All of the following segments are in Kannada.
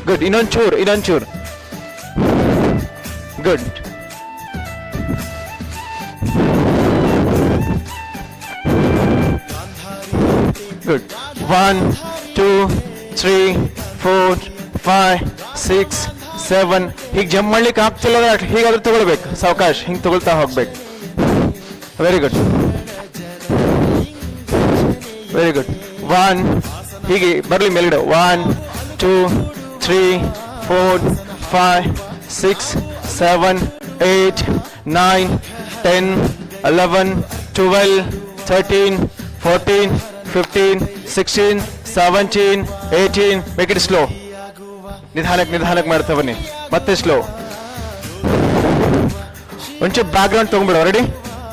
ಗುಡ್. ಇನ್ನೊಂಚೂರು. ಗುಡ್. ಗುಡ್. 1 2 3 4 5 6 7. ಹೀಗೆ ಜಂಪ್ ಮಾಡ್ಲಿಕ್ಕೆ ಆಗ್ತಿಲ್ಲ, ಹೀಗಾದ್ರೂ ತಗೊಳ್ಬೇಕು, ಸಾವಕಾಶ ಹಿಂಗೆ ತಗೊಳ್ತಾ ಹೋಗ್ಬೇಕು. Very good. 1 ಹೀಗೆ ಬರಲಿ ಮೇಲ್ಗಡೆ. 1 2 3 4 5 6 7 8 9 10 11 12 13 14 15 16 17 18. Make it slow. ನಿಧಾನಕ್ಕೆ ಮಾಡ್ತಾ ಬನ್ನಿ. ಮತ್ತೆ ಸ್ಲೋ. ಒಂಚೂರು ಬ್ಯಾಕ್ ಗ್ರೌಂಡ್ ತಗೊಂಡ್ಬಿಡು. ರೆಡಿ?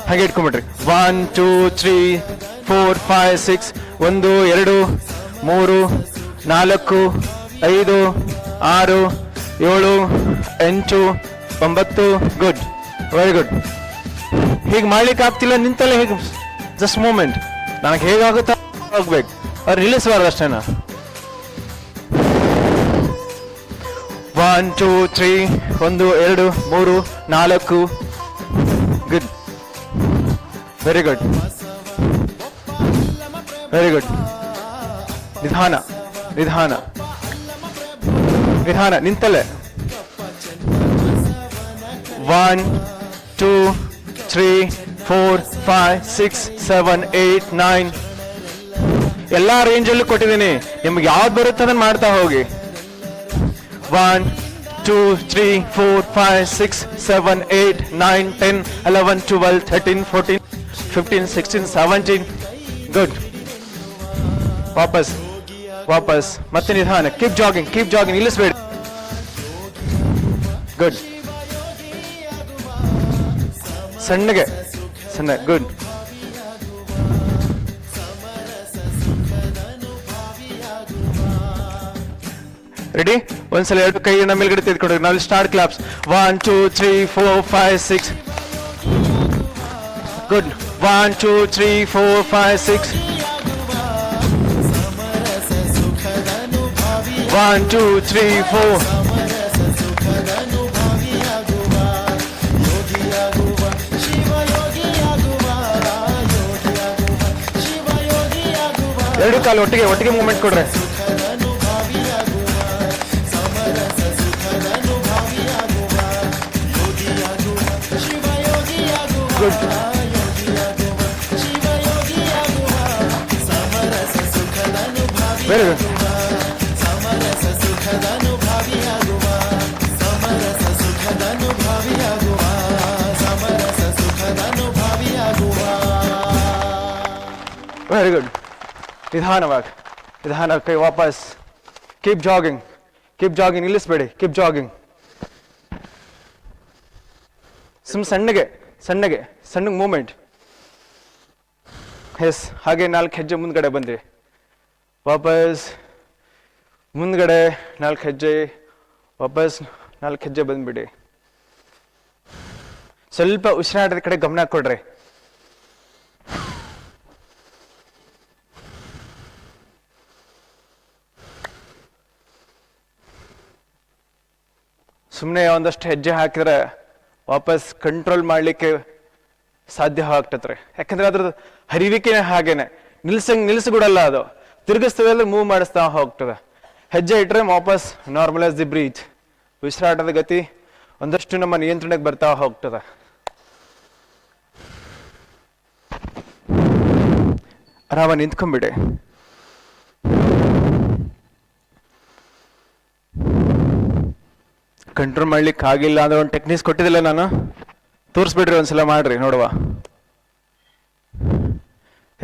ಹಾಗೆ ಇಟ್ಕೊಂಡ್ಬಿಡ್ರಿ. 1 2 3 4 5 6. 1 2 3 4 5 6 7 8 9. ಗುಡ್. Very good. ಹೀಗೆ ಮಾಡ್ಲಿಕ್ಕೆ ಆಗ್ತಿಲ್ಲ, ನಿಂತಲ್ಲೇ ಹೀಗೆ ಜಸ್ಟ್ ಮೂಮೆಂಟ್. ನನಗೆ ಹೇಗಾಗುತ್ತಾ ಹೋಗ್ಬೇಕು, ಅವ್ರು ನಿಲ್ಲಿಸಬಾರ್ದು ಅಷ್ಟೇನಾ. 1 2 3 1 2 3 4. ಗುಡ್. Very good. ನಿಧಾನ ನಿಂತಲ್ಲೇ. 1 2 3 4 5 6 7 8 9. ಎಲ್ಲಾ ರೇಂಜಲ್ಲೂ ಕೊಟ್ಟಿದ್ದೀನಿ, ನಿಮ್ಗೆ ಯಾವ್ದು ಬರುತ್ತೆ ಅದನ್ನ ಮಾಡ್ತಾ ಹೋಗಿ. 1 2 3 4 5 6 7 8 9 10 11 12 13 14 15 16 17. ಗುಡ್. ವಾಪಸ್ ಮತ್ತೆ ನಿಧಾನ. Keep jogging. ನಿಲ್ಲಿಸಬೇಡಿ. ಗುಡ್. ಸಣ್ಣಗೆ. ಗುಡ್. ರೆಡಿ? ಒಂದ್ಸಲ ಎರಡು ಕೈಯನ್ನ ಮೇಲ್ಗಡೆ ತೆಗೆದುಕೊಂಡ್ರೆ ನಾವು ಸ್ಟಾರ್ಟ್ ಕ್ಲಾಪ್ಸ್. 1 2 3 4 5 6. ಗುಡ್. 1 2 3 4 5 6. 1 2 3 4. ಎರಡು ಕಾಲು ಒಟ್ಟಿಗೆ ಮೂವ್ಮೆಂಟ್ ಕೊಡ್ರೆ. Good. Very good. Very good. ನಿಧಾನವಾಗಿ ಕೈ ವಾಪಸ್. Keep jogging. ನಿಲ್ಲಿಸಬೇಡಿ. Keep jogging. ಸಣ್ಣಗೆ ಮೂಮೆಂಟ್. ಎಸ್. ಹಾಗೆ 4 ಹೆಜ್ಜೆ ಮುಂದ್ಗಡೆ ಬಂದ್ರಿ. ವಾಪಸ್ ಮುಂದ್ಗಡೆ 4 ಹೆಜ್ಜೆ. ವಾಪಸ್ 4 ಹೆಜ್ಜೆ ಬಂದ್ಬಿಡಿ. ಸ್ವಲ್ಪ ಉಸಿರಾಟದ ಕಡೆ ಗಮನ ಕೊಡ್ರಿ. ಸುಮ್ಮನೆ ಒಂದಷ್ಟು ಹೆಜ್ಜೆ ಹಾಕಿದ್ರೆ ವಾಪಸ್ ಕಂಟ್ರೋಲ್ ಮಾಡ್ಲಿಕ್ಕೆ ಸಾಧ್ಯ ಆಗ್ತತ್ರಿ. ಯಾಕಂದ್ರೆ ಅದ್ರದ್ದು ಹರಿವಿಕೆ ಹಾಗೇನೆ ನಿಲ್ಸಗುಡಲ್ಲ, ಅದು ತಿರುಗಿಸ್ತದೆ, ಮೂವ್ ಮಾಡಿಸ್ತಾ ಹೋಗ್ತದೆ. ಹೆಜ್ಜೆ ಇಟ್ರೆ ವಾಪಸ್ ನಾರ್ಮಲೈಸ್ ದಿ ಬ್ರೀತ್. ಉಸಿರಾಟದ ಗತಿ ಒಂದಷ್ಟು ನಮ್ಮ ನಿಯಂತ್ರಣಕ್ಕೆ ಬರ್ತಾ ಹೋಗ್ತದೆ. ಆರಾಮ ನಿಂತ್ಕೊಂಡ್ಬಿಡಿ. ಕಂಟ್ರೋಲ್ ಮಾಡ್ಲಿಕ್ಕೆ ಆಗಿಲ್ಲ ಅಂದ್ರೆ ಒಂದು ಟೆಕ್ನಿಕ್ಸ್ ಕೊಟ್ಟಿದ್ದಿಲ್ಲ ನಾನು, ತೋರಿಸ್ಬಿಡ್ರಿ, ಒಂದ್ಸಲ ಮಾಡ್ರಿ ನೋಡುವ.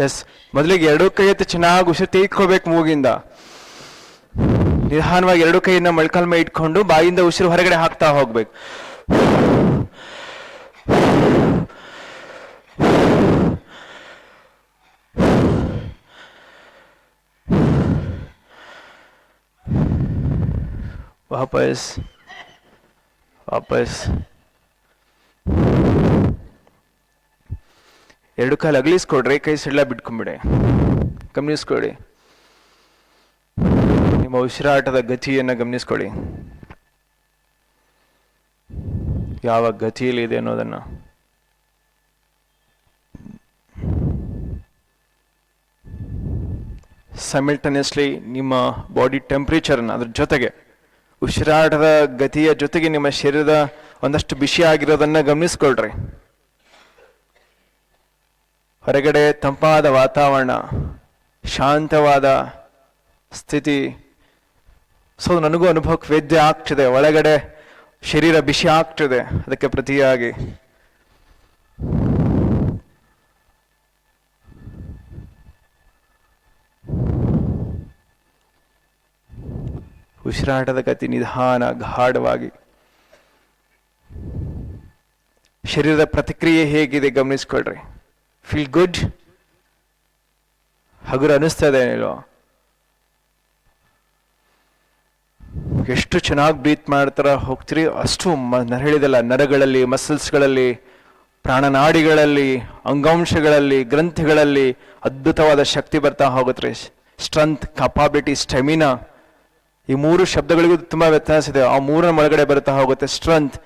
ಎಸ್. ಮೊದಲಿಗೆ 2 ಕೈ ಎತ್ತಿ ಚೆನ್ನಾಗಿ ಉಸಿರು ತೆಗೆದುಕೋಬೇಕು ಮೂಗಿಂದ. ನಿಧಾನವಾಗಿ 2 ಕೈಯನ್ನ ಮೊಳಕಾಲ್ ಮೇಲೆ ಇಟ್ಕೊಂಡು ಬಾಯಿಂದ ಉಸಿರು ಹೊರಗಡೆ ಹಾಕ್ತಾ ಹೋಗ್ಬೇಕು. ವಾಪಸ್. ಎರಡು ಕಾಲು ಅಗಲಿಸ್ಕೊಡ್ರಿ, ಕೈ ಸೆಳ್ಳ ಬಿಟ್ಕೊಂಡ್ಬಿಡಿ. ಗಮನಿಸ್ಕೊಡಿ. ನಿಮ್ಮ ಉಸಿರಾಟದ ಗತಿಯನ್ನು ಗಮನಿಸ್ಕೊಳ್ಳಿ, ಯಾವ ಗತಿಯಲ್ಲಿ ಇದೆ ಅನ್ನೋದನ್ನು. ಸೈಮಲ್ಟೇನಿಯಸ್ಲಿ ನಿಮ್ಮ ಬಾಡಿ ಟೆಂಪ್ರೇಚರನ್ನು, ಅದ್ರ ಜೊತೆಗೆ ಉಸಿರಾಟದ ಗತಿಯ ಜೊತೆಗೆ ನಿಮ್ಮ ಶರೀರದ ಒಂದಷ್ಟು ಬಿಸಿ ಆಗಿರೋದನ್ನ ಗಮನಿಸ್ಕೊಳ್ರಿ. ಹೊರಗಡೆ ತಂಪಾದ ವಾತಾವರಣ, ಶಾಂತವಾದ ಸ್ಥಿತಿ. ಸೊ ನನಗೂ ಅನುಭವಕ್ಕೆ ವೇದ್ಯ ಆಗ್ತಿದೆ, ಒಳಗಡೆ ಶರೀರ ಬಿಸಿ ಆಗ್ತಿದೆ. ಅದಕ್ಕೆ ಪ್ರತಿಯಾಗಿ ಉಸಿರಾಟದ ಗತಿ ನಿಧಾನ, ಗಾಢವಾಗಿ. ಶರೀರದ ಪ್ರತಿಕ್ರಿಯೆ ಹೇಗಿದೆ ಗಮನಿಸ್ಕೊಳ್ರಿ. ಫೀಲ್ ಗುಡ್, ಹಗುರ ಅನಿಸ್ತದೆ ಏನಿಲ್ವ? ಎಷ್ಟು ಚೆನ್ನಾಗಿ ಬ್ರೀತ್ ಮಾಡ್ತಾರ ಹೋಗ್ತೀರಿ ಅಷ್ಟು ಹೇಳಿದಲ್ಲ, ನರಗಳಲ್ಲಿ, ಮಸಲ್ಸ್ಗಳಲ್ಲಿ, ಪ್ರಾಣನಾಡಿಗಳಲ್ಲಿ, ಅಂಗಾಂಶಗಳಲ್ಲಿ, ಗ್ರಂಥಿಗಳಲ್ಲಿ ಅದ್ಭುತವಾದ ಶಕ್ತಿ ಬರ್ತಾ ಹೋಗುತ್ತೆ. ಸ್ಟ್ರೆಂತ್, ಕಪಾಬಿಲಿಟಿ, ಸ್ಟೆಮಿನಾ, ಈ ಮೂರು ಶಬ್ದಗಳಿಗೂ ತುಂಬಾ ವ್ಯತ್ಯಾಸ ಇದೆ. ಆ ಮೂರನ ಒಳಗಡೆ ಬರ್ತಾ ಹೋಗುತ್ತೆ. ಸ್ಟ್ರೆಂತ್,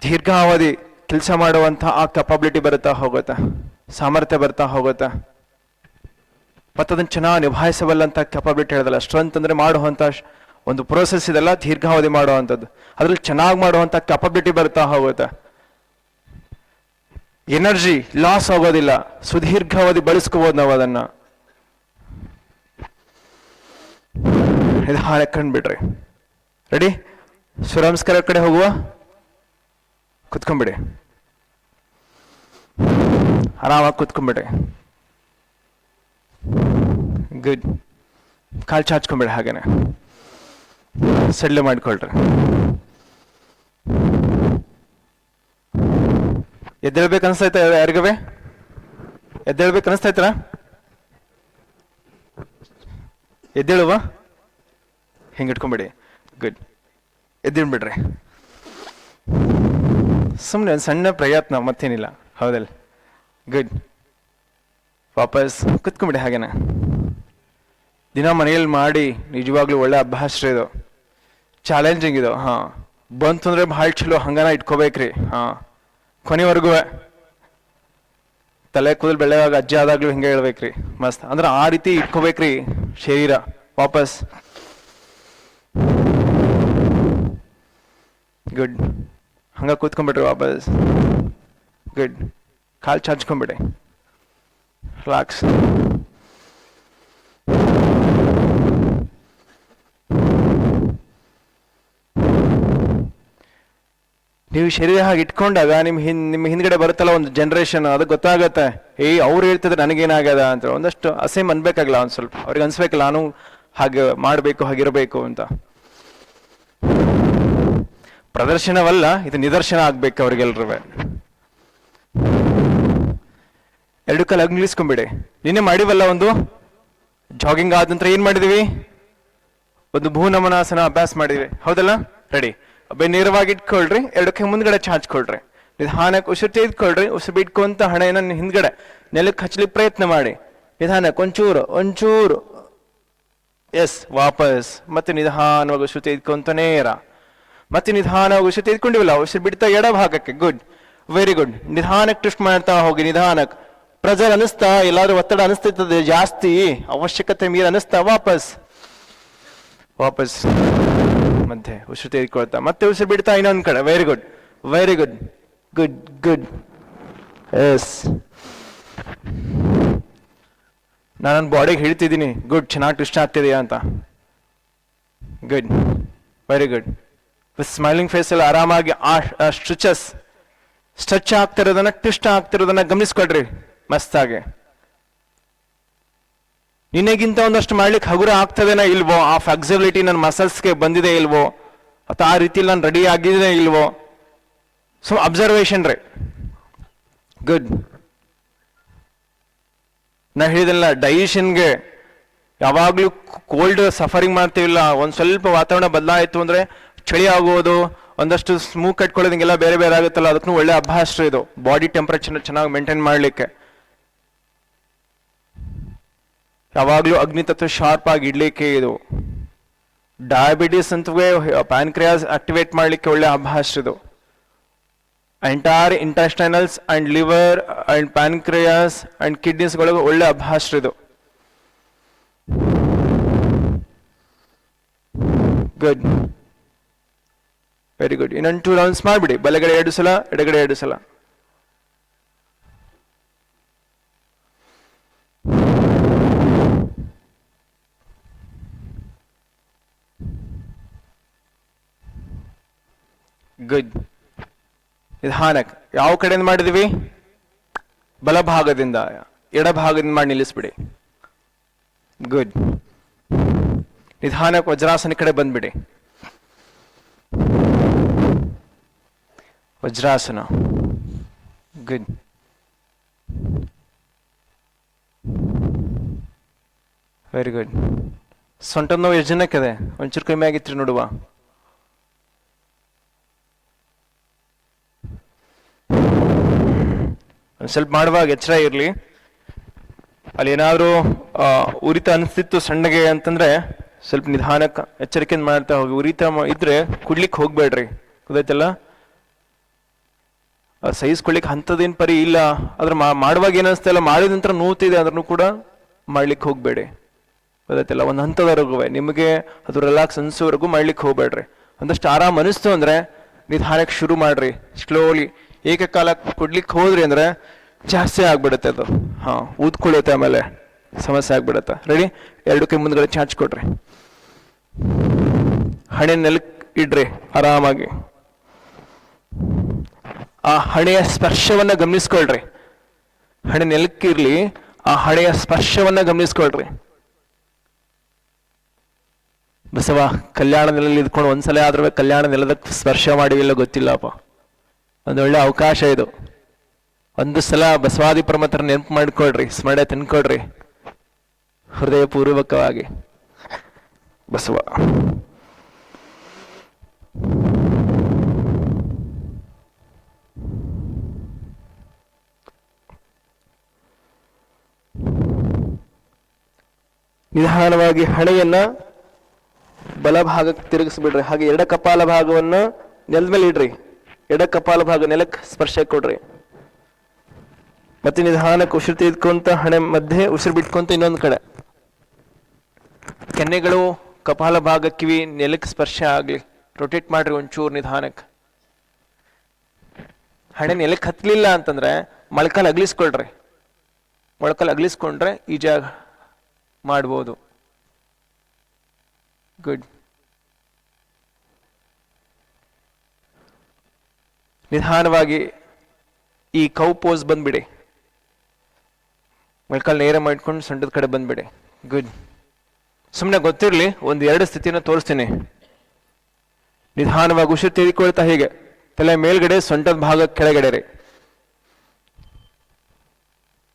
ದೀರ್ಘಾವಧಿ ಕೆಲಸ ಮಾಡುವಂಥ ಆ ಕೆಪಾಬಿಲಿಟಿ ಬರುತ್ತಾ ಹೋಗುತ್ತೆ, ಸಾಮರ್ಥ್ಯ ಬರ್ತಾ ಹೋಗುತ್ತೆ. ಮತ್ತು ಅದನ್ನು ಚೆನ್ನಾಗಿ ನಿಭಾಯಿಸಬಲ್ಲಂಥ ಕೆಪಾಬಿಲಿಟಿ ಹೇಳಿದಲ್ಲ. ಸ್ಟ್ರೆಂತ್ ಅಂದರೆ ಮಾಡುವಂಥ ಒಂದು ಪ್ರೋಸೆಸ್ ಇದೆಲ್ಲ ದೀರ್ಘಾವಧಿ ಮಾಡುವಂಥದ್ದು. ಅದ್ರಲ್ಲಿ ಚೆನ್ನಾಗಿ ಮಾಡುವಂಥ ಕೆಪಾಬಿಲಿಟಿ ಬರ್ತಾ ಹೋಗುತ್ತೆ. ಎನರ್ಜಿ ಲಾಸ್ ಆಗೋದಿಲ್ಲ, ಸುದೀರ್ಘಾವಧಿ ಬಳಸ್ಕೋಬೋದು ನಾವು ಅದನ್ನು. ನಿಧಾನ ಕಂಡ್ಬಿಡ್ರಿ. ರೆಡಿ? ಸೂರ್ಯನಮಸ್ಕಾರ ಕಡೆ ಹೋಗುವ. ಕುತ್ಕೊಂಡ್ಬಿಡಿ, ಆರಾಮಾಗಿ ಕುತ್ಕೊಂಡ್ಬಿಡ್ರಿ. ಗುಡ್. ಕಾಲು ಚಾಚ್ಕೊಂಡ್ಬಿಡಿ, ಹಾಗೇನೆ ಸಡ್ಲೆ ಮಾಡ್ಕೊಳ್ರಿ. ಎದ್ದೇಳ್ಬೇಕು ಅನಿಸ್ತೈತ? ಯಾರಿಗವೇ ಎದ್ದೇಳ್ಬೇಕು ಅನಿಸ್ತೈತಲ್ಲ? ಎದ್ದೇಳುವ, ಹಿಂಗೆ ಇಟ್ಕೊಂಡ್ಬಿಡಿ. ಗುಡ್. ಎದ್ದಿಡ್ಬಿಡ್ರಿ. ಸುಮ್ಮನೆ ಒಂದು ಸಣ್ಣ ಪ್ರಯತ್ನ, ಮತ್ತೇನಿಲ್ಲ. ಹೌದಲ್ಲ? ಗುಡ್. ವಾಪಸ್ ಕುತ್ಕೊಂಡ್ಬಿಡಿ ಹಾಗೇನೆ. ದಿನ ಮನೆಯಲ್ಲಿ ಮಾಡಿ, ನಿಜವಾಗ್ಲೂ ಒಳ್ಳೆ ಅಭ್ಯಾಸ ಇದು. ಚಾಲೆಂಜಿಂಗ್ ಇದು. ಹಾಂ, ಬಂತು ಅಂದರೆ ಭಾಳ ಚಲೋ, ಹಂಗನ ಇಟ್ಕೋಬೇಕ್ರಿ. ಹಾಂ, ಕೊನೆವರೆಗೂ ತಲೆ ಕೂದಲು ಬೆಳೆವಾಗ ಅಜ್ಜ ಆದಾಗ್ಲೂ ಹಿಂಗೆ ಹೇಳ್ಬೇಕ್ರಿ. ಮಸ್ತ್ ಅಂದ್ರೆ ಆ ರೀತಿ ಇಟ್ಕೋಬೇಕ್ರಿ ಶರೀರ. ವಾಪಸ್. ಗುಡ್. ಹಂಗ ಕೂತ್ಕೊಂಡ್ಬಿಟ್ರಿ ವಾಪಸ್. ಗುಡ್. ಕಾಲು ಚಾಚ್ಕೊಂಡ್ಬಿಡಿ. ರಿಲ್ಯಾಕ್ಸ್. ನೀವು ಶರೀರ ಹಾಗೆ ಇಟ್ಕೊಂಡಾಗ ನಿಮ್ಮ ಹಿಂದ್ಗಡೆ ಬರುತ್ತಲ್ಲ ಒಂದು ಜನರೇಷನ್, ಅದು ಗೊತ್ತಾಗತ್ತೆ. ಅವ್ರು ಹೇಳ್ತಿದ್ರೆ ನನಗೇನಾಗ್ಯದ ಅಂತ ಒಂದಷ್ಟು ಅಸೇಮ್ ಅನ್ಬೇಕಾಗಲ್ಲ. ಒಂದು ಸ್ವಲ್ಪ ಅವ್ರಿಗೆ ಅನ್ಸ್ಬೇಕಲ್ಲ, ನಾನು ಹಾಗೆ ಮಾಡಬೇಕು, ಹಾಗಿರಬೇಕು ಅಂತ. ಪ್ರದರ್ಶನವಲ್ಲ, ಇದು ನಿದರ್ಶನ ಆಗ್ಬೇಕು ಅವ್ರಿಗೆಲ್ರೂ. ಎರಡು ಕಾಲು ಅಗ್ಲಿಸ್ಕೊಂಬಿಡಿ. ನಿನ್ನೆ ಮಾಡಿವಲ್ಲ ಒಂದು ಜಾಗಿಂಗ್ ಆದ ನಂತರ ಏನ್ ಮಾಡಿದೀವಿ? ಒಂದು ಭೂನಮನಾಸನ ಅಭ್ಯಾಸ ಮಾಡಿದ್ವಿ, ಹೌದಲ್ಲ? ರೆಡಿ? ನೇರವಾಗಿ ಇಟ್ಕೊಳ್ರಿ, ಎರಡು ಕೈ ಮುಂದ್ಗಡೆ ಚಾಚ್ಕೊಳ್ರಿ. ನಿಧಾನಕ್ಕೆ ಉಸಿರು ತೆಗೆದುಕೊಳ್ರಿ. ಉಸಿರು ಬಿಟ್ಕೊಂತ ಹಣೆಯನ್ನು ಹಿಂದ್ಗಡೆ ನೆಲಕ್ಕೆ ಹಚ್ಚಲಿ ಪ್ರಯತ್ನ ಮಾಡಿ. ನಿಧಾನಕ್ಕೆ ಒಂಚೂರು. ಎಸ್. ವಾಪಸ್. ಮತ್ತೆ ನಿಧಾನವಾಗಿ ಉಸಿರು ತೆಗೆದುಕೊಂತ ನೇರ. ಮತ್ತೆ ನಿಧಾನವಾಗಿ ಉಸಿರು ತೆಗೆದುಕೊಂಡಿವಲ್ಲ, ಉಸಿರು ಬಿಡ್ತಾ ಎಡ ಭಾಗಕ್ಕೆ. ಗುಡ್. Very good. ನಿಧಾನಕ್ಕೆ ಟ್ವಿಸ್ಟ್ ಮಾಡ್ತಾ ಹೋಗಿ. ನಿಧಾನಕ್ಕೆ ಪ್ರೆಜರ್ ಅನಿಸ್ತಾ, ಎಲ್ಲಾದ್ರೂ ಒತ್ತಡ ಅನಿಸ್ತದೆ ಜಾಸ್ತಿ, ಅವಶ್ಯಕತೆ ಮೀರಿ ಅನಿಸ್ತಾ, ವಾಪಸ್. ಮಧ್ಯೆ ಉಸಿರು ತೆಗೆದುಕೊಳ್ತಾ ಮತ್ತೆ ಉಸಿರು ಬಿಡ್ತಾ ಇನ್ನೊಂದ್ ಕಡೆ. Very good. ಗುಡ್. ಎಸ್. ನಾನು ನನ್ನ ಬಾಡಿಗೆ ಹೇಳ್ತಿದ್ದೀನಿ, ಗುಡ್, ಚೆನ್ನಾಗಿ ಟ್ವಿಸ್ಟ್ ಆಗ್ತಿದೆಯಾ ಅಂತ. Good. Very good. Smiling face ಅಲ್ಲಿ ಆರಾಮಾಗಿ ಆ ಸ್ಟ್ರೆಚ್ ಆಗ್ತಿರೋದನ್ನ, ಟ್ವಿಸ್ಟ್ ಆಗ್ತಿರೋದನ್ನ ಗಮನಿಸ್ಕೊಳ್ರಿ ಮಸ್ತಾಗೆ. ನಿನ್ನೆಗಿಂತ ಒಂದಷ್ಟು ಮಾಡ್ಲಿಕ್ಕೆ ಹಗುರ ಆಗ್ತದೇನೋ ಇಲ್ವೋ, ಆ ಫ್ಲೆಕ್ಸಿಬಿಲಿಟಿ ನನ್ನ ಮಸಲ್ಸ್ಗೆ ಬಂದಿದೆ ಇಲ್ವೋ, ಅಥವಾ ಆ ರೀತಿಯಲ್ಲಿ ನಾನು ರೆಡಿ ಆಗಿದ್ರೆ ಇಲ್ವೋ. ಸೊ ಅಬ್ಸರ್ವೇಷನ್ ರೀ. ಗುಡ್. ನಾ ಹೇಳಿದಲ್ಲ, ಡೈಜೆಷನ್ಗೆ ಯಾವಾಗ್ಲೂ ಕೋಲ್ಡ್ ಸಫರಿಂಗ್ ಮಾಡ್ತೀವಿಲ್ಲ, ಒಂದ್ ಸ್ವಲ್ಪ ವಾತಾವರಣ ಬದಲಾಯಿತು ಅಂದ್ರೆ ಚಳಿ ಆಗೋದು, ಒಂದಷ್ಟು ಸ್ಮೂಕ್ ಕಟ್ಕೊಳ್ಳೋದು, ಹಿಂಗೆಲ್ಲ ಬೇರೆ ಬೇರೆ ಆಗುತ್ತಲ್ಲ, ಅದಕ್ಕೂ ಒಳ್ಳೆ ಅಭ್ಯಾಸ ಇದು. ಬಾಡಿ ಟೆಂಪರೇಚರ್ ಚೆನ್ನಾಗಿ ಮೇಂಟೈನ್ ಮಾಡ್ಲಿಕ್ಕೆ, ಯಾವಾಗ್ಲೂ ಅಗ್ನಿ ತತ್ವ ಶಾರ್ಪ್ ಆಗಿ ಇಡ್ಲಿಕ್ಕೆ ಇದು ಡಯಾಬಿಟಿಸ್ ಅಂತವೇ ಪ್ಯಾನ್ಕ್ರಿಯಾಸ್ ಆಕ್ಟಿವೇಟ್ ಮಾಡಲಿಕ್ಕೆ ಒಳ್ಳೆ ಅಭ್ಯಾಸ ಇದು. Entire intestinals and liver and pancreas and ಕಿಡ್ನೀಸ್ಗಳಿಗೆ ಒಳ್ಳೆ ಅಭ್ಯಾಸ ಇದು. Good, very good. ಇನ್ನೊಂದು 2 ರೌಂಡ್ಸ್ ಮಾಡಿಬಿಡಿ. ಬಲಗಡೆ 2 ಸಲ, ಎಡಗಡೆ 2 ಸಲ. ಗುಡ್. ನಿಧಾನಕ್ಕೆ. ಯಾವ ಕಡೆಯಿಂದ ಮಾಡಿದ್ವಿ? ಬಲಭಾಗದಿಂದ. ಎಡಭಾಗದಿಂದ ಮಾಡಿ ನಿಲ್ಲಿಸ್ಬಿಡಿ. ಗುಡ್. ನಿಧಾನಕ್ಕೆ ವಜ್ರಾಸನ ಕಡೆ ಬಂದ್ಬಿಡಿ. ವಜ್ರಾಸನ. ಗುಡ್. Very good. ಸೊಂಟದ ನೋವು ಎಷ್ಟು ಜನಕ್ಕಿದೆ? ಒಂಚೂರು ಕಮ್ಮಿ ಆಗಿತ್ರಿ ನೋಡುವ. ಸ್ವಲ್ಪ ಮಾಡುವಾಗ ಎಚ್ಚರ ಇರಲಿ. ಅಲ್ಲಿ ಏನಾದರೂ ಉರಿತ ಅನಿಸ್ತಿತ್ತು ಸಣ್ಣಗೆ ಅಂತಂದ್ರೆ ಸ್ವಲ್ಪ ನಿಧಾನಕ್ಕೆ ಎಚ್ಚರಿಕೆಯಿಂದ ಮಾಡ್ತಾ ಹೋಗಿ. ಉರಿತ ಇದ್ರೆ ಕುಡ್ಲಿಕ್ಕೆ ಹೋಗ್ಬೇಡ್ರಿ, ಗೊತ್ತಾಯ್ತಲ್ಲ. ಸಹಿಸ್ಕೊಳ್ಳಿಕ್ಕೆ ಅಂಥದ್ದೇನು ಪರಿ ಇಲ್ಲ. ಆದ್ರೆ ಮಾಡುವಾಗ ಏನಿಸ್ತಲ್ಲ, ಮಾಡಿದ ನಂತರ ನೋವ್ತಿದೆ ಅದ್ರೂ ಕೂಡ ಮಾಡ್ಲಿಕ್ಕೆ ಹೋಗ್ಬೇಡಿ, ಗೊತ್ತಾಯ್ತಲ್ಲ. ಒಂದು ಹಂತದವರೆಗೂ ನಿಮಗೆ ಅದು ರಿಲ್ಯಾಕ್ಸ್ ಅನ್ಸೋವರೆಗೂ ಮಾಡ್ಲಿಕ್ಕೆ ಹೋಗ್ಬೇಡ್ರಿ. ಒಂದಷ್ಟು ಆರಾಮ್ ಅನಿಸ್ತು ಅಂದ್ರೆ ನಿಧಾನಕ್ಕೆ ಶುರು ಮಾಡ್ರಿ, ಸ್ಲೋಲಿ. ಏಕಕಾಲ ಕೊಡ್ಲಿಕ್ಕೆ ಹೋದ್ರಿ ಅಂದ್ರೆ ಜಾಸ್ತಿ ಆಗ್ಬಿಡುತ್ತೆ ಅದು. ಊದ್ಕೊಳ್ಳುತ್ತೆ, ಆಮೇಲೆ ಸಮಸ್ಯೆ ಆಗ್ಬಿಡುತ್ತೆ. ರೆಡಿ? 2 ಕೈ ಮುಂದ್ಗಡೆ ಚಾಚ್ಕೊಡ್ರಿ. ಹಣೆ ನೆಲಕ್ಕೆ ಇಡ್ರಿ ಆರಾಮಾಗಿ. ಆ ಹಣೆಯ ಸ್ಪರ್ಶವನ್ನ ಗಮನಿಸ್ಕೊಳ್ರಿ. ಹಣೆ ನೆಲಕ್ಕಿರ್ಲಿ, ಆ ಹಣೆಯ ಸ್ಪರ್ಶವನ್ನ ಗಮನಿಸ್ಕೊಳ್ರಿ. ಬಸವ ಕಲ್ಯಾಣ ನೆಲದಲ್ಲಿ ಇದ್ಕೊಂಡು ಒಂದ್ಸಲ ಆದ್ರೂ ಕಲ್ಯಾಣ ನೆಲದ ಸ್ಪರ್ಶ ಮಾಡಿವಿಲ್ಲ ಗೊತ್ತಿಲ್ಲಪ್ಪ. ಒಂದೊಳ್ಳೆ ಅವಕಾಶ ಇದು. ಒಂದು ಸಲ ಬಸವಾದಿ ಪ್ರಮತರ ನೆನಪು ಮಾಡ್ಕೊಳ್ರಿ, ಸ್ಮರಣೆ ತಿನ್ಕೊಳ್ರಿ ಹೃದಯ ಪೂರ್ವಕವಾಗಿ. ಬಸವ ನಿಧಾನವಾಗಿ ಹಣೆಯನ್ನ ಬಲಭಾಗಕ್ಕೆ ತಿರುಗಿಸ್ಬಿಡ್ರಿ. ಹಾಗೆ ಎಡ ಕಪಾಲ ಭಾಗವನ್ನ ನೆಲದ ಮೇಲೆ ಇಡ್ರಿ. ಎಡ ಕಪಾಲ ಭಾಗ ನೆಲಕ್ಕೆ ಸ್ಪರ್ಶ ಕೊಡ್ರಿ. ಮತ್ತೆ ನಿಧಾನಕ್ಕೆ ಉಸಿರು ತೆಗೆದುಕೊಂತ ಹಣೆ ಮಧ್ಯೆ ಉಸಿರು ಬಿಟ್ಕೊಂತ ಇನ್ನೊಂದು ಕಡೆ. ಕೆನ್ನೆಗಳು ಕಪಾಲ ಭಾಗ ಕಿವಿ ನೆಲಕ್ಕೆ ಸ್ಪರ್ಶ ಆಗ್ಲಿ. ರೊಟೇಟ್ ಮಾಡ್ರಿ ಒಂಚೂರು ನಿಧಾನಕ್ಕೆ. ಹಣೆ ನೆಲಕ್ಕೆ ಹತ್ತಲಿಲ್ಲ ಅಂತಂದ್ರೆ ಮೊಳಕಾಲ್ ಅಗ್ಲಿಸ್ಕೊಳ್ರಿ. ಮೊಳಕಾಲ್ ಅಗ್ಲಿಸ್ಕೊಂಡ್ರೆ ಈ ಜಾಗ ಮಾಡ್ಬೋದು. ಗುಡ್. ನಿಧಾನವಾಗಿ ಈ ಕೌ ಪೋಸ್ ಬಂದ್ಬಿಡಿ. ಮೊಳಕಾಲ್ ನೇರ ಮಾಡ್ಕೊಂಡು ಸೊಂಟದ ಕಡೆ ಬಂದ್ಬಿಡಿ. ಗುಡ್. ಸುಮ್ಮನೆ ಗೊತ್ತಿರಲಿ, 1-2 ಸ್ಥಿತಿನ ತೋರಿಸ್ತೀನಿ. ನಿಧಾನವಾಗಿ ಉಸಿರು ತೆಗೆದುಕೊಳ್ತಾ ಹೀಗೆ ತಲೆ ಮೇಲ್ಗಡೆ, ಸೊಂಟದ ಭಾಗ ಕೆಳಗಡೆ ರೀ.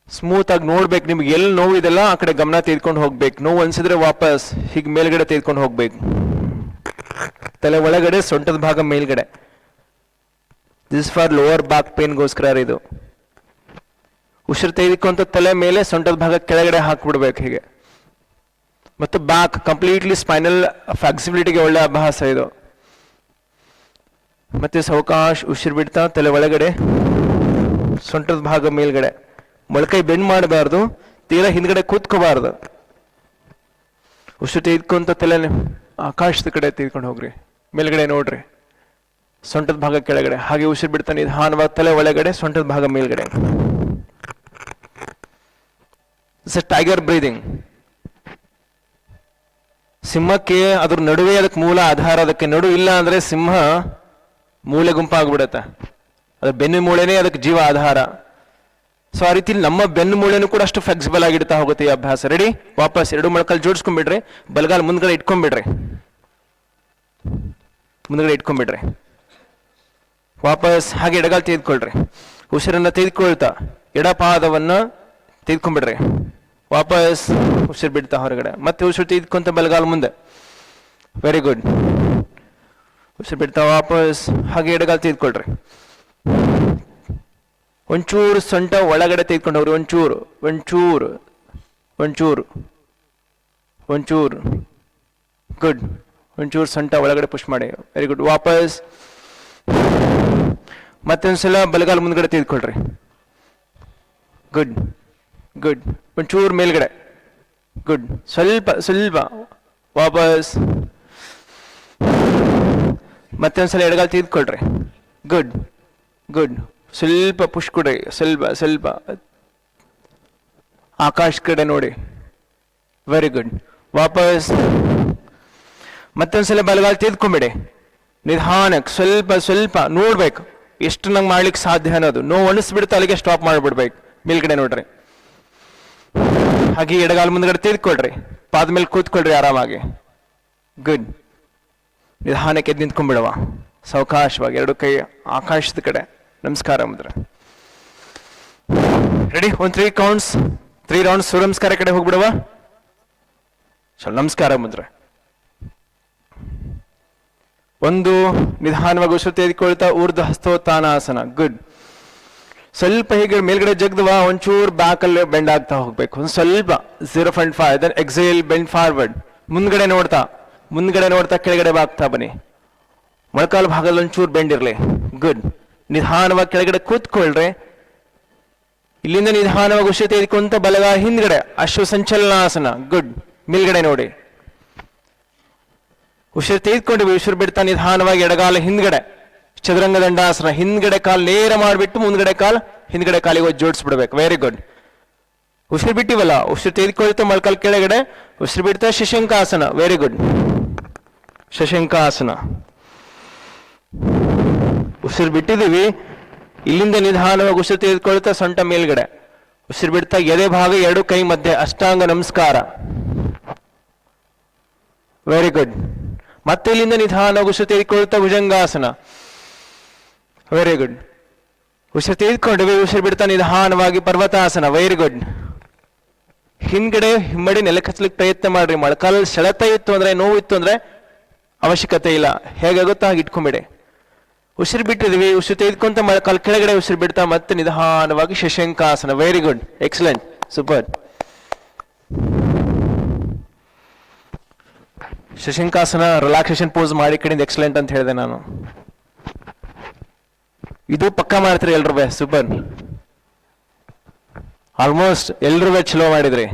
ಸ್ಮೂತ್ ಆಗಿ ನೋಡ್ಬೇಕು. ನಿಮ್ಗೆ ಎಲ್ಲಿ ನೋವು ಇದೆಲ್ಲ ಆ ಕಡೆ ಗಮನ ತೆಗೆದುಕೊಂಡು ಹೋಗ್ಬೇಕು. ನೋವು ಅನ್ಸಿದ್ರೆ ವಾಪಸ್ ಹೀಗೆ ಮೇಲ್ಗಡೆ ತೆಗೆದುಕೊಂಡು ಹೋಗ್ಬೇಕು. ತಲೆ ಒಳಗಡೆ, ಸೊಂಟದ ಭಾಗ ಮೇಲ್ಗಡೆ. ದಿಸ್ ಫಾರ್ ಲೋವರ್ ಬ್ಯಾಕ್ ಪೇನ್ಗೋಸ್ಕರ ಇದು. ಉಸಿರು ತೆಗೆದುಕೊಂತ ತಲೆ ಮೇಲೆ, ಸೊಂಟದ ಭಾಗ ಕೆಳಗಡೆ ಹಾಕ್ಬಿಡ್ಬೇಕು ಹೀಗೆ. ಮತ್ತು ಬ್ಯಾಕ್ ಕಂಪ್ಲೀಟ್ಲಿ ಸ್ಪೈನಲ್ ಫ್ಲೆಕ್ಸಿಬಿಲಿಟಿಗೆ ಒಳ್ಳೆ ಅಭ್ಯಾಸ ಇದು. ಮತ್ತೆ ಸಾವಕಾಶ ಉಸಿರು ಬಿಡ್ತಾ ತಲೆ ಒಳಗಡೆ, ಸೊಂಟದ ಭಾಗ ಮೇಲ್ಗಡೆ. ಮೊಳಕೈ ಬೆಂಡ್ ಮಾಡಬಾರ್ದು, ತೀರಾ ಹಿಂದ್ಗಡೆ ಕೂತ್ಕೋಬಾರ್ದು. ಉಸಿರು ತೆಗೆದುಕೊಂತ ತಲೆ ಆಕಾಶದ ಕಡೆ ತೆಗೆದುಕೊಂಡು ಹೋಗ್ರಿ. ಮೇಲ್ಗಡೆ ನೋಡ್ರಿ, ಸೊಂಟದ ಭಾಗ ಕೆಳಗಡೆ. ಹಾಗೆ ಉಸಿರು ಬಿಡ್ತಾ ನಿಧಾನವಾಗಿ ತಲೆ ಒಳಗಡೆ, ಸೊಂಟದ ಭಾಗ ಮೇಲ್ಗಡೆ. Tiger breathing. ಸಿಂಹಕ್ಕೆ ಅದ್ರ ನಡುವೆ ಅದಕ್ಕೆ ಮೂಲ ಆಧಾರ. ಅದಕ್ಕೆ ನಡು ಇಲ್ಲ ಅಂದ್ರೆ ಸಿಂಹ ಮೂಲೆ ಗುಂಪಾಗ್ಬಿಡತ್ತೆ. ಅದ್ರ ಬೆನ್ನು ಮೂಳೆನೇ ಅದಕ್ಕೆ ಜೀವ ಆಧಾರ. ಸೊ ಆ ರೀತಿ ನಮ್ಮ ಬೆನ್ನು ಮೂಳೆನೂ ಕೂಡ ಅಷ್ಟು ಫ್ಲೆಕ್ಸಿಬಲ್ ಆಗಿಡ್ತಾ ಹೋಗುತ್ತೆ ಈ ಅಭ್ಯಾಸ. ರೆಡಿ? ವಾಪಸ್ 2 ಮೊಳಕಾಲು ಜೋಡಿಸ್ಕೊಂಡ್ಬಿಡ್ರಿ. ಬಲಗಾಲ ಮುಂದ್ಗಡೆ ಇಟ್ಕೊಂಡ್ಬಿಡ್ರಿ. ಮುಂದ್ಗಡೆ ಇಟ್ಕೊಂಡ್ಬಿಡ್ರಿ. ವಾಪಸ್ ಹಾಗೆ ಎಡಗಾಲ ತೆಗೆದುಕೊಳ್ರಿ. ಉಸಿರನ್ನ ತೆಗೆದುಕೊಳ್ತಾ ಎಡಪಾದವನ್ನ ತೆಗೆದುಕೊಂಡ್ಬಿಡ್ರಿ. ವಾಪಸ್ ಉಸಿರು ಬಿಡ್ತಾ ಹೊರಗಡೆ. ಮತ್ತೆ ಉಸಿರು ತೆಗೆದುಕೊಂತ ಬಲಗಾಲ ಮುಂದೆ. Very good. ಉಸಿರು ಬಿಡ್ತಾ ವಾಪಸ್ ಹಾಗೆ ಎಡಗಾಲ ತೆಗೆದುಕೊಳ್ರಿ. ಒಂಚೂರು ಸೊಂಟ ಒಳಗಡೆ ತೆಗೆದುಕೊಂಡು ಹೋಗ್ರಿ. ಒಂಚೂರು ಒಂಚೂರು ಒಂಚೂರು ಒಂಚೂರು. ಗುಡ್. ಒಂಚೂರು ಸೊಂಟ ಒಳಗಡೆ ಪುಷ್ ಮಾಡಿ. Very good. ವಾಪಸ್ ಮತ್ತೊಂದ್ಸಲ ಬಲಗಾಲ ಮುಂದ್ಗಡೆ ತೆಗೆದುಕೊಳ್ರಿ. Good good. ಒಂಚೂರು ಮೇಲ್ಗಡೆ. ಗುಡ್. ಸ್ವಲ್ಪ ಸ್ವಲ್ಪ ವಾಪಸ್. ಮತ್ತೊಂದ್ಸಲ ಎಡಗಾಲ ತೆಗೆದುಕೊಳ್ರಿ. Good good. ಸ್ವಲ್ಪ ಪುಷ್ ಕೊಡ್ರಿ. ಸ್ವಲ್ಪ ಸ್ವಲ್ಪ ಆಕಾಶ ಕಡೆ ನೋಡಿ. Very good. ವಾಪಸ್ ಮತ್ತೊಂದ್ಸಲ ಬಲಗಾಲ ತೆಗೆದುಕೊಂಬಿಡಿ. ನಿಧಾನಕ್ಕೆ ಸ್ವಲ್ಪ ಸ್ವಲ್ಪ ನೋಡ್ಬೇಕು ಎಷ್ಟು ನಂಗೆ ಮಾಡ್ಲಿಕ್ಕೆ ಸಾಧ್ಯ ಅನ್ನೋದು. ನೋವು ಅನಿಸ್ಬಿಡುತ್ತೆ ಅಲ್ಲಿಗೆ ಸ್ಟಾಪ್ ಮಾಡಿಬಿಡ್ಬೇಕು. ಮೇಲ್ಗಡೆ ನೋಡ್ರಿ. ಹಾಗೆ ಎಡಗಾಲ ಮುಂದ್ಗಡೆ ತೆಗೆದುಕೊಳ್ರಿ. ಪಾದ ಮೇಲೆ ಕೂತ್ಕೊಳ್ರಿ ಆರಾಮಾಗಿ. ಗುಡ್. ನಿಧಾನಕ್ಕೆ ಎದ್ದು ನಿಂತ್ಕೊಂಡ್ಬಿಡವ ಸಾವಕಾಶವಾಗಿ. ಎರಡು ಕೈ ಆಕಾಶದ ಕಡೆ ನಮಸ್ಕಾರ ಮುದ್ರೆ. ರೆಡಿ? ಒಂದು 3 counts, 3 rounds ಸೂರ್ಯ ನಮಸ್ಕಾರ ಕಡೆ ಹೋಗ್ಬಿಡವ. ಚಲ ನಮಸ್ಕಾರ ಮುದ್ರೆ. ಒಂದು ನಿಧಾನವಾಗಿ ಉಸಿರು ತೆಗೆದುಕೊಳ್ತಾ ಊರ್ಧ್ವ ಹಸ್ತೋತ್ಥಾನಾಸನ. ಗುಡ್. ಸ್ವಲ್ಪ ಹೀಗೆ ಮೇಲ್ಗಡೆ ಜಗ್ದವ, ಒಂಚೂರು ಬ್ಯಾಕ್ ಅಲ್ಲಿ ಬೆಂಡ್ ಆಗ್ತಾ ಹೋಗ್ಬೇಕು. ಒಂದು ಸ್ವಲ್ಪ 0.5. Then exhale, bend forward. ಮುಂದ್ಗಡೆ ನೋಡ್ತಾ ಕೆಳಗಡೆ ಬಾಗ್ತಾ ಬನ್ನಿ. ಮೊಳಕಾಲು ಭಾಗದಲ್ಲಿ ಒಂಚೂರು ಬೆಂಡ್ ಇರಲಿ. ಗುಡ್. ನಿಧಾನವಾಗಿ ಕೆಳಗಡೆ ಕೂತ್ಕೊಳ್ರಿ. ಇಲ್ಲಿಂದ ನಿಧಾನವಾಗಿ ಉಸಿರು ತೆಗೆದುಕೊಂತ ಬಲಗಾಲ ಹಿಂದ್ಗಡೆ ಅಶ್ವ ಸಂಚಲನಾಸನ. ಗುಡ್. ಮೇಲ್ಗಡೆ ನೋಡಿ. ಉಸಿರು ತೆಗೆದುಕೊಂಡಿವಿ. ಉಸಿರು ಬಿಡ್ತಾ ನಿಧಾನವಾಗಿ ಎಡಗಾಲ ಹಿಂದ್ಗಡೆ ಚದುರಂಗ ದಂಡಾಸನ. ಹಿಂದ್ಗಡೆ ಕಾಲು ನೇರ ಮಾಡಿಬಿಟ್ಟು ಮುಂದ್ಗಡೆ ಕಾಲು ಹಿಂದ್ಗಡೆ ಕಾಲಿಗೆ ಜೋಡಿಸ್ಬಿಡ್ಬೇಕು. Very good. ಉಸಿರು ಬಿಟ್ಟಿವಲ್ಲ, ಉಸಿರು ತೆಗೆದುಕೊಳ್ತಾ ಮೊಳಕಾಲು ಕೆಳಗಡೆ, ಉಸಿರು ಬಿಡ್ತಾ ಶಶಂಕಾಸನ. Very good. ಶಶಂಕಾಸನ. ಉಸಿರು ಬಿಟ್ಟಿದ್ದೀವಿ. ಇಲ್ಲಿಂದ ನಿಧಾನವಾಗಿ ಉಸಿರು ತೆಗೆದುಕೊಳ್ತಾ ಸೊಂಟ ಮೇಲ್ಗಡೆ, ಉಸಿರು ಬಿಡ್ತಾ ಎದೆ ಭಾಗ ಎರಡು ಕೈ ಮಧ್ಯೆ ಅಷ್ಟಾಂಗ ನಮಸ್ಕಾರ. Very good. ಮತ್ತೆ ಇಲ್ಲಿಂದ ನಿಧಾನವಾಗಿ ಉಸಿರು ತೆಗೆದುಕೊಳ್ತಾ ಭುಜಂಗಾಸನ. Very good. ಉಸಿರು ತೆಗೆದುಕೊಂಡ್ವಿ. ಉಸಿರು ಬಿಡ್ತಾ ನಿಧಾನವಾಗಿ ಪರ್ವತಾಸನ. Very good. ಹಿಂದ್ಗಡೆ ಹಿಮ್ಮಡಿ ನೆಲಕ್ಕೆ ಹಚ್ಚಲಿಕ್ಕೆ ಪ್ರಯತ್ನ ಮಾಡ್ರಿ. ಮೊಳಕಾಲಲ್ಲಿ ಸೆಳೆತ ಇತ್ತು ಅಂದ್ರೆ, ನೋವು ಇತ್ತು ಅಂದ್ರೆ ಅವಶ್ಯಕತೆ ಇಲ್ಲ. ಹೇಗಾಗುತ್ತೋ ಹಾಗೆ ಇಟ್ಕೊಂಬಿಡಿ. ಉಸಿರು ಬಿಟ್ಟಿದ್ವಿ. ಉಸಿರು ತೆಗೆದುಕೊಂತ ಮೊಳಕಾಲು ಕೆಳಗಡೆ ಉಸಿರು ಬಿಡ್ತಾ ಮತ್ತೆ ನಿಧಾನವಾಗಿ ಶಶಂಕಾಸನ. Very good. ಎಕ್ಸಲೆಂಟ್. ಸೂಪರ್. ಶಶಂಕಾಸನ ರಿಲ್ಯಾಕ್ಸೇಷನ್ ಪೋಸ್ ಮಾಡಿ ಕಡೆಯಿಂದ ಎಕ್ಸಲೆಂಟ್ ಅಂತ ಹೇಳಿದೆ ನಾನು. ಇದು ಪಕ್ಕ ಮಾಡ್ತೀರಿ ಎಲ್ರೂ. ಸೂಪರ್. ಆಲ್ಮೋಸ್ಟ್ ಎಲ್ರೂ ಚಲೋ ಮಾಡಿದ್ರಿ.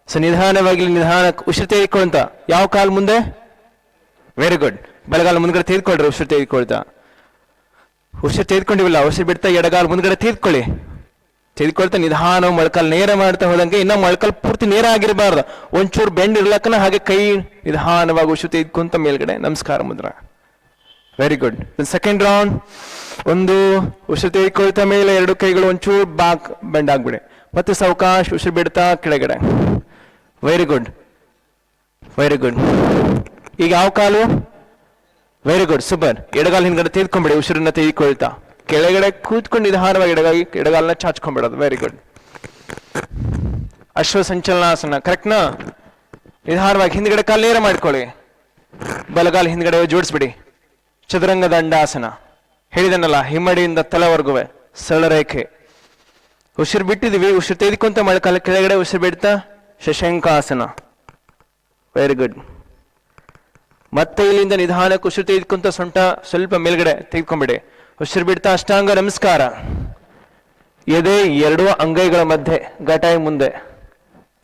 ಸೊ ನಿಧಾನವಾಗಿ ನಿಧಾನಕ್ಕೆ ಉಸಿರು ತೆಗೆದುಕೊಂತ ಯಾವ ಕಾಲ್ ಮುಂದೆ. Very good. ಬಲಗಾಲ ಮುಂದ್ಗಡೆ ತೆಗೆದುಕೊಳ್ರಿ. ಉಸಿರು ತೆಗೆದುಕೊಳ್ತಾ ಉಸಿರು ತೆಗೆದುಕೊಂಡಿವಿಲ್ಲ. ಉಸಿರು ಬಿಡ್ತಾ ಎಡಗಾಲ ಮುಂದ್ಗಡೆ ತೆಗೆದುಕೊಳ್ತಾ ನಿಧಾನ ಮೊಳಕಾಲ್ ನೇರ ಮಾಡ್ತಾ ಹೋದಂಗೆ. ಇನ್ನ ಮೊಳಕಾಲ್ ಪೂರ್ತಿ ನೇರ ಆಗಿರಬಾರ್ದು, ಒಂಚೂರು ಬೆಂಡ್ ಇರ್ಲಕ್ಕನ ಹಾಗೆ ಕೈ ನಿಧಾನವಾಗಿ ಉಸಿರು ತೆಗೆದುಕೊಂತ ಮೇಲ್ಗಡೆ ನಮಸ್ಕಾರ ಮುದ್ರ. Very good. Second round. ಒಂದು ಉಸಿರು ತೆಗೆದುಕೊಳ್ತಾ ಮೇಲೆ ಎರಡು ಕೈಗಳು ಒಂಚೂರು ಬ್ಯಾಕ್ ಬೆಂಡ್ ಆಗ್ಬಿಡಿ. ಮತ್ತೆ ಸಾವಕಾಶ ಉಸಿರು ಬಿಡ್ತಾ ಕೆಳಗಡೆ. Very good. Very good. ಈಗ ಯಾವ ಕಾಲು. Very good. ಸೂಪರ್. ಎಡಗಾಲ ಹಿಂದ್ಗಡೆ ತೆಗೆದುಕೊಂಡ್ಬಿಡಿ. ಉಸಿರನ್ನ ತೆಗೆದುಕೊಳ್ತಾ ಕೆಳಗಡೆ ಕೂತ್ಕೊಂಡು ನಿಧಾನವಾಗಿ ಎಡಗಾಲನ್ನ ಚಾಚ್ಕೊಂಡ್ಬಿಡೋದು. Very good. ಅಶ್ವ ಸಂಚಲನಾಸನ. ಕರೆಕ್ಟ್ನಾ? ನಿಧಾನವಾಗಿ ಹಿಂದ್ಗಡೆ ಕಾಲು ನೇರ ಮಾಡ್ಕೊಳ್ಳಿ. ಬಲಗಾಲ ಹಿಂದ್ಗಡೆ ಜೋಡಿಸ್ಬಿಡಿ. ಚದುರಂಗ ದಂಡಾಸನ. ಹೇಳಿದನಲ್ಲ, ಹಿಮ್ಮಡಿಯಿಂದ ತಲೆವರೆಗೂ ಸರಳ ರೇಖೆ. ಉಸಿರು ಬಿಟ್ಟಿದೀವಿ. ಉಸಿರು ತೆಗೆದುಕೊಂತ ಮೊಳಕಾಲ ಕೆಳಗಡೆ ಉಸಿರು ಬಿಡ್ತಾ ಶಶಂಕಾಸನ. Very good. ಮತ್ತೆ ಇಲ್ಲಿಂದ ನಿಧಾನಕ್ಕೆ ಉಸಿರು ತೆಗೆದುಕೊಂತ ಸೊಂಟ ಸ್ವಲ್ಪ ಮೇಲ್ಗಡೆ ತೆಗೆದುಕೊಂಡ್ಬಿಡಿ. ಉಸಿರು ಬಿಡ್ತಾ ಅಷ್ಟಾಂಗ ನಮಸ್ಕಾರ. ಎದೆ ಎರಡೂ ಅಂಗೈಗಳ ಮಧ್ಯೆ, ಗಟಾಯಿ ಮುಂದೆ.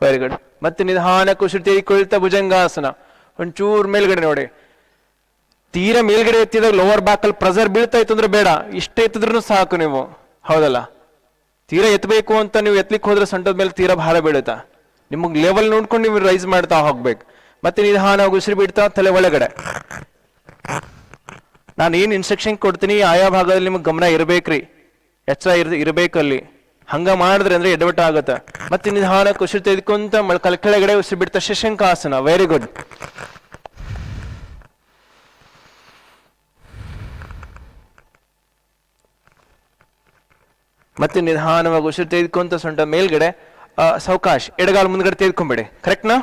Very good. ಮತ್ತೆ ನಿಧಾನಕ್ಕೆ ಉಸಿರು ತೆಗೆದುಕೊಳ್ತಾ ಭುಜಂಗಾಸನ. ಒಂಚೂರು ಮೇಲ್ಗಡೆ ನೋಡಿ. ತೀರಾ ಮೇಲ್ಗಡೆ ಎತ್ತಿದಾಗ ಲೋವರ್ ಬ್ಯಾಕ್ ಅಲ್ಲಿ ಪ್ರೆಸರ್ ಬೀಳ್ತಾ ಇತ್ತು ಅಂದ್ರೆ ಬೇಡ, ಇಷ್ಟೇ ಎತ್ತಿದ್ರು ಸಾಕು ನೀವು. ಹೌದಲ್ಲ? ತೀರಾ ಎತ್ತಬೇಕು ಅಂತ ನೀವು ಎತ್ತಲಿಕ್ಕೆ ಹೋದ್ರೆ ಸೊಂಟದ ಮೇಲೆ ತೀರಾ ಭಾರ ಬೀಳುತ್ತಾ. ನಿಮಗೆ ಲೆವೆಲ್ ನೋಡ್ಕೊಂಡು ನೀವು ರೈಸ್ ಮಾಡ್ತಾ ಹೋಗ್ಬೇಕು. ಮತ್ತೆ ನಿಧಾನವಾಗಿ ಉಸಿರು ಬಿಡ್ತಾ ತಲೆ ಒಳಗಡೆ. ನಾನು ಏನು ಇನ್ಸ್ಟ್ರಕ್ಷನ್ ಕೊಡ್ತೀನಿ ಆಯಾ ಭಾಗದಲ್ಲಿ ನಿಮಗೆ ಗಮನ ಇರಬೇಕ್ರಿ, ಎಚ್ಚರ ಇರಬೇಕಲ್ಲಿ. ಹಂಗ ಮಾಡಿದ್ರೆ ಅಂದ್ರೆ ಎಡವಟ ಆಗುತ್ತೆ. ಮತ್ತೆ ನಿಧಾನಕ್ಕೆ ಉಸಿರು ತೆಗೆದುಕೊಂತ ಮೊಳಕಾಲ ಕೆಳಗಡೆ ಉಸಿರು ಬಿಡ್ತಾ ಶಶಂಕಾಸನ. Very good. ಮತ್ತೆ ನಿಧಾನವಾಗಿ ಉಸಿರು ತೆಗೆದುಕೊಂತ ಸೊಂಟ ಮೇಲ್ಗಡೆ ಸಾವಕಾಶ ಎಡಗಾಲ ಮುಂದ್ಗಡೆ ತೆಗೆದುಕೊಂಡ್ಬಿಡಿ. ಕರೆಕ್ಟ್ನಾ?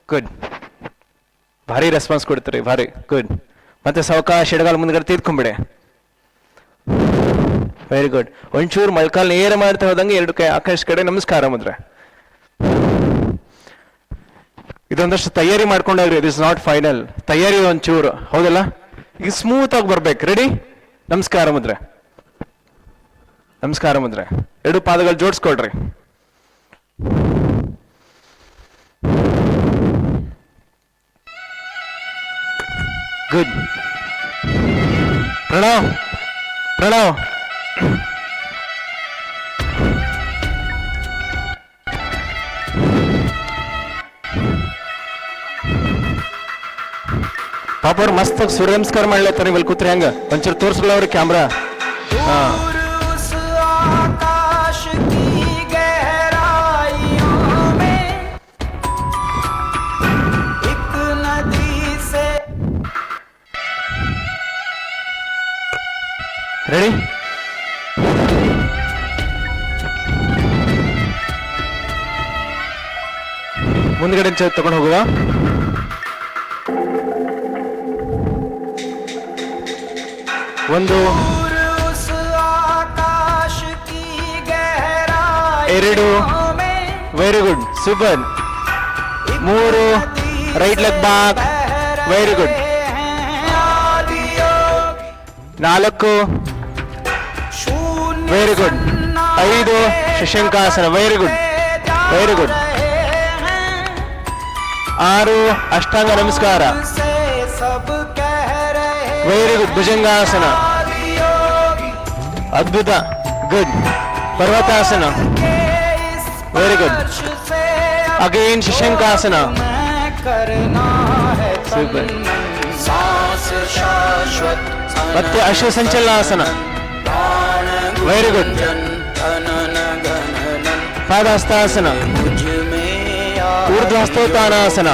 ಗುಡ್. ಭಾರಿ ರೆಸ್ಪಾನ್ಸ್ ಕೊಡ್ತೀರಿ. ಭಾರಿ ಗುಡ್. ಮತ್ತೆ ಸಾವಕಾಶ ಎಡಗಾಲ ಮುಂದ್ಗಡೆ ತೆಗೆದುಕೊಂಡ್ಬಿಡಿ. Very good. ಒಂಚೂರು ಮೊಳಕಾಲ್ ನೇರ ಮಾಡ್ತಾ ಹೋದಂಗೆ ಎರಡು ಕೈ ಆಕಾಶ ಕಡೆ ನಮಸ್ಕಾರ ಮುದ್ರೆ. ಇದೊಂದಷ್ಟು ತಯಾರಿ ಮಾಡ್ಕೊಂಡಾಗ್ರಿ. It is not final. ತಯಾರಿ ಒಂಚೂರು, ಹೌದಲ್ಲ? ಈಗ ಸ್ಮೂತ್ ಆಗಿ ಬರ್ಬೇಕು. ರೆಡಿ? ನಮಸ್ಕಾರ ಮುದ್ರೆ. ನಮಸ್ಕಾರ ಮುದ್ರೆ. ಎರಡು ಪಾದಗಳು ಜೋಡಿಸ್ಕೊಳ್ರಿ. ಗುಡ್. ಪ್ರಣವ್, ಪ್ರಣವ್. ಪಾಪ ಅವ್ರು ಮಸ್ತ್ ಸೂರ್ಯ ನಮಸ್ಕಾರ ಮಾಡ್ಲತ್ತಾರ. ನೀವು ಅಲ್ಲಿ ಕೂತ್ರಿ ಹೆಂಗ ಒಂಚೂರು ತೋರ್ಸಲ್ಲ ಅವ್ರಿಗೆ ಕ್ಯಾಮ್ರಾ. ಹಾ, ರೆಡಿ? ಮುಂದ್ಗಡೆ ತಗೊಂಡು ಹೋಗುವ. ಒಂದು, ಎರಡು, ವೆರಿ ಗುಡ್, ಸೂಪರ್. ಮೂರು, right leg back, very good. ನಾಲ್ಕು, ವೆರಿ ಗುಡ್. ಐದು, ಶಶಂಕಾಸನ, ವೆರಿ ಗುಡ್, ವೆರಿ ಗುಡ್. ಆರು, ಅಷ್ಟಾಂಗ ನಮಸ್ಕಾರ, ವೆರಿ ಗುಡ್. ಭುಜಂಗಾಸನ, ಅದ್ಭುತ, ಗುಡ್. ಪರ್ವತಾಸನ, ವೆರಿ ಗುಡ್. ಅಗೇನ್ ಶಶಂಕಾಸನ, ಸೂಪರ್. ಮತ್ತೆ ಅಶ್ವಸಂಚಲನಾಸನ, ವೆರಿ ಗುಡ್. ಪಾದಹಸ್ತಾಸನ, ಊರ್ಧ್ವಹಸ್ತೋತ್ಥಾನಾಸನ,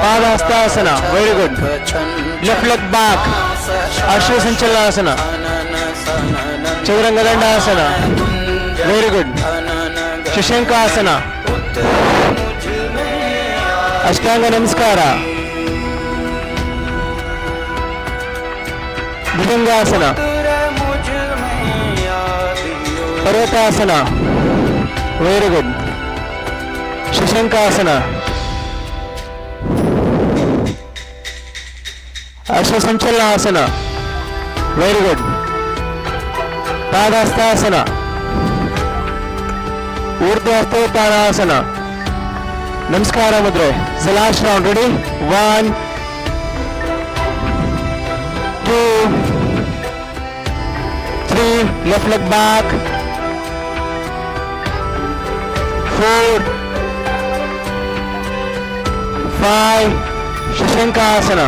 ಪಾದಹಸ್ತಾಸನ, very good. Left leg back, ಅಶ್ವಸಂಚಲನಾಸನ, ಚದುರಂಗದಂಡಾಸನ, ವೆರಿ ಗುಡ್. ಶಶಂಕಾಸನ, ಅಷ್ಟಾಂಗ ನಮಸ್ಕಾರ, ಭುಜಂಗಾಸನ, ಪರ್ವತಾಸನ, ವೆರಿ ಗುಡ್. ಶಶಂಕಾಸನ, ಅಶ್ವಸಂಚಲನಾಸನ, ವೆರಿ ಗುಡ್. ಪಾದಹಸ್ತಾಸನ, ಊರ್ಧ್ವಹಸ್ತೋತ್ಥಾನಾಸನ, ನಮಸ್ಕಾರ ಮುದ್ರೆ. Last round. Ready? 1, 2, 3, left leg back, 4, 5, ಶಶಂಕಾಸನ,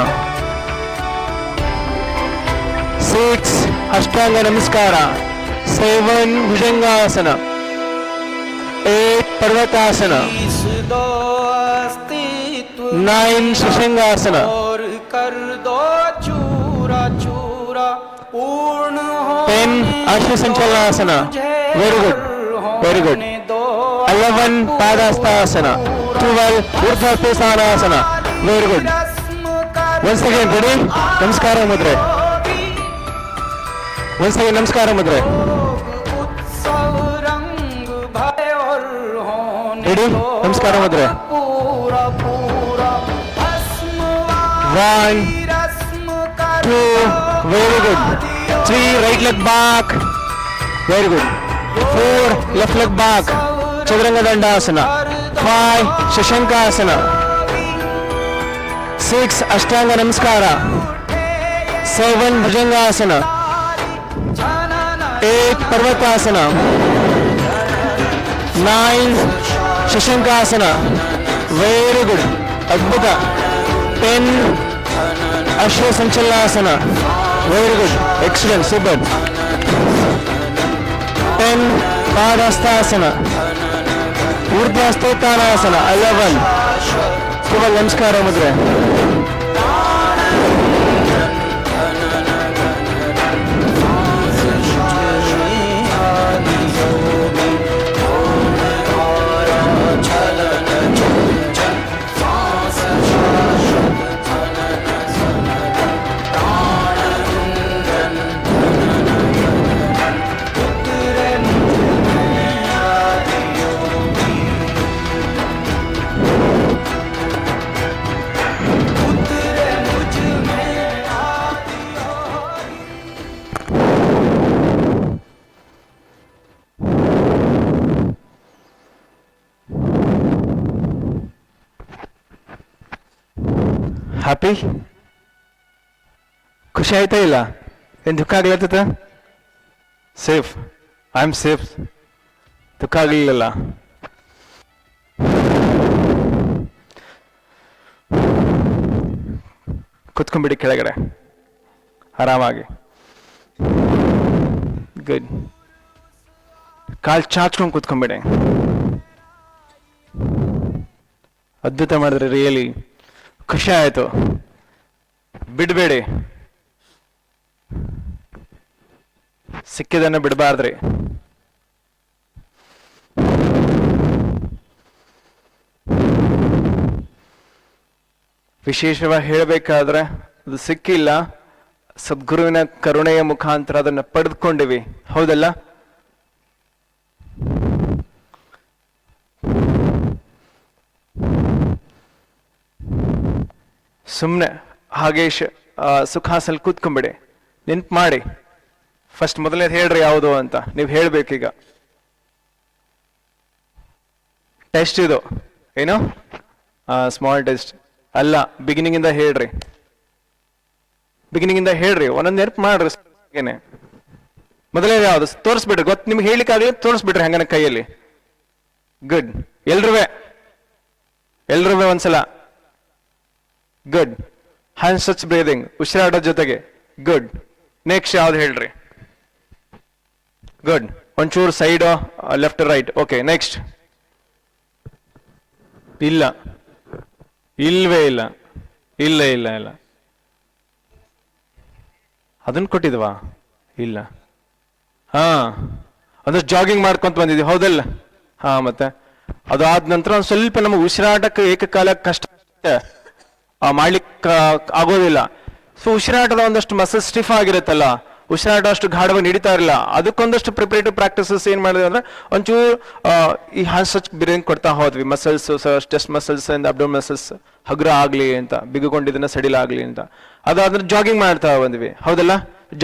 6, ಅಷ್ಟಾಂಗ ನಮಸ್ಕಾರ, 7, ಭುಜಂಗಾಸನ, 8, ಪರ್ವತಾಸನ, 9, ಶಶಂಗಾಸನ, 10, ಅಶ್ವಸಂಚಲನಾಸನ, ವೆರಿ ಗುಡ್, ವೆರಿ ಗುಡ್. 11, ಪಾದಹಸ್ತಾಸನ, 12, ಊರ್ಧ್ವಹಸ್ತೋತ್ಥಾನಾಸನ, very good. Once again, ready? ನಮಸ್ಕಾರ ಮುದ್ರೆ. ಒನ್ಸ್ ಅಗೇನ್, ನಮಸ್ಕಾರ ಮುದ್ರೆ. ರೆಡಿ? ನಮಸ್ಕಾರ ಮುದ್ರೆ. 1, 2, very good. 3, right leg back, very good. 4, left leg back, ಚದುರಂಗದಂಡಾಸನ. 5, ಶಶಂಕಾಸನ. 6, ಅಷ್ಟಾಂಗ ನಮಸ್ಕಾರ. 7, ಭುಜಂಗಾಸನ. 8, ಪರ್ವತಾಸನ. 9, ಶಶಂಕಾಸನ, ವೆರಿ ಗುಡ್, ಅದ್ಭುತ. 10, ಅಶ್ವಸಂಚಲನಾಸನ, ವೆರಿ ಗುಡ್, ಎಕ್ಸಲೆಂಟ್, ಸೂಪರ್. 10, ಪಾದಹಸ್ತಾಸನ, ಊರ್ಧ್ವಹಸ್ತೋತ್ಥಾನಾಸನ. 11, ಸೂಪರ್. ನಮಸ್ಕಾರ ಮುದ್ರೆ. ಹ್ಯಾಪಿ? ಖುಷಿ ಆಯ್ತಾ ಇಲ್ಲ? ಏನು ದುಃಖ ಆಗ್ಲತ್ತದ? ಸೇಫ್, ಐ ಆಮ್ ಸೇಫ್, ದುಃಖ ಆಗಲಿಲ್ಲ. ಕುತ್ಕೊಂಡ್ಬಿಡಿ ಕೆಳಗಡೆ ಆರಾಮಾಗಿ. ಗುಡ್. ಕಾಲು ಚಾಚ್ಕೊಂಡು ಕೂತ್ಕೊಂಡ್ಬಿಡಿ. ಅದ್ಭುತ ಮಾಡಿದ್ರಿ, ರಿಯಲಿ ಖುಷಿ ಆಯಿತು. ಬಿಡಬೇಡಿ, ಸಿಕ್ಕಿದನ್ನು ಬಿಡಬಾರ್ದ್ರಿ. ವಿಶೇಷವಾಗಿ ಹೇಳಬೇಕಾದ್ರೆ ಅದು ಸಿಕ್ಕಿಲ್ಲ, ಸದ್ಗುರುವಿನ ಕರುಣೆಯ ಮುಖಾಂತರ ಅದನ್ನು ಪಡೆದುಕೊಂಡಿವಿ, ಹೌದಲ್ಲ? ಸುಮ್ಮನೆ ಹಾಗೆ ಸುಖಾಸಲ್ಲಿ ಕೂತ್ಕೊಂಬಿಡಿ. ನೆನ್ಪು ಮಾಡಿ, ಫಸ್ಟ್ ಮೊದಲನೇದು ಹೇಳ್ರಿ ಯಾವುದು ಅಂತ ನೀವು ಹೇಳ್ಬೇಕೀಗ. ಟೆಸ್ಟ್ ಇದು ಏನು? ಸ್ಮಾಲ್ ಟೆಸ್ಟ್ ಅಲ್ಲ, ಬಿಗಿನಿಂಗ್ ಇಂದ ಹೇಳ್ರಿ. ಬಿಗಿನಿಂಗ್ ಇಂದ ಹೇಳ್ರಿ, ಒಂದೊಂದು ನೆನಪು ಮಾಡ್ರಿ. ಮೊದಲೇ ಯಾವುದು ತೋರಿಸ್ಬಿಡ್ರಿ, ಗೊತ್ತು ನಿಮ್ಗೆ ಹೇಳಿಕ್ಕಾಗಲಿ ತೋರಿಸ್ಬಿಡ್ರಿ ಹಂಗನ ಕೈಯಲ್ಲಿ. ಗುಡ್. ಎಲ್ರೂ ಒಂದ್ಸಲ. ಗುಡ್. ಹ್ಯಾಂಡ್ ಟಚ್ ಬ್ರೀದಿಂಗ್, ಉಸಿರಾಡೋ ಜೊತೆಗೆ. ಗುಡ್. ನೆಕ್ಸ್ಟ್ ಯಾವ್ದು ಹೇಳ್ರಿ? ಗುಡ್. ಒಂಚೂರು side left right. Okay, next. ಇಲ್ಲ, ಇಲ್ವೇ ಇಲ್ಲ, ಇಲ್ಲ ಇಲ್ಲ ಇಲ್ಲ. ಅದನ್ನ ಕೊಟ್ಟಿದ್ವಾ? ಇಲ್ಲ. ಹಾ, ಅಂದ್ರೆ ಜಾಗಿಂಗ್ ಮಾಡ್ಕೊಂತ ಬಂದಿದ್ವಿ, ಹೌದಲ್ಲ? ಹಾ, ಮತ್ತೆ ಅದಾದ ನಂತರ ಒಂದು ಸ್ವಲ್ಪ ನಮಗೆ ಉಸಿರಾಟಕ್ಕೆ ಏಕಕಾಲ ಕಷ್ಟ ಮಾಡ್ಲಿಕ್ಕೆ ಆಗೋದಿಲ್ಲ. ಸೊ ಉಸಿರಾಟದ ಒಂದಷ್ಟು ಮಸಲ್ ಸ್ಟಿಫ್ ಆಗಿರುತ್ತಲ್ಲ, ಉಸಿರಾಟ ಅಷ್ಟು ಗಾಢವಾಗಿ ನಡೀತಾ ಇರಲಿಲ್ಲ. ಅದಕ್ಕೊಂದಷ್ಟು ಪ್ರಿಪರೇಟಿವ್ ಪ್ರಾಕ್ಟೀಸಸ್ ಏನ್ ಮಾಡಿದ್ವಿ ಅಂದ್ರೆ ಒಂಚೂರು ಈ ಹ್ಯಾಂಡ್ ಟಚ್ ಬ್ರೀದಿಂಗ್ ಕೊಡ್ತಾ ಹೋದ್ವಿ. Muscles, chest muscles and abdominal muscles ಹಗುರ ಆಗ್ಲಿ ಅಂತ, ಬಿಗುಕೊಂಡಿದ್ದನ್ನ ಸಡಿಲ ಆಗ್ಲಿ ಅಂತ. ಅದಾದ್ರೆ ಜಾಗಿಂಗ್ ಮಾಡ್ತಾ ಬಂದ್ವಿ, ಹೌದಲ್ಲ?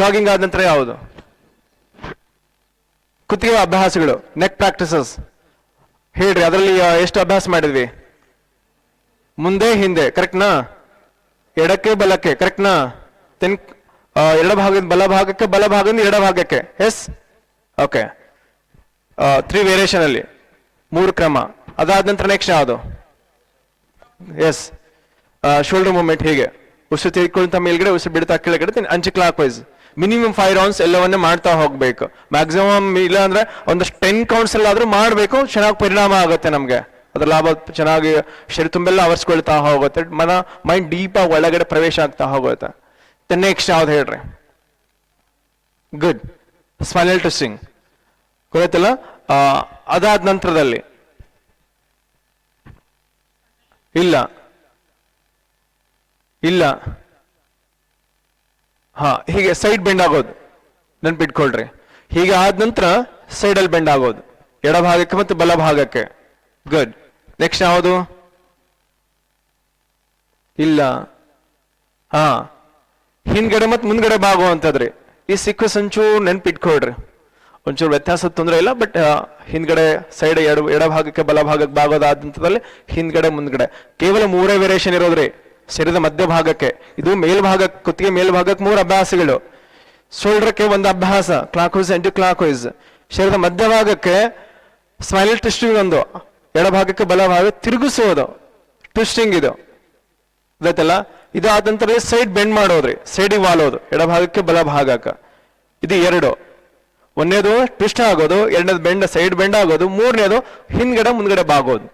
ಜಾಗಿಂಗ್ ಆದ ನಂತರ ಯಾವುದು? ಕುತ್ತಿಗೆ ಅಭ್ಯಾಸಗಳು, ನೆಕ್ ಪ್ರಾಕ್ಟೀಸಸ್ ಹೇಳ್ರಿ. ಅದರಲ್ಲಿ ಎಷ್ಟು ಅಭ್ಯಾಸ ಮಾಡಿದ್ವಿ? ಮುಂದೆ ಹಿಂದೆ, ಕರೆಕ್ಟ್ನಾ? ಎಡಕ್ಕೆ ಬಲಕ್ಕೆ, ಕರೆಕ್ಟ್ನಾ? ಎಡ ಭಾಗದ ಬಲ ಭಾಗಕ್ಕೆ, ಬಲ ಭಾಗದಿಂದ ಎಡ ಭಾಗಕ್ಕೆ. S, okay. 3 ವೇರಿಯೇಷನ್ ಅಲ್ಲಿ 3 ಕ್ರಮ. ಅದಾದ ನಂತರ ನೆಕ್ಸ್ಟ್ ಯಾವುದು? Yes, shoulder movement. ಹೀಗೆ ಉಸಿರು ತೆಗೆದುಕೊಂತ ಮೇಲ್ಗಡೆ, ಉಸಿರು ಬಿಡ್ತಾ ಕೆಳಗಡೆ, ಅಂಚೆ ಕ್ಲಾಕ್ ವೈಸ್ ಮಿನಿಮಮ್ 5 ರೌಂಡ್ಸ್ ಎಲ್ಲವನ್ನ ಮಾಡ್ತಾ ಹೋಗ್ಬೇಕು. ಮ್ಯಾಕ್ಸಿಮಮ್ ಇಲ್ಲ ಅಂದ್ರೆ ಒಂದಷ್ಟು 10 ಕೌಂಟ್ಸ್ ಎಲ್ಲಾದ್ರೂ ಮಾಡ್ಬೇಕು. ಚೆನ್ನಾಗಿ ಪರಿಣಾಮ ಆಗುತ್ತೆ ನಮ್ಗೆ, ಅದ್ರ ಲಾಭ ಚೆನ್ನಾಗಿ ಶರೀರ ತುಂಬೆಲ್ಲ ಆವರಿಸ್ಕೊಳ್ತಾ ಹೋಗುತ್ತೆ. ಮೈಂಡ್ ಡೀಪ್ ಆಗಿ ಒಳಗಡೆ ಪ್ರವೇಶ ಆಗ್ತಾ ಹೋಗುತ್ತೆ. ನೆಕ್ಸ್ಟ್ ಯಾವ್ದು ಹೇಳ್ರಿ? ಗುಡ್. ಸ್ಪೈನಲ್ ಟ್ವಿಸ್ಟಿಂಗ್ ಗೊತ್ತಲ್ಲ? ಅದಾದ ನಂತರದಲ್ಲಿ ಇಲ್ಲ ಇಲ್ಲ, ಹಾ, ಹೀಗೆ ಸೈಡ್ ಬೆಂಡ್ ಆಗೋದು ನೆನ್ಪಿಟ್ಕೊಳ್ರಿ. ಹೀಗೆ ಆದ ನಂತರ ಸೈಡಲ್ಲಿ ಬೆಂಡ್ ಆಗೋದು, ಎಡಭಾಗಕ್ಕೆ ಮತ್ತು ಬಲಭಾಗಕ್ಕೆ. ಗುಡ್. ನೆಕ್ಸ್ಟ್ ಯಾವುದು? ಇಲ್ಲ, ಹಾ, ಹಿಂದ್ಗಡೆ ಮತ್ತು ಮುಂದ್ಗಡೆ ಬಾಗುವಂತದ್ರಿ. ಈ ಸೀಕ್ವೆನ್ಸ್ ಒಂಚೂರು ನೆನ್ಪಿಟ್ಕೊಳ್ರಿ, ಒಂಚೂರು ವ್ಯತ್ಯಾಸ ತೊಂದರೆ ಇಲ್ಲ. ಬಟ್ ಹಿಂದ್ಗಡೆ ಸೈಡ್ ಎಡಭಾಗಕ್ಕೆ ಬಲಭಾಗಕ್ಕೆ ಬಾಗೋದಾದಂಥದ್ದಲ್ಲಿ ಹಿಂದ್ಗಡೆ ಮುಂದ್ಗಡೆ ಕೇವಲ 3 ವೇರಿಯೇಷನ್ ಇರೋದ್ರಿ. ಶರೀರದ ಮಧ್ಯಭಾಗಕ್ಕೆ, ಇದು ಮೇಲ್ಭಾಗ, ಕುತ್ತಿಗೆ ಮೇಲ್ಭಾಗಕ್ಕೆ 3 ಅಭ್ಯಾಸಗಳು. ಶೋಲ್ಡರ್ಗೆ 1 ಅಭ್ಯಾಸ, clockwise anticlockwise. ಶರೀರದ ಮಧ್ಯಭಾಗಕ್ಕೆ ಸ್ಮೈಲ್ ಟ್ವಿಸ್ಟಿಂಗ್, ಒಂದು ಎಡಭಾಗಕ್ಕೆ ಬಲಭಾಗ ತಿರುಗಿಸೋದು, ಟ್ವಿಸ್ಟಿಂಗ್ ಇದು ಗೊತ್ತಲ್ಲ? ಇದು ಆದ ನಂತರ ಸೈಡ್ ಬೆಂಡ್ ಮಾಡೋದ್ರಿ, ಸೈಡಿಗೆ ವಾಲೋದು, ಎಡಭಾಗಕ್ಕೆ ಬಲಭಾಗಕ್ಕೆ. ಇದು 2. ಒಂದನೇದು ಟ್ವಿಸ್ಟ್ ಆಗೋದು, ಎರಡನೇದು ಬೆಂಡ್, ಸೈಡ್ ಬೆಂಡ್ ಆಗೋದು, ಮೂರನೇದು ಹಿಂದ್ಗಡೆ ಮುಂದ್ಗಡೆ ಬಾಗೋದು.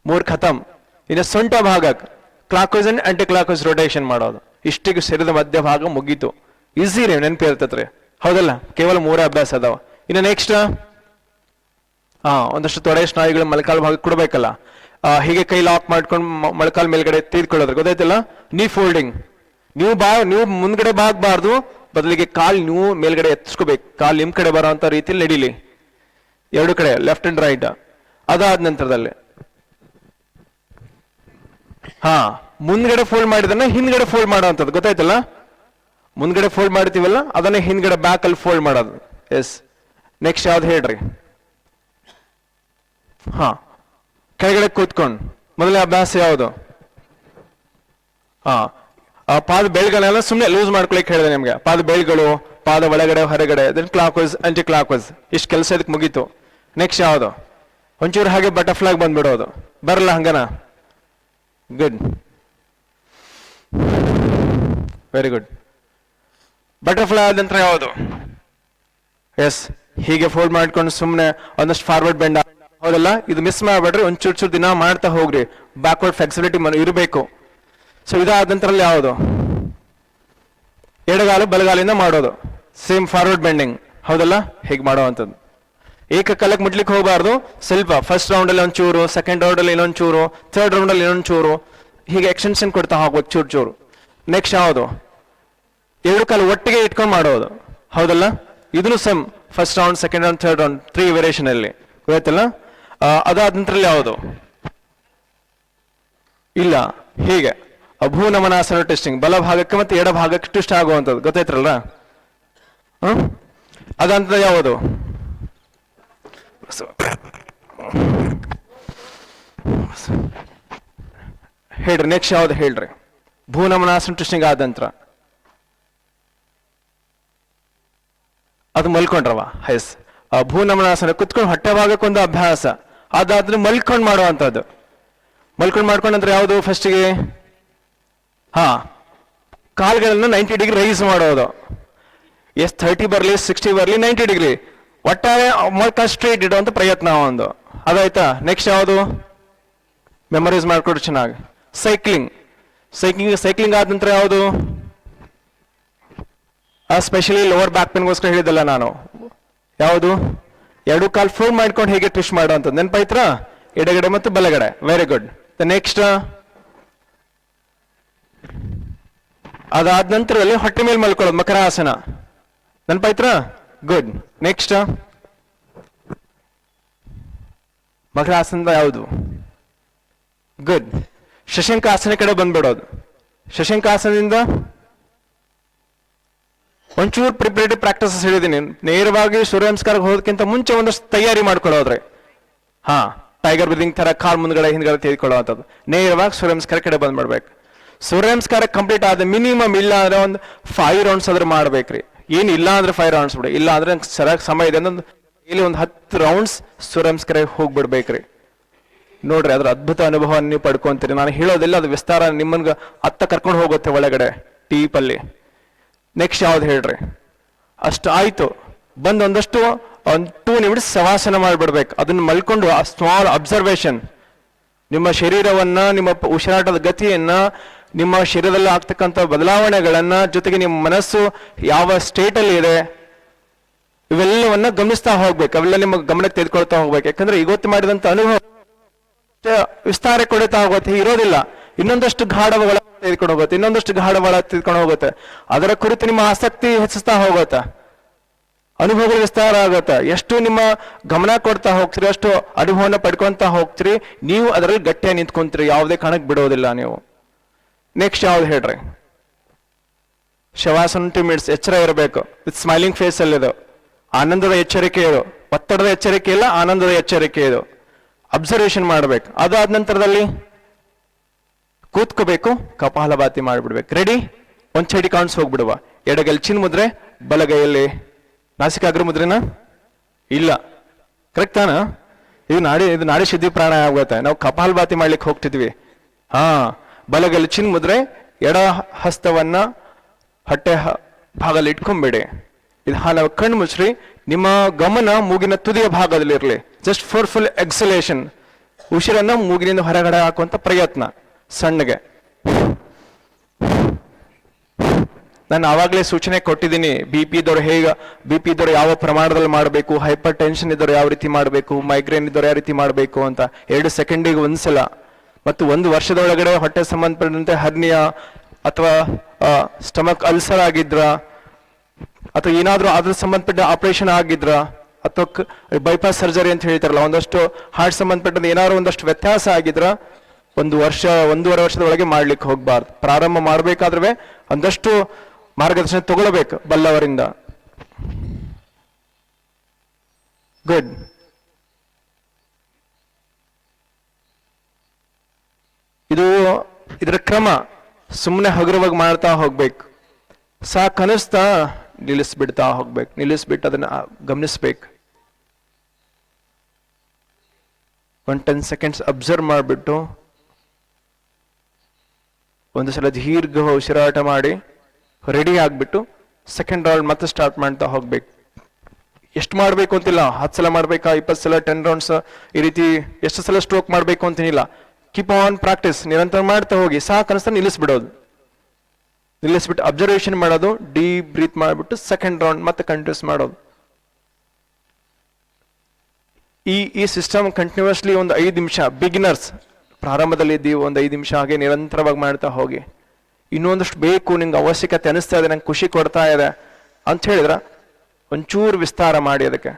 3 ಖತಮ್. ಇನ್ನು ಸೊಂಟ ಭಾಗಕ್ಕೆ clockwise and anticlockwise rotation ಮಾಡೋದು. ಇಷ್ಟಿಗೆ ಶರೀರದ ಮಧ್ಯಭಾಗ ಮುಗೀತು. ಈಸಿ ರೀ, ನೆನಪಿರ್ತೈತ್ರಿ, ಹೌದಲ್ಲ? ಕೇವಲ 3 ಅಭ್ಯಾಸ ಅದಾವ. ಇನ್ನು ನೆಕ್ಸ್ಟ್ ಒಂದಷ್ಟು ತೊಡೆ ಸ್ನಾಯುಗಳು ಮೊಳಕಾಲ್ ಭಾಗಕ್ಕೆ ಕೊಡ್ಬೇಕಲ್ಲ. ಹೀಗೆ ಕೈ ಲಾಕ್ ಮಾಡ್ಕೊಂಡು ಮೊಳಕಾಲ್ ಮೇಲ್ಗಡೆ ತೆಗೆದುಕೊಳ್ಳೋದ್ರ, ಗೊತ್ತಾಯ್ತಲ್ಲ? ನೀ ಫೋಲ್ಡಿಂಗ್. ನೀವು ಮುಂದ್ಗಡೆ ಬಾಗಬಾರ್ದು, ಬದಲಿಗೆ ಕಾಲ್ ನೀವು ಮೇಲ್ಗಡೆ ಎತ್ತಿಸ್ಕೋಬೇಕು. ಕಾಲ್ ನಿಮ್ ಕಡೆ ಬರೋ ಅಂತ ರೀತಿಯಲ್ಲಿ ನಡೀಲಿ, 2 ಕಡೆ, ಲೆಫ್ಟ್ ಅಂಡ್ ರೈಟ್. ಅದಾದ ನಂತರದಲ್ಲಿ ಮುಂದ್ಗಡೆ ಫೋಲ್ಡ್ ಮಾಡಿದನ್ನ ಹಿಂದ್ಗಡೆ ಫೋಲ್ಡ್ ಮಾಡೋವಂಥದ್ದು, ಗೊತ್ತಾಯ್ತಲ್ಲ? ಮುಂದ್ಗಡೆ ಫೋಲ್ಡ್ ಮಾಡ್ತೀವಲ್ಲ, ಅದನ್ನೇ ಹಿಂದ್ಗಡೆ ಬ್ಯಾಕ್ ಅಲ್ಲಿ ಫೋಲ್ಡ್ ಮಾಡೋದು. ಎಸ್. ನೆಕ್ಸ್ಟ್ ಯಾವ್ದು ಹೇಳ್ರಿ? ಕೆಳಗಡೆ ಕೂತ್ಕೊಂಡು ಮೊದಲನೇ ಅಭ್ಯಾಸ ಯಾವುದು? ಹಾ, ಆ ಪಾದ ಬೆಳ್ಗಳನ್ನೆಲ್ಲ ಸುಮ್ಮನೆ ಲೂಸ್ ಮಾಡ್ಕೊಳಕ್ ಹೇಳಿದೆ ನಿಮ್ಗೆ. ಪಾದ ಬೆಳ್ಗಳು, ಪಾದ ಒಳಗಡೆ ಹೊರಗಡೆ, then clockwise anticlockwise, ಇಷ್ಟು ಕೆಲಸ ಇದಕ್ಕೆ ಮುಗೀತು. ನೆಕ್ಸ್ಟ್ ಯಾವುದು? ಒಂಚೂರು ಹಾಗೆ ಬಟರ್ಫ್ಲೈ ಬಂದ್ಬಿಡೋದು. ಬರಲ್ಲ ಹಂಗನ? Good, very good. ಬಟರ್ಫ್ಲೈ ಆದ ನಂತರ ಯಾವುದು? ಎಸ್, ಹೀಗೆ ಫೋಲ್ಡ್ ಮಾಡ್ಕೊಂಡು ಸುಮ್ಮನೆ ಒಂದಷ್ಟು ಫಾರ್ವರ್ಡ್ ಬೆಂಡ್, ಹೌದಲ್ಲ? ಇದು ಮಿಸ್ ಮಾಡಬೇಡ್ರಿ, ಒಂಚೂರು ದಿನ ಮಾಡ್ತಾ ಹೋಗ್ರಿ. ಬ್ಯಾಕ್ವರ್ಡ್ ಫ್ಲೆಕ್ಸಿಬಿಲಿಟಿ ಇರಬೇಕು. ಸೊ ಇದಾದ ನಂತರ ಯಾವುದು? ಎಡಗಾಲು ಬಲಗಾಲಿಂದ ಮಾಡೋದು, ಸೇಮ್ ಫಾರ್ವರ್ಡ್ ಬೆಂಡಿಂಗ್, ಹೌದಲ್ಲ? ಹೇಗೆ ಮಾಡುವಂಥದ್ದು. ಏಕಕಾಲಕ್ಕೆ ಮುಟ್ಲಿಕ್ಕೆ ಹೋಗಬಾರ್ದು. ಸ್ವಲ್ಪ ಫಸ್ಟ್ ರೌಂಡಲ್ಲಿ ಒಂಚೂರು, ಸೆಕೆಂಡ್ ರೌಂಡಲ್ಲಿ ಇನ್ನೊಂಚೂರು, ಥರ್ಡ್ ರೌಂಡಲ್ಲಿ ಇನ್ನೊಂಚೂರು, ಹೀಗೆ ಎಕ್ಸ್ಟೆನ್ಷನ್ ಕೊಡ್ತಾ ಹೋಗ್ಬೋದು ಚೂರು ಚೂರು. ನೆಕ್ಸ್ಟ್ ಯಾವುದು? ಎರಡು ಕಾಲು ಒಟ್ಟಿಗೆ ಇಟ್ಕೊಂಡು ಮಾಡೋದು, ಹೌದಲ್ಲ? ಇದನ್ನು same first round, second round, third round, 3 variation ಅಲ್ಲಿ ಗೊತ್ತಲ್ಲ? ಅದಾದ ನಂತರ ಯಾವುದು? ಇಲ್ಲ, ಹೀಗೆ ಅಭೂ ನಮನಾಸನ ಟೆಸ್ಟಿಂಗ್, ಬಲ ಭಾಗಕ್ಕೆ ಮತ್ತೆ ಎಡ ಭಾಗಕ್ಕೆ ಟ್ವಿಸ್ಟ್ ಆಗುವಂಥದ್ದು, ಗೊತ್ತಾಯ್ತ್ರಲ್ಲ? ಅದಂತ ಯಾವುದು? ಹೇಳ್ರಿ, ನೆಕ್ಸ್ಟ್ ಯಾವ್ದು ಹೇಳ್ರಿ? ಭೂನಮನಾಸನ ಟ್ವಿಸ್ಟಿಂಗ್ ಆದ ನಂತರ ಅದು ಮಲ್ಕೊಂಡ್ರವ. ಹೈಸ್, ಭೂನಮನಾಸನ ಕುತ್ಕೊಂಡು ಹೊಟ್ಟೆ ಭಾಗಕ್ಕೊಂದು ಅಭ್ಯಾಸ, ಅದಾದ್ರೆ ಮಲ್ಕೊಂಡು ಮಾಡುವಂಥದ್ದು. ಮಲ್ಕೊಂಡು ಮಾಡ್ಕೊಂಡ್ರೆ ಯಾವುದು? ಫಸ್ಟಿಗೆ ಕಾಲ್ಗಳನ್ನು 90 ಡಿಗ್ರಿ ರೈಸ್ ಮಾಡೋದು. 30 ಬರಲಿ, 60 ಬರಲಿ, 90 ಡಿಗ್ರಿ ಒಟ್ಟಾರೆ ಸ್ಟ್ರೇಟ್ ಇಡುವಂತ ಪ್ರಯತ್ನ ಒಂದು. ಅದಾಯ್ತಾ? ನೆಕ್ಸ್ಟ್ ಯಾವುದು? ಮೆಮೊರೈಸ್ ಮಾಡ್ಕೊಡ್ರಿ ಚೆನ್ನಾಗಿ. ಸೈಕ್ಲಿಂಗ್ ಆದ ನಂತರ ಯಾವುದು? ಸ್ಪೆಷಲಿ ಲೋವರ್ ಬ್ಯಾಕ್ ಪೇನ್ಗೋಸ್ಕರ ಹೇಳಿದಲ್ಲ ನಾನು. ಯಾವುದು? ಎರಡು ಕಾಲ್ ಫೋಲ್ಡ್ ಮಾಡ್ಕೊಂಡು ಹೇಗೆ ಟ್ವಿಸ್ಟ್ ಮಾಡುವಂಥದ್ದು, ನೆನಪಾಯ್ತಾ? ಎಡಗಡೆ ಮತ್ತು ಬಲಗಡೆ. Very good. ನೆಕ್ಸ್ಟ್ ಅದಾದ ನಂತರದಲ್ಲಿ ಹೊಟ್ಟೆ ಮೇಲೆ ಮಲ್ಕೊಳ್ಳೋದು, ಮಕರಾಸನ, ನೆನಪಾಯ್ತಾ? ಗುಡ್. ನೆಕ್ಸ್ಟ್ ಮಕರಾಸನದ ಯಾವುದು? ಗುಡ್. ಶಶಂಕಾಸನ ಕಡೆ ಬಂದ್ಬಿಡೋದು. ಶಶಂಕಾಸನದಿಂದ ಒಂಚೂರು ಪ್ರಿಪರೇಟಿವ್ ಪ್ರಾಕ್ಟೀಸಸ್ ಹೇಳಿದ್ದೀನಿ. ನೇರವಾಗಿ ಸೂರ್ಯ ನಮಸ್ಕಾರಕ್ಕೆ ಹೋಗೋದಕ್ಕಿಂತ ಮುಂಚೆ ಒಂದಷ್ಟು ತಯಾರಿ ಮಾಡ್ಕೊಳ್ಳೋದ್ರಿ. ಟೈಗರ್ ಬ್ರೀದಿಂಗ್ ತರ ಕಾಲ್ ಮುಂದ್ಗಡೆ ಹಿಂದ್ಗಡೆ ತೆಗೆದುಕೊಳ್ಳುವಂಥದ್ದು. ನೇರವಾಗಿ ಸೂರ್ಯ ನಮಸ್ಕಾರ ಕಡೆ ಬಂದ್ಬಿಡ್ಬೇಕು. ಸೂರ್ಯ ನಮಸ್ಕಾರ ಕಂಪ್ಲೀಟ್ ಆದ ಮಿನಿಮಮ್ ಇಲ್ಲ ಅಂದ್ರೆ ಒಂದು 5 ರೌಂಡ್ಸ್ ಆದ್ರೆ ಮಾಡ್ಬೇಕ್ರಿ. ಏನು ಇಲ್ಲ ಅಂದ್ರೆ 5 ರೌಂಡ್ಸ್ ಬಿಡಿ, ಇಲ್ಲ ಅಂದ್ರೆ ಸರಿಯಾಗಿ ಸಮಯ ಇದೆ ಅಂದ್ರೆ ಇಲ್ಲಿ ಒಂದು 10 ರೌಂಡ್ಸ್ ಸೂರ್ಯ ನಮಸ್ಕಾರ ಹೋಗ್ಬಿಡ್ಬೇಕ್ರಿ. ನೋಡ್ರಿ, ಅದ್ರ ಅದ್ಭುತ ಅನುಭವವನ್ನು ನೀವು ಪಡ್ಕೊಂತೀರಿ. ನಾನು ಹೇಳೋದಿಲ್ಲ, ಅದು ವಿಸ್ತಾರ ನಿಮ್ಮನ್ಗೆ ಅತ್ತ ಕರ್ಕೊಂಡು ಹೋಗುತ್ತೆ ಒಳಗಡೆ ಟೀಪಲ್ಲಿ. ನೆಕ್ಸ್ಟ್ ಯಾವ್ದು ಹೇಳ್ರಿ? ಅಷ್ಟು ಆಯ್ತು. ಬಂದು ಒಂದಷ್ಟು 2 ನಿಮಿಷ ಶವಾಸನ ಮಾಡಿಬಿಡ್ಬೇಕು. ಅದನ್ನ ಮಲ್ಕೊಂಡು ಆ ಸ್ಮಾಲ್ ಅಬ್ಸರ್ವೇಷನ್, ನಿಮ್ಮ ಶರೀರವನ್ನ, ನಿಮ್ಮ ಉಸಿರಾಟದ ಗತಿಯನ್ನ, ನಿಮ್ಮ ಶರೀರದಲ್ಲಿ ಆಗ್ತಕ್ಕಂಥ ಬದಲಾವಣೆಗಳನ್ನ, ಜೊತೆಗೆ ನಿಮ್ಮ ಮನಸ್ಸು ಯಾವ ಸ್ಟೇಟ್ ಅಲ್ಲಿ ಇದೆ ಇವೆಲ್ಲವನ್ನ ಗಮನಿಸ್ತಾ ಹೋಗ್ಬೇಕು. ಅವೆಲ್ಲ ನಿಮ್ಮ ಗಮನಕ್ಕೆ ತೆಗೆದುಕೊಳ್ತಾ ಹೋಗ್ಬೇಕು. ಯಾಕಂದ್ರೆ ಇವತ್ತು ಮಾಡಿದಂತ ಅನುಭವ ವಿಸ್ತಾರ ಕೊಡುತ್ತಾ ಹೋಗುತ್ತೆ, ಇರೋದಿಲ್ಲ. ಇನ್ನೊಂದಷ್ಟು ಗಾಢ ತೆಗೆದುಕೊಂಡು ಹೋಗುತ್ತೆ, ಇನ್ನೊಂದಷ್ಟು ಗಾಢ ತೆಗೆದುಕೊಂಡು ಹೋಗುತ್ತೆ. ಅದರ ಕುರಿತು ನಿಮ್ಮ ಆಸಕ್ತಿ ಹೆಚ್ಚಿಸ್ತಾ ಹೋಗುತ್ತೆ, ಅನುಭವಗಳು ವಿಸ್ತಾರ ಆಗುತ್ತೆ. ಎಷ್ಟು ನಿಮ್ಮ ಗಮನ ಕೊಡ್ತಾ ಹೋಗ್ತೀರಿ, ಅಷ್ಟು ಅನುಭವನ ಪಡ್ಕೊಂತ ಹೋಗ್ತೀರಿ. ನೀವು ಅದರಲ್ಲಿ ಗಟ್ಟಿಯಾಗಿ ನಿಂತ್ಕೊಂತೀರಿ, ಯಾವುದೇ ಕಾರಣಕ್ಕೆ ಬಿಡೋದಿಲ್ಲ ನೀವು. ನೆಕ್ಸ್ಟ್ ಯಾವ್ದು ಹೇಳ್ರಿ? ಶವಾಸನ 2 ಮಿನಿಟ್ಸ್ ಎಚ್ಚರ ಇರಬೇಕು. ವಿತ್ ಸ್ಮೈಲಿಂಗ್ ಫೇಸ್ ಅಲ್ಲಿ ಇದು. ಆನಂದದ ಎಚ್ಚರಿಕೆ ಇದು, ಒತ್ತಡದ ಎಚ್ಚರಿಕೆ ಇಲ್ಲ, ಆನಂದದ ಎಚ್ಚರಿಕೆ ಇದು. ಅಬ್ಸರ್ವೇಷನ್ ಮಾಡ್ಬೇಕು. ಅದಾದ ನಂತರದಲ್ಲಿ ಕೂತ್ಕೋಬೇಕು, ಕಪಾಲಭಾತಿ ಮಾಡಿಬಿಡ್ಬೇಕು. ರೆಡಿ? 130 ಕೌಂಟ್ಸ್ ಹೋಗ್ಬಿಡುವ. ಎಡಗೈಲಿ ಚಿನ್ ಮುದ್ರೆ, ಬಲಗೈಯಲ್ಲಿ ನಾಸಿಕಾಗ್ರ ಮುದ್ರೆನಾ? ಇಲ್ಲ, ಕರೆಕ್ಟ್ ತಾನ? ಇದು ನಾಡಿ ಶುದ್ಧಿ ಪ್ರಾಣಾಯಾಮ ಆಗುತ್ತೆ. ನಾವು ಕಪಾಲಭಾತಿ ಮಾಡ್ಲಿಕ್ಕೆ ಹೋಗ್ತಿದ್ವಿ. ಬಲಗೈಲಿ ಚಿನ್ ಮುದ್ರೆ, ಎಡ ಹಸ್ತವನ್ನ ಹೊಟ್ಟೆ ಭಾಗದಲ್ಲಿ ಇಟ್ಕೊಂಡ್ಬೇಡಿ. ಇದು ನಾವು ಕಣ್ಣು ಮುಚ್ಚ್ರಿ. ನಿಮ್ಮ ಗಮನ ಮೂಗಿನ ತುದಿಯ ಭಾಗದಲ್ಲಿ ಇರಲಿ. ಜಸ್ಟ್ ಫಾರ್ ಫುಲ್ ಎಕ್ಸಲೇಷನ್, ಉಸಿರನ್ನ ಮೂಗಿನಿಂದ ಹೊರಗಡೆ ಹಾಕುವಂತ ಪ್ರಯತ್ನ ಸಣ್ಣಗೆ. ನಾನು ಆವಾಗಲೇ ಸೂಚನೆ ಕೊಟ್ಟಿದ್ದೀನಿ. BP ಇದ್ದವ್ರು ಯಾವ ಪ್ರಮಾಣದಲ್ಲಿ ಮಾಡಬೇಕು, ಹೈಪರ್ ಟೆನ್ಷನ್ ಇದ್ದವ್ರು ಯಾವ ರೀತಿ ಮಾಡಬೇಕು, ಮೈಗ್ರೇನ್ ಇದ್ದವ್ರು ಯಾವ ರೀತಿ ಮಾಡಬೇಕು ಅಂತ 2 ಸೆಕೆಂಡಿಗೆ ಒಂದ್ಸಲ. ಮತ್ತು 1 ವರ್ಷದೊಳಗಡೆ ಹೊಟ್ಟೆ ಸಂಬಂಧಪಟ್ಟಂತೆ ಹರ್ನಿಯಾ ಅಥವಾ ಸ್ಟಮಕ್ ಅಲ್ಸರ್ ಆಗಿದ್ರ, ಅಥವಾ ಏನಾದ್ರೂ ಅದ್ರ ಸಂಬಂಧಪಟ್ಟ ಆಪರೇಷನ್ ಆಗಿದ್ರ, ಅಥವಾ ಬೈಪಾಸ್ ಸರ್ಜರಿ ಅಂತ ಹೇಳ್ತಾರಲ್ಲ, ಒಂದಷ್ಟು ಹಾರ್ಟ್ ಸಂಬಂಧಪಟ್ಟಂತೆ ಏನಾದ್ರು ಒಂದಷ್ಟು ವ್ಯತ್ಯಾಸ ಆಗಿದ್ರ 1-1.5 ವರ್ಷದ ಒಳಗೆ ಮಾಡ್ಲಿಕ್ಕೆ ಹೋಗ್ಬಾರ್ದು. ಪ್ರಾರಂಭ ಮಾಡ್ಬೇಕಾದ್ರೆ ಒಂದಷ್ಟು ಮಾರ್ಗದರ್ಶನ ತಗೊಳ್ಬೇಕು ಬಲ್ಲವರಿಂದ. ಗುಡ್. ಇದರ ಕ್ರಮ ಸುಮ್ಮನೆ ಹಗುರವಾಗಿ ಮಾಡ್ತಾ ಹೋಗ್ಬೇಕು. ಸಾಕನಿಸ್ತಾ ನಿಲ್ಲಿಸ್ಬಿಡ್ತಾ ಹೋಗ್ಬೇಕು. ನಿಲ್ಲಿಸ್ಬಿಟ್ಟು ಅದನ್ನ ಗಮನಿಸ್ಬೇಕು. 10 ಸೆಕೆಂಡ್ಸ್ ಅಬ್ಸರ್ವ್ ಮಾಡಿಬಿಟ್ಟು ಒಂದು ಸಲ ದೀರ್ಘ ಉಸಿರಾಟ ಮಾಡಿ ರೆಡಿ ಆಗ್ಬಿಟ್ಟು ಸೆಕೆಂಡ್ ರೌಂಡ್ ಮತ್ತೆ ಸ್ಟಾರ್ಟ್ ಮಾಡ್ತಾ ಹೋಗ್ಬೇಕು. ಎಷ್ಟು ಮಾಡಬೇಕು ಅಂತಿಲ್ಲ, 10 ಸಲ ಮಾಡ್ಬೇಕಾ, 20 ಸಲ, 10 ರೌಂಡ್ಸ್, ಈ ರೀತಿ ಎಷ್ಟು ಸಲ ಸ್ಟ್ರೋಕ್ ಮಾಡಬೇಕು ಅಂತೇನಿಲ್ಲ. ಕೀಪ್ ಆನ್ ಪ್ರಾಕ್ಟೀಸ್, ನಿರಂತರ ಮಾಡ್ತಾ ಹೋಗಿ. ಸಾಕನಿಸ್ತಾ ನಿಲ್ಲಿಸ್ಬಿಡೋದು. ನಿಲ್ಲಿಸ್ಬಿಟ್ಟು ಅಬ್ಸರ್ವೇಷನ್ ಮಾಡೋದು, ಡೀಪ್ ಬ್ರೀತ್ ಮಾಡಿಬಿಟ್ಟು ಸೆಕೆಂಡ್ ರೌಂಡ್ ಮತ್ತೆ ಕಂಟಿನ್ಯೂಸ್ ಮಾಡೋದು. ಈ ಸಿಸ್ಟಮ್ ಕಂಟಿನ್ಯೂಸ್ಲಿ ಒಂದು 5 ನಿಮಿಷ, ಬಿಗಿನರ್ಸ್ ಪ್ರಾರಂಭದಲ್ಲಿ ಇದ್ದೀವಿ, ಒಂದು 5 ನಿಮಿಷ ಹಾಗೆ ನಿರಂತರವಾಗಿ ಮಾಡ್ತಾ ಹೋಗಿ. ಇನ್ನೊಂದಷ್ಟು ಬೇಕು, ನಿಮ್ಗೆ ಅವಶ್ಯಕತೆ ಅನಿಸ್ತಾ ಇದೆ, ನಂಗೆ ಖುಷಿ ಕೊಡ್ತಾ ಇದೆ ಅಂತ ಹೇಳಿದ್ರ ಒಂಚೂರು ವಿಸ್ತಾರ ಮಾಡಿ ಅದಕ್ಕೆ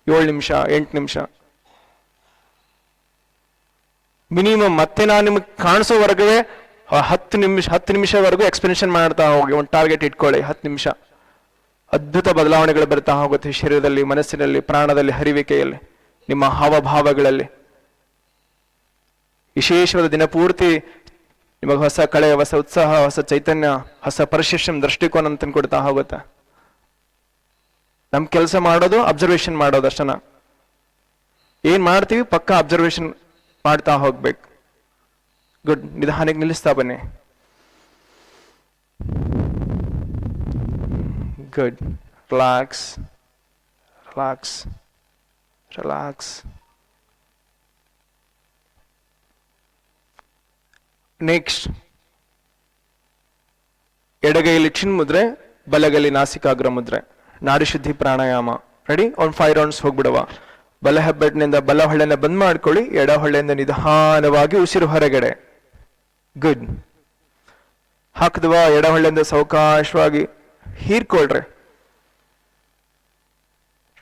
7 ನಿಮಿಷ, 8 ನಿಮಿಷ ಮಿನಿಮಮ್. ಮತ್ತೆ ನಾನು ನಿಮ್ಗೆ ಕಾಣಿಸೋವರೆಗೂ 10 ನಿಮಿಷವರೆಗೂ ಎಕ್ಸ್ಪ್ಲೆನೇಷನ್ ಮಾಡ್ತಾ ಹೋಗಿ. ಒಂದು ಟಾರ್ಗೆಟ್ ಇಟ್ಕೊಳ್ಳಿ, 10 ನಿಮಿಷ. ಅದ್ಭುತ ಬದಲಾವಣೆಗಳು ಬರ್ತಾ ಹೋಗುತ್ತೆ ಶರೀರದಲ್ಲಿ, ಮನಸ್ಸಿನಲ್ಲಿ, ಪ್ರಾಣದಲ್ಲಿ, ಹರಿವಿಕೆಯಲ್ಲಿ, ನಿಮ್ಮ ಹಾವಭಾವಗಳಲ್ಲಿ. ವಿಶೇಷವಾದ ದಿನ ಪೂರ್ತಿ ನಿಮಗೆ ಹೊಸ ಕಳೆ, ಹೊಸ ಉತ್ಸಾಹ, ಹೊಸ ಚೈತನ್ಯ, ಹೊಸ ಪರಿಶಿಷ್ಟಂ ದೃಷ್ಟಿಕೋನ ಅಂತ ಕೊಡ್ತಾ ಹೋಗುತ್ತೆ. ನಮ್ ಕೆಲಸ ಮಾಡೋದು ಅಬ್ಸರ್ವೇಷನ್ ಮಾಡೋದು ಅಷ್ಟನ. ಏನ್ ಮಾಡ್ತೀವಿ ಪಕ್ಕ ಅಬ್ಸರ್ವೇಷನ್ ಮಾಡ್ತಾ ಹೋಗ್ಬೇಕು. ಗುಡ್. ನಿಧಾನಕ್ಕೆ ನಿಲ್ಲಿಸ್ತಾ ಬನ್ನಿ. Good. Relax, relax, relax. Next, ಎಡಗೈಯಲ್ಲಿ ಚಿನ್ ಮುದ್ರೆ, ಬಲಗೈಲಿ ನಾಸಿಕಾಗ್ರ ಮುದ್ರೆ, ನಾಡಿ ಶುದ್ಧಿ ಪ್ರಾಣಾಯಾಮ. ರೆಡಿ? ಒಂದು 5 ರೌಂಡ್ಸ್ ಹೋಗ್ಬಿಡವ. ಬಲ ಹೆಬ್ಬೆಟ್ಟಿನಿಂದ ಬಲ ಹೊಳ್ಳೆನ ಬಂದ್ ಮಾಡ್ಕೊಳ್ಳಿ, ಎಡ ಹೊಳ್ಳೆಯಿಂದ ನಿಧಾನವಾಗಿ ಉಸಿರು ಹೊರಗಡೆ. ಗುಡ್. ಹಾಕಿದ್ವಾ? ಎಡ ಹೊಳ್ಳೆಯಿಂದ ಸಾವಕಾಶವಾಗಿ ಹೀರ್ಕೊಳ್ರಿ.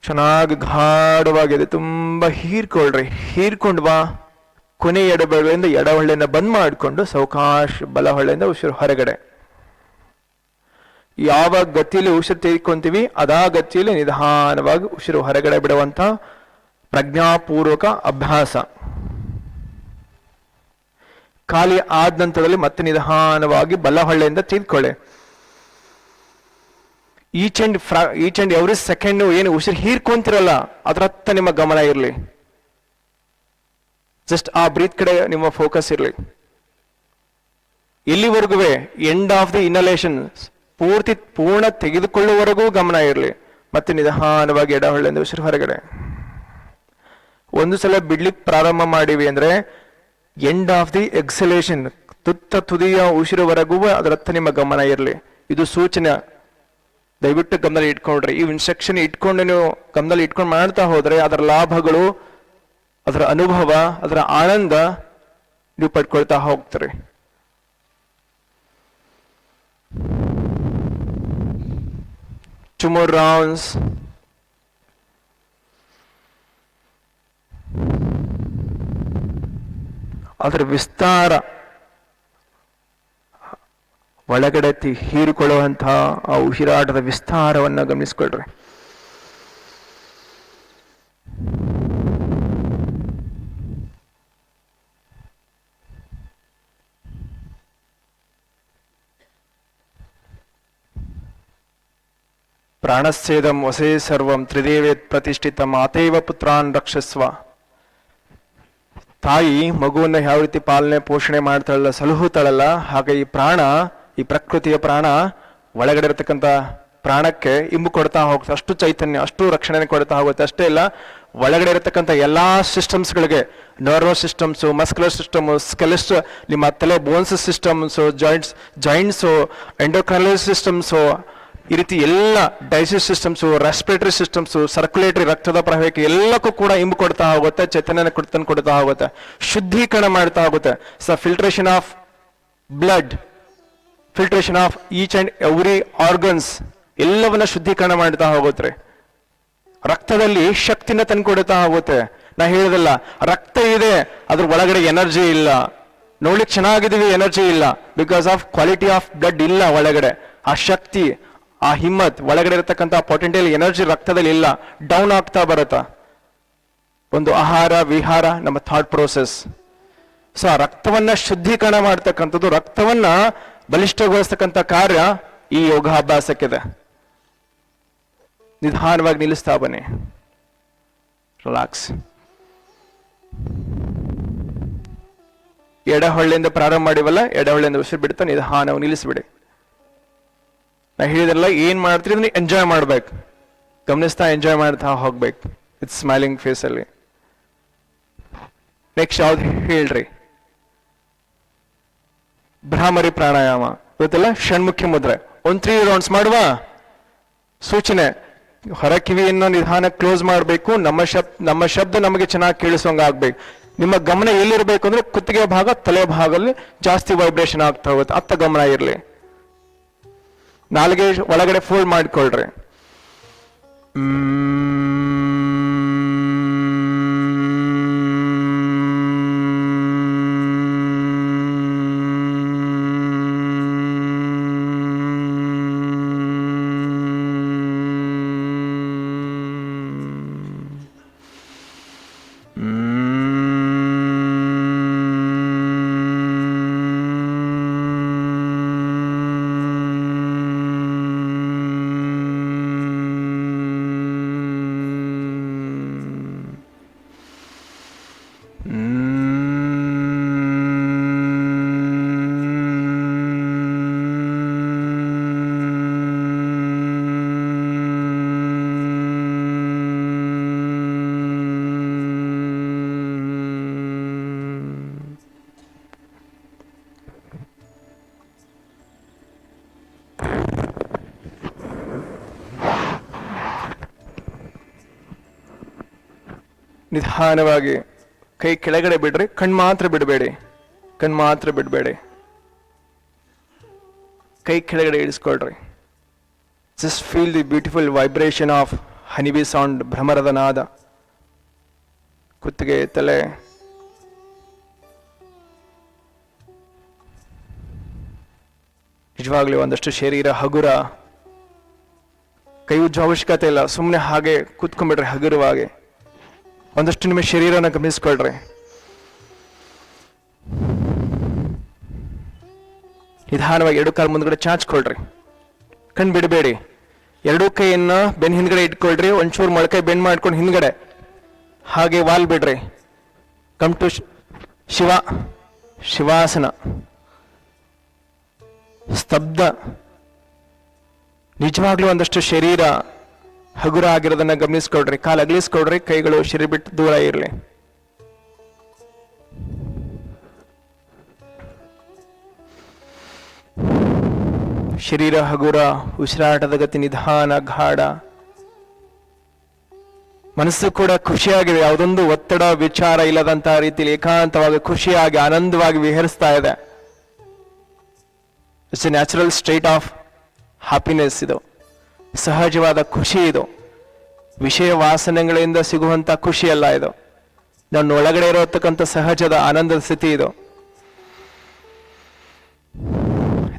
ಚೆನ್ನಾಗಿ ಗಾಢವಾಗಿದೆ, ತುಂಬಾ ಹೀರ್ಕೊಳ್ರಿ. ಹೀರ್ಕೊಂಡ್ವಾ? ಕೊನೆ ಎಡಬೆಳೆಯಿಂದ ಎಡ ಹೊಳ್ಳೆನ ಬಂದ್ ಮಾಡಿಕೊಂಡು ಸಾವಕಾಶ ಬಲ ಹೊಳ್ಳೆಯಿಂದ ಉಸಿರು ಹೊರಗಡೆ. ಯಾವ ಗತಿಯಲ್ಲಿ ಉಸಿರು ತೆಗೆದುಕೊಂತೀವಿ ಅದಾ ಗತಿಯಲ್ಲಿ ನಿಧಾನವಾಗಿ ಉಸಿರು ಹೊರಗಡೆ ಬಿಡುವಂತ ಪ್ರಜ್ಞಾಪೂರ್ವಕ ಅಭ್ಯಾಸ. ಖಾಲಿ ಆದ ನಂತರದಲ್ಲಿ ಮತ್ತೆ ನಿಧಾನವಾಗಿ ಬಲ ಹೊಳ್ಳೆಯಿಂದ ತೆಗೆದುಕೊಳ್ಳಿ. ಈಚ್ ಅಂಡ್ ಎವ್ರಿ ಸೆಕೆಂಡ್ ಏನು ಉಸಿರು ಹೀರ್ಕೊಂತಿರಲ್ಲ ಅದರತ್ತ ನಿಮ್ಮ ಗಮನ ಇರಲಿ. ಜಸ್ಟ್ ಆ ಬ್ರೀತ್ ಕಡೆ ನಿಮ್ಮ ಫೋಕಸ್ ಇರಲಿ. ಎಲ್ಲಿವರೆಗೂ ಎಂಡ್ ಆಫ್ ದಿ ಇನಲೇಷನ್ ಪೂರ್ಣ ತೆಗೆದುಕೊಳ್ಳುವವರೆಗೂ ಗಮನ ಇರಲಿ. ಮತ್ತೆ ನಿಧಾನವಾಗಿ ಎಡ ಹೊಳ್ಳೆಯಿಂದ ಉಸಿರು ಹೊರಗಡೆ. ಒಂದು ಸಲ ಬಿಡ್ಲಿಕ್ಕೆ ಪ್ರಾರಂಭ ಮಾಡಿವಿ ಅಂದ್ರೆ ಎಂಡ್ ಆಫ್ ದಿ ಎಕ್ಸಲೇಷನ್, ತುದಿಯ ಉಸಿರುವರೆಗೂ ಅದರತ್ತ ನಿಮ್ಮ ಗಮನ ಇರಲಿ. ಇದು ಸೂಚನೆ. ದಯವಿಟ್ಟು ಗಮನದಲ್ಲಿ ಇಟ್ಕೊಂಡ್ರಿ. ಈ ಇನ್ಸ್ಟ್ರಕ್ಷನ್ ಇಟ್ಕೊಂಡು ನೀವು ಗಮನದಲ್ಲಿ ಇಟ್ಕೊಂಡು ಮಾಡ್ತಾ ಹೋದ್ರೆ ಅದರ ಲಾಭಗಳು, ಅದರ ಅನುಭವ, ಅದರ ಆನಂದ ನೀವು ಪಡ್ಕೊಳ್ತಾ ಹೋಗ್ತೀರಿ. Two more rounds. ಅದರ ವಿಸ್ತಾರ, ಒಳಗಡೆ ಹೀರಿಕೊಳ್ಳುವಂತಹ ಆ ಉಸಿರಾಟದ ವಿಸ್ತಾರವನ್ನ ಗಮನಿಸ್ಕೊಳ್ರಿ. ಪ್ರಾಣಶ್ಚೇದಂ ವಸೇ ಸರ್ವಂ ತ್ರಿದೇವೇತ್ ಪ್ರತಿಷ್ಠಿತ ಮಾತೇವ ಪುತ್ರಾನ್ ರಕ್ಷಸ್ವ. ತಾಯಿ ಮಗುವನ್ನ ಯಾವ ರೀತಿ ಪಾಲನೆ ಪೋಷಣೆ ಮಾಡ್ತಾಳಲ್ಲ, ಸಲಹುತ್ತಾಳಲ್ಲ, ಹಾಗೆ ಈ ಪ್ರಾಣ, ಈ ಪ್ರಕೃತಿಯ ಪ್ರಾಣ ಒಳಗಡೆ ಇರತಕ್ಕಂಥ ಪ್ರಾಣಕ್ಕೆ ಇಂಬು ಕೊಡ್ತಾ ಹೋಗುತ್ತೆ. ಅಷ್ಟು ಚೈತನ್ಯ, ಅಷ್ಟು ರಕ್ಷಣೆ ಕೊಡ್ತಾ ಹೋಗುತ್ತೆ. ಅಷ್ಟೇ ಇಲ್ಲ, ಒಳಗಡೆ ಇರತಕ್ಕಂಥ ಎಲ್ಲಾ ಸಿಸ್ಟಮ್ಸ್ಗಳಿಗೆ, ನರ್ವಸ್ ಸಿಸ್ಟಮ್ಸು, ಮಸ್ಕ್ಯುಲರ್ ಸಿಸ್ಟಮ್, ಸ್ಕೆಲೆಸ್ಟ್, ನಿಮ್ಮ ತಲೆ bones systems, joints, endocrinal systems, ಈ ರೀತಿ ಎಲ್ಲ digest systems, respiratory systems, circulatory, ರಕ್ತದ ಪ್ರವಾಹಕ್ಕೆ ಎಲ್ಲಕ್ಕೂ ಕೂಡ ಇಂಬು ಕೊಡ್ತಾ ಹೋಗುತ್ತೆ, ಚೈತನ್ಯನ ಕೊಡ್ತಾ ಹೋಗುತ್ತೆ, ಶುದ್ಧೀಕರಣ ಮಾಡ್ತಾ ಹೋಗುತ್ತೆ. Filtration of blood, filtration of each and every organs, ಎಲ್ಲವನ್ನ ಶುದ್ಧೀಕರಣ ಮಾಡ್ತಾ ಹೋಗುತ್ತೆ. ರಕ್ತದಲ್ಲಿ ಶಕ್ತಿನ ತಂದ್ಕೊಡ್ತಾ ಹೋಗುತ್ತೆ. ನಾ ಹೇಳಿದಲ್ಲ, ರಕ್ತ ಇದೆ, ಅದ್ರ ಒಳಗಡೆ ಎನರ್ಜಿ ಇಲ್ಲ. ನೋಡ್ಲಿಕ್ಕೆ ಚೆನ್ನಾಗಿದೀವಿ, ಎನರ್ಜಿ ಇಲ್ಲ. Because of quality of blood ಇಲ್ಲ ಒಳಗಡೆ. ಆ ಶಕ್ತಿ, ಆ ಹಿಮ್ಮತ್, ಒಳಗಡೆ ಇರತಕ್ಕಂಥ ಪೊಟೆನ್ಷಿಯಲ್ ಎನರ್ಜಿ ರಕ್ತದಲ್ಲಿ ಇಲ್ಲ, ಡೌನ್ ಆಗ್ತಾ ಬರುತ್ತಾ. ಒಂದು ಆಹಾರ ವಿಹಾರ, ನಮ್ಮ ಥಾಟ್ ಪ್ರೋಸೆಸ್, ಸೊ ಆ ರಕ್ತವನ್ನ ಶುದ್ಧೀಕರಣ ಮಾಡ್ತಕ್ಕಂಥದ್ದು, ರಕ್ತವನ್ನ ಬಲಿಷ್ಠಗೊಳಿಸ್ತಕ್ಕಂಥ ಕಾರ್ಯ ಈ ಯೋಗಾಭ್ಯಾಸಕ್ಕಿದೆ. ನಿಧಾನವಾಗಿ ನಿಲ್ಲಿಸ್ತಾ ಬನ್ನಿ. ರಿಲ್ಯಾಕ್ಸ್. ಎಡಹೊಳ್ಳೆಯಿಂದ ಪ್ರಾರಂಭ ಮಾಡಿವಲ್ಲ, ಎಡಹೊಳ್ಳೆಯಿಂದ ಉಸಿರು ಬಿಡ್ತಾ ನಿಧಾನವಾಗಿ ನಿಲ್ಲಿಸ್ಬಿಡಿ. ನಾ ಹೇಳಿದ್ರಲ್ಲ, ಏನ್ ಮಾಡ್ತೀರಿ ಅಂದ್ರೆ ಎಂಜಾಯ್ ಮಾಡ್ಬೇಕು, ಗಮನಿಸ್ತಾ ಎಂಜಾಯ್ ಮಾಡ್ತಾ ಹೋಗ್ಬೇಕು ವಿತ್ ಸ್ಮೈಲಿಂಗ್ ಫೇಸ್ ಅಲ್ಲಿ. ನೆಕ್ಸ್ಟ್ ಯಾವ್ದು ಹೇಳ್ರಿ? ಭ್ರಾಮರಿ ಪ್ರಾಣಾಯಾಮ ಗೊತ್ತಲ್ಲ, ಷಣ್ಮುಖಿ ಮುದ್ರೆ. 3 ರೌಂಡ್ಸ್ ಮಾಡುವ. ಸೂಚನೆ, ಹೊರ ಕಿವಿಯನ್ನು ನಿಧಾನ ಕ್ಲೋಸ್ ಮಾಡಬೇಕು. ನಮ್ಮ ಶಬ್ದ ನಮಗೆ ಚೆನ್ನಾಗಿ ಕೇಳಿಸೋಂಗ ಆಗ್ಬೇಕು. ನಿಮ್ಮ ಗಮನ ಎಲ್ಲಿರ್ಬೇಕು ಅಂದ್ರೆ ಕುತ್ತಿಗೆ ಭಾಗ, ತಲೆ ಭಾಗದಲ್ಲಿ ಜಾಸ್ತಿ ವೈಬ್ರೇಷನ್ ಆಗ್ತಾ ಹೋಗುತ್ತೆ, ಅತ್ತ ಗಮನ ಇರಲಿ. ನಾಲ್ಗೆ ಒಳಗಡೆ ಫೋಲ್ಡ್ ಮಾಡ್ಕೊಳ್ರಿ. ನಿಧಾನವಾಗಿ ಕೈ ಕೆಳಗಡೆ ಬಿಡ್ರಿ, ಕಣ್ ಮಾತ್ರ ಬಿಡಬೇಡಿ, ಕಣ್ ಮಾತ್ರ ಬಿಡಬೇಡಿ, ಕೈ ಕೆಳಗಡೆ ಇಳಿಸ್ಕೊಳ್ರಿ. Just feel the beautiful vibration of honeybee sound, ಭ್ರಮರದ ನಾದ. ಕುತ್ತಿಗೆ, ತಲೆ, ನಿಜವಾಗ್ಲೂ ಒಂದಷ್ಟು ಶರೀರ ಹಗುರ. ಕೈ ಉಜ್ಜೋ ಅವಶ್ಯಕತೆ ಇಲ್ಲ, ಸುಮ್ಮನೆ ಹಾಗೆ ಕೂತ್ಕೊಂಡ್ಬಿಡ್ರಿ ಹಗುರವಾಗಿ. ಒಂದಷ್ಟು ನಿಮ್ಮ ಶರೀರನ ಗಮನಿಸ್ಕೊಳ್ರಿ. ನಿಧಾನವಾಗಿ 2 ಕಾಲು ಮುಂದ್ಗಡೆ ಚಾಚ್ಕೊಳ್ರಿ, ಕಣ್ ಬಿಡಬೇಡಿ. 2 ಕೈಯನ್ನ ಬೆನ್ ಹಿಂದ್ಗಡೆ ಇಟ್ಕೊಳ್ರಿ. ಒಂಚೂರು ಮೊಳಕೈ ಬೆಂಡ್ ಮಾಡ್ಕೊಂಡು ಹಿಂದ್ಗಡೆ ಹಾಗೆ ವಾಲ್ ಬಿಡ್ರಿ. ಕಮ್ ಟು ಶಿವಾಸನ. ಸ್ತಬ್ಧ. ನಿಜವಾಗ್ಲೂ ಒಂದಷ್ಟು ಶರೀರ ಹಗುರ ಆಗಿರೋದನ್ನ ಗಮನಿಸ್ಕೊಳ್ರಿ. ಕಾಲು ಅಗಲಿಸ್ಕೊಳ್ರಿ, ಕೈಗಳು ಶರೀರ ಬಿಟ್ಟು ದೂರ ಇರಲಿ. ಶರೀರ ಹಗುರ, ಉಸಿರಾಟದ ಗತಿ ನಿಧಾನ, ಗಾಢ. ಮನಸ್ಸು ಕೂಡ ಖುಷಿಯಾಗಿದೆ, ಯಾವುದೊಂದು ಒತ್ತಡ ವಿಚಾರ ಇಲ್ಲದಂತಹ ರೀತಿಯಲ್ಲಿ ಏಕಾಂತವಾಗಿ ಖುಷಿಯಾಗಿ ಆನಂದವಾಗಿ ವಿಹರಿಸ್ತಾ ಇದೆ. It's A natural state of happiness. ಇದು ಸಹಜವಾದ ಖುಷಿ. ಇದು ವಿಷಯ ವಾಸನೆಗಳಿಂದ ಸಿಗುವಂತ ಖುಷಿ ಅಲ್ಲ. ಇದು ನನ್ನ ಒಳಗಡೆ ಇರತಕ್ಕಂಥ ಸಹಜದ ಆನಂದದ ಸ್ಥಿತಿ. ಇದು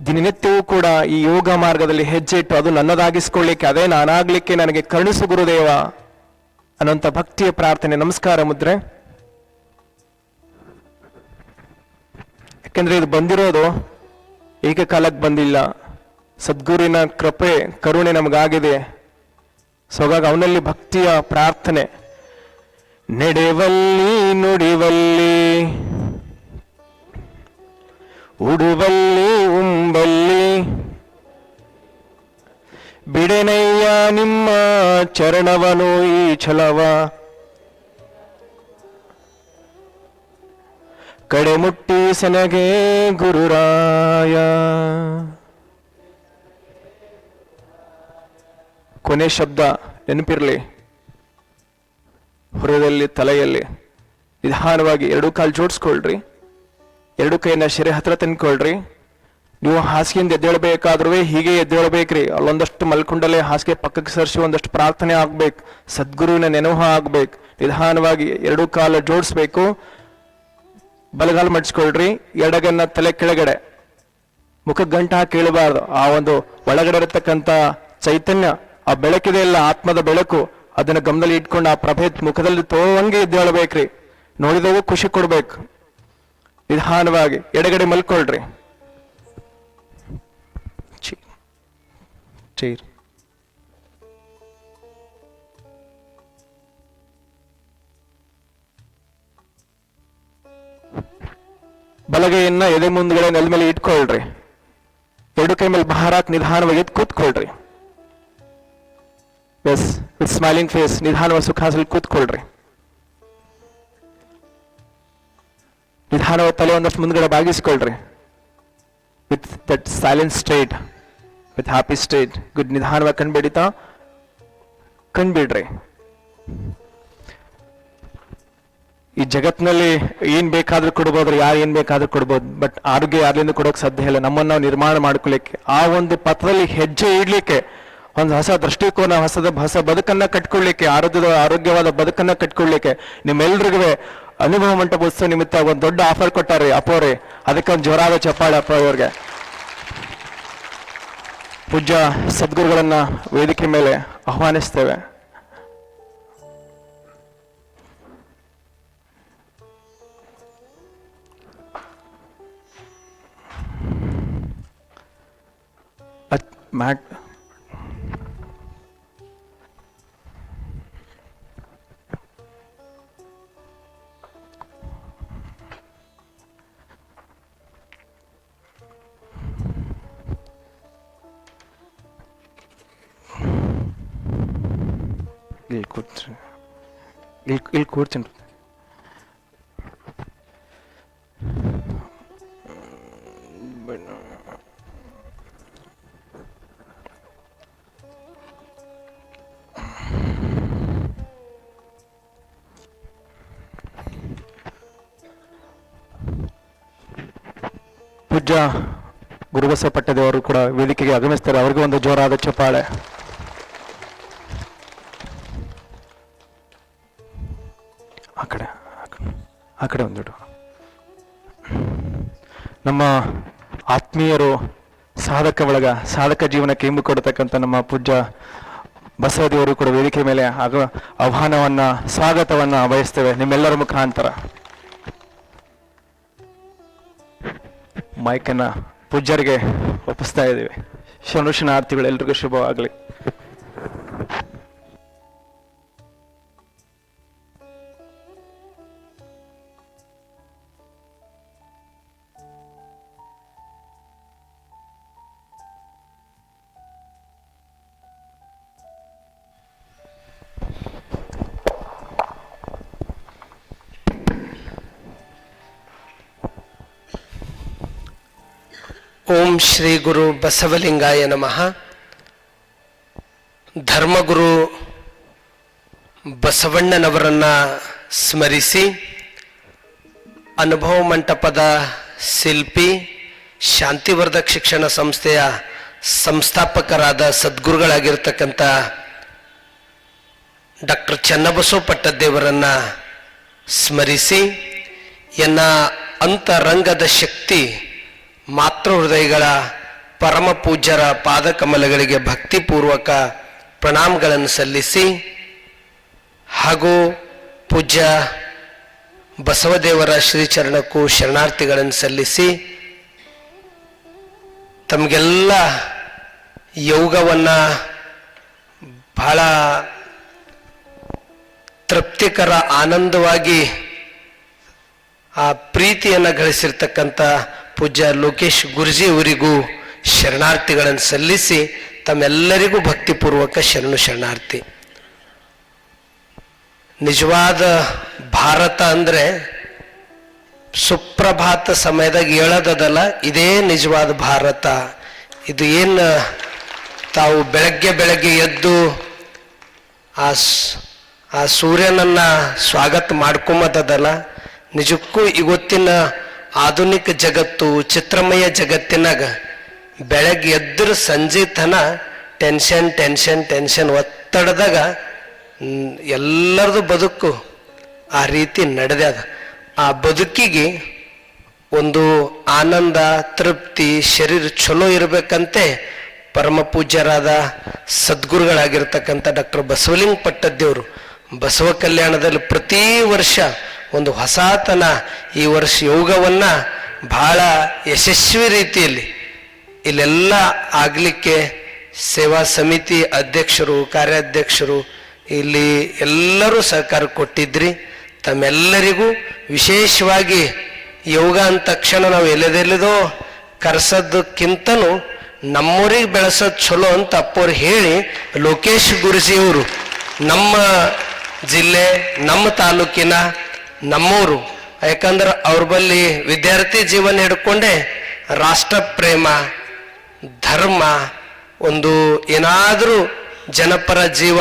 ದಿನನಿತ್ಯವೂ ಕೂಡ ಈ ಯೋಗ ಮಾರ್ಗದಲ್ಲಿ ಹೆಜ್ಜೆ ಇಟ್ಟು ಅದು ನನ್ನದಾಗಿಸ್ಕೊಳ್ಳಿಕ್ಕೆ, ಅದೇ ನಾನಾಗ್ಲಿಕ್ಕೆ ನನಗೆ ಕರುಣಿಸು ಗುರುದೇವ ಅನ್ನೋಂಥ ಭಕ್ತಿಯ ಪ್ರಾರ್ಥನೆ. ನಮಸ್ಕಾರ ಮುದ್ರೆ. ಯಾಕೆಂದ್ರೆ ಇದು ಬಂದಿರೋದು ಏಕಕಾಲಕ್ಕೆ ಬಂದಿಲ್ಲ, ಸದ್ಗುರುವಿನ ಕೃಪೆ ಕರುಣೆ ನಮಗಾಗಿದೆ. ಸೊ ಹಾಗಾಗಿ ಅವನಲ್ಲಿ ಭಕ್ತಿಯ ಪ್ರಾರ್ಥನೆ. ನಡೆವಲ್ಲಿ ನುಡಿವಲ್ಲಿ ಉಡುವಲ್ಲಿ ಉಂಬಲ್ಲಿ ಬಿಡೆನಯ್ಯ ನಿಮ್ಮ ಚರಣವನು ಈ ಛಲವ, ಕಡೆ ಮುಟ್ಟಿ ಸೆನಗೆ ಗುರುರಾಯ. ಕೊನೆ ಶಬ್ದ ನೆನಪಿರಲಿ, ಹೊರದಲ್ಲಿ ತಲೆಯಲ್ಲಿ. ನಿಧಾನವಾಗಿ 2 ಕಾಲು ಜೋಡಿಸ್ಕೊಳ್ರಿ, 2 ಕೈನ ಶರೀರ ಹತ್ರ ತಂದ್ಕೊಳ್ರಿ. ನೀವು ಹಾಸಿಗೆಯಿಂದ ಎದ್ದೇಳಬೇಕಾದ್ರೂ ಹೀಗೆ ಎದ್ದೇಳಬೇಕ್ರಿ. ಅಲ್ಲೊಂದಷ್ಟು ಮಲ್ಕೊಂಡಲ್ಲೇ ಹಾಸಿಗೆ ಪಕ್ಕಕ್ಕೆ ಸರಿಸಿ ಒಂದಷ್ಟು ಪ್ರಾರ್ಥನೆ ಆಗ್ಬೇಕು, ಸದ್ಗುರುವಿನ ನೆನಹ ಆಗ್ಬೇಕು. ನಿಧಾನವಾಗಿ 2 ಕಾಲು ಜೋಡಿಸ್ಬೇಕು. ಬಲಗಾಲು ಮಡಿಸ್ಕೊಳ್ರಿ, ಎಡಗನ್ನ ತಲೆ ಕೆಳಗಡೆ, ಮುಖ ಗಂಟು ಹಾಕಿ ಕೇಳಬಾರ್ದು. ಆ ಒಂದು ಒಳಗಡೆ ಇರತಕ್ಕಂಥ ಚೈತನ್ಯ, ಆ ಬೆಳಕಿದೆ ಇಲ್ಲ, ಆತ್ಮದ ಬೆಳಕು, ಅದನ್ನ ಗಮನದಲ್ಲಿ ಇಟ್ಕೊಂಡು ಆ ಪ್ರಭೇದ ಮುಖದಲ್ಲಿ ತೋವಂಗೆ ಎದ್ದೇಳಬೇಕ್ರಿ. ನೋಡಿದಾಗ ಖುಷಿ ಕೊಡ್ಬೇಕು. ನಿಧಾನವಾಗಿ ಎಡಗಡೆ ಮಲ್ಕೊಳ್ರಿ. ಚೇರ್ ಬಲಗೈಯನ್ನ ಎದೆ ಮುಂದ್ಗಡೆ ನೆಲ ಮೇಲೆ ಇಟ್ಕೊಳ್ರಿ. ಎರಡು ಕೈ ಮೇಲೆ ಭಾರ ಹಾಕಿ ನಿಧಾನವಾಗಿ ಎದ್ದು ಕೂತ್ಕೊಳ್ರಿ. ಎಸ್, ವಿತ್ ಸ್ಮೈಲಿಂಗ್ ಫೇಸ್ ನಿಧಾನವಾಗಿ ಸುಖಾಸನ ಕೂತ್ಕೊಳ್ರಿ. ನಿಧಾನವಾಗಿ ತಲೆ ಒಂದಷ್ಟು ಮುಂದ್ಗಡೆ ಬಾಗಿಸ್ಕೊಳ್ರಿ. With that silent state, with happy state. Good. ನಿಧಾನವಾಗಿ ಕಣ್ಬಿಡಿತಾ ಕಣ್ಬಿಡ್ರಿ. ಈ ಜಗತ್ತಿನಲ್ಲಿ ಏನ್ ಬೇಕಾದ್ರೂ ಕೊಡ್ಬೋದ್ರಿ, ಯಾರು ಏನ್ ಬೇಕಾದ್ರೂ ಕೊಡ್ಬೋದು. ಬಟ್ ಆರೋಗ್ಯ ಯಾರ್ಲಿಂದ ಕೊಡೋಕೆ ಸಾಧ್ಯ ಇಲ್ಲ. ನಮ್ಮನ್ನು ನಾವು ನಿರ್ಮಾಣ ಮಾಡ್ಕೊಳ್ಳಿಕ್ಕೆ, ಆ ಒಂದು ಪಥದಲ್ಲಿ ಹೆಜ್ಜೆ ಇಡ್ಲಿಕ್ಕೆ, ಒಂದು ಹೊಸ ದೃಷ್ಟಿಕೋನ, ಹೊಸ ಬದುಕನ್ನ ಕಟ್ಕೊಳ್ಳಿಕ್ಕೆ, ಆರೋಗ್ಯವಾದ ಬದುಕನ್ನ ಕಟ್ಕೊಳ್ಳಿಕ್ಕೆ ನಿಮ್ಮೆಲ್ರಿಗೂ ಅನುಭವ ಮಂಟಪೋತ್ಸವ ನಿಮಿತ್ತ ಒಂದು ದೊಡ್ಡ ಆಫರ್ ಕೊಟ್ಟಾರೆ ಅಪ್ಪೋರೆ. ಅದಕ್ಕೆ ಒಂದು ಜೋರಾದ ಚಪ್ಪಾಳೆ ಅಪ್ಪ ಅವ್ರಿಗೆ. ಪೂಜ್ಯ ಸದ್ಗುರುಗಳನ್ನ ವೇದಿಕೆ ಮೇಲೆ ಆಹ್ವಾನಿಸ್ತೇವೆ. ಮ್ಯಾಟ್ ಇಲ್ಲಿ ಕೂರ್ತೀನಿ. ಪೂಜ್ಯ ಗುರುಬಸವ ಪಟ್ಟದೇವರು ಕೂಡ ವೇದಿಕೆಗೆ ಆಗಮಿಸ್ತಾರೆ. ಅವ್ರಿಗೂ ಒಂದು ಜೋರಾದ ಚಪ್ಪಾಳೆ. ಆ ಕಡೆ ಒಂದಿಡು. ನಮ್ಮ ಆತ್ಮೀಯರು, ಸಾಧಕ ಜೀವನಕ್ಕೆ ಇಂಬು ಕೊಡತಕ್ಕಂಥ ನಮ್ಮ ಪೂಜ್ಯ ಬಸವದೇವರು ಕೂಡ ವೇದಿಕೆ ಮೇಲೆ ಆಹ್ವಾನವನ್ನ, ಸ್ವಾಗತವನ್ನ ಬಯಸ್ತೇವೆ ನಿಮ್ಮೆಲ್ಲರ ಮುಖಾಂತರ. ಮೈಕನ್ನ ಪೂಜ್ಯರಿಗೆ ಒಪ್ಪಿಸ್ತಾ ಇದ್ದೀವಿ. ಶನುಷನಾರ್ಥಿಗಳು ಎಲ್ರಿಗೂ ಶುಭವಾಗಲಿ. ಓಂ ಶ್ರೀ ಗುರು ಬಸವಲಿಂಗಾಯ ನಮಃ. ಧರ್ಮಗುರು ಬಸವಣ್ಣನವರನ್ನ ಸ್ಮರಿಸಿ ಅನುಭವ ಮಂಟಪದ ಶಿಲ್ಪಿ, ಶಾಂತಿವರ್ಧಕ ಶಿಕ್ಷಣ ಸಂಸ್ಥೆಯ ಸಂಸ್ಥಾಪಕರಾದ ಸದ್ಗುರುಗಳಾಗಿರ್ತಕ್ಕಂಥ ಡಾಕ್ಟರ್ ಚನ್ನಬಸವ ಪಟ್ಟದೇವರನ್ನ ಸ್ಮರಿಸಿ, ಎನ್ನ ಅಂತರಂಗದ ಶಕ್ತಿ ಮಾತೃ ಹೃದಯಗಳ ಪರಮ ಪೂಜ್ಯರ ಪಾದಕಮಲಗಳಿಗೆ ಭಕ್ತಿಪೂರ್ವಕ ಪ್ರಣಾಮಗಳನ್ನು ಸಲ್ಲಿಸಿ, ಹಾಗೂ ಪೂಜ್ಯ ಬಸವದೇವರ ಶ್ರೀಚರಣಕ್ಕೂ ಶರಣಾರ್ಥಿಗಳನ್ನು ಸಲ್ಲಿಸಿ, ತಮಗೆಲ್ಲ ಯೋಗವನ್ನು ಬಹಳ ತೃಪ್ತಿಕರ, ಆನಂದವಾಗಿ ಆ ಪ್ರೀತಿಯನ್ನು ಗಳಿಸಿರ್ತಕ್ಕಂಥ ಪೂಜ್ಯ ಲೋಕೇಶ್ ಗುರುಜಿ ಅವರಿಗೂ ಶರಣಾರ್ಥಿಗಳನ್ನು ಸಲ್ಲಿಸಿ, ತಮ್ಮೆಲ್ಲರಿಗೂ ಭಕ್ತಿಪೂರ್ವಕ ಶರಣಾರ್ಥಿ. ನಿಜವಾದ ಭಾರತ ಅಂದರೆ ಸುಪ್ರಭಾತ ಸಮಯದಾಗ ಹೇಳೋದಲ್ಲ, ಇದೇ ನಿಜವಾದ ಭಾರತ. ಇದು ಏನು ತಾವು ಬೆಳಗ್ಗೆ ಎದ್ದು ಆ ಸೂರ್ಯನನ್ನ ಸ್ವಾಗತ ಮಾಡ್ಕೊಂಬದಲ್ಲ, ನಿಜಕ್ಕೂ ಇವತ್ತಿನ ಆಧುನಿಕ ಜಗತ್ತು, ಚಿತ್ರಮಯ ಜಗತ್ತಿನಾಗ ಬೆಳಗ್ಗೆ ಎದ್ರ ಸಂಜೆ ತನ ಟೆನ್ಷನ್ ಒತ್ತಡದಾಗ ಎಲ್ಲರದು ಬದುಕು ಆ ರೀತಿ ನಡೆದ. ಆ ಬದುಕಿಗೆ ಒಂದು ಆನಂದ, ತೃಪ್ತಿ, ಶರೀರ ಚಲೋ ಇರಬೇಕಂತೆ ಪರಮ ಪೂಜ್ಯರಾದ ಸದ್ಗುರುಗಳಾಗಿರ್ತಕ್ಕಂಥ ಡಾಕ್ಟರ್ ಬಸವಲಿಂಗ ಪಟ್ಟದೇವರು ಬಸವ ಕಲ್ಯಾಣದಲ್ಲಿ ಪ್ರತಿ ವರ್ಷ ಒಂದು ಹೊಸತನ ಈ ವರ್ಷ ಯೋಗವನ್ನು ಬಹಳ ಯಶಸ್ವಿ ರೀತಿಯಲ್ಲಿ ಇಲ್ಲೆಲ್ಲ ಆಗಲಿಕ್ಕೆ ಸೇವಾ ಸಮಿತಿ ಅಧ್ಯಕ್ಷರು ಕಾರ್ಯಾಧ್ಯಕ್ಷರು ಇಲ್ಲಿ ಎಲ್ಲರೂ ಸಹಕಾರ ಕೊಟ್ಟಿದ್ರಿ. ತಮ್ಮೆಲ್ಲರಿಗೂ ವಿಶೇಷವಾಗಿ ಯೋಗ ಅಂದ ತಕ್ಷಣ ನಾವು ಎಲ್ಲದೆಲ್ಲದೋ ಕರೆಸೋದಕ್ಕಿಂತನೂ ನಮ್ಮೂರಿಗೆ ಬೆಳೆಸೋದು ಚಲೋ ಅಂತ ಅಪ್ಪವ್ರು ಹೇಳಿ ಲೋಕೇಶ್ ಗುರುಜಿಯವರು ನಮ್ಮ ಜಿಲ್ಲೆ ನಮ್ಮ ತಾಲೂಕಿನ ನಮ್ಮೂರು, ಯಾಕಂದ್ರೆ ಅವ್ರ ಬಳಿ ವಿದ್ಯಾರ್ಥಿ ಜೀವನ ಹಿಡ್ಕೊಂಡೆ ರಾಷ್ಟ್ರ ಪ್ರೇಮ ಧರ್ಮ ಒಂದು ಏನಾದರೂ ಜನಪರ ಜೀವ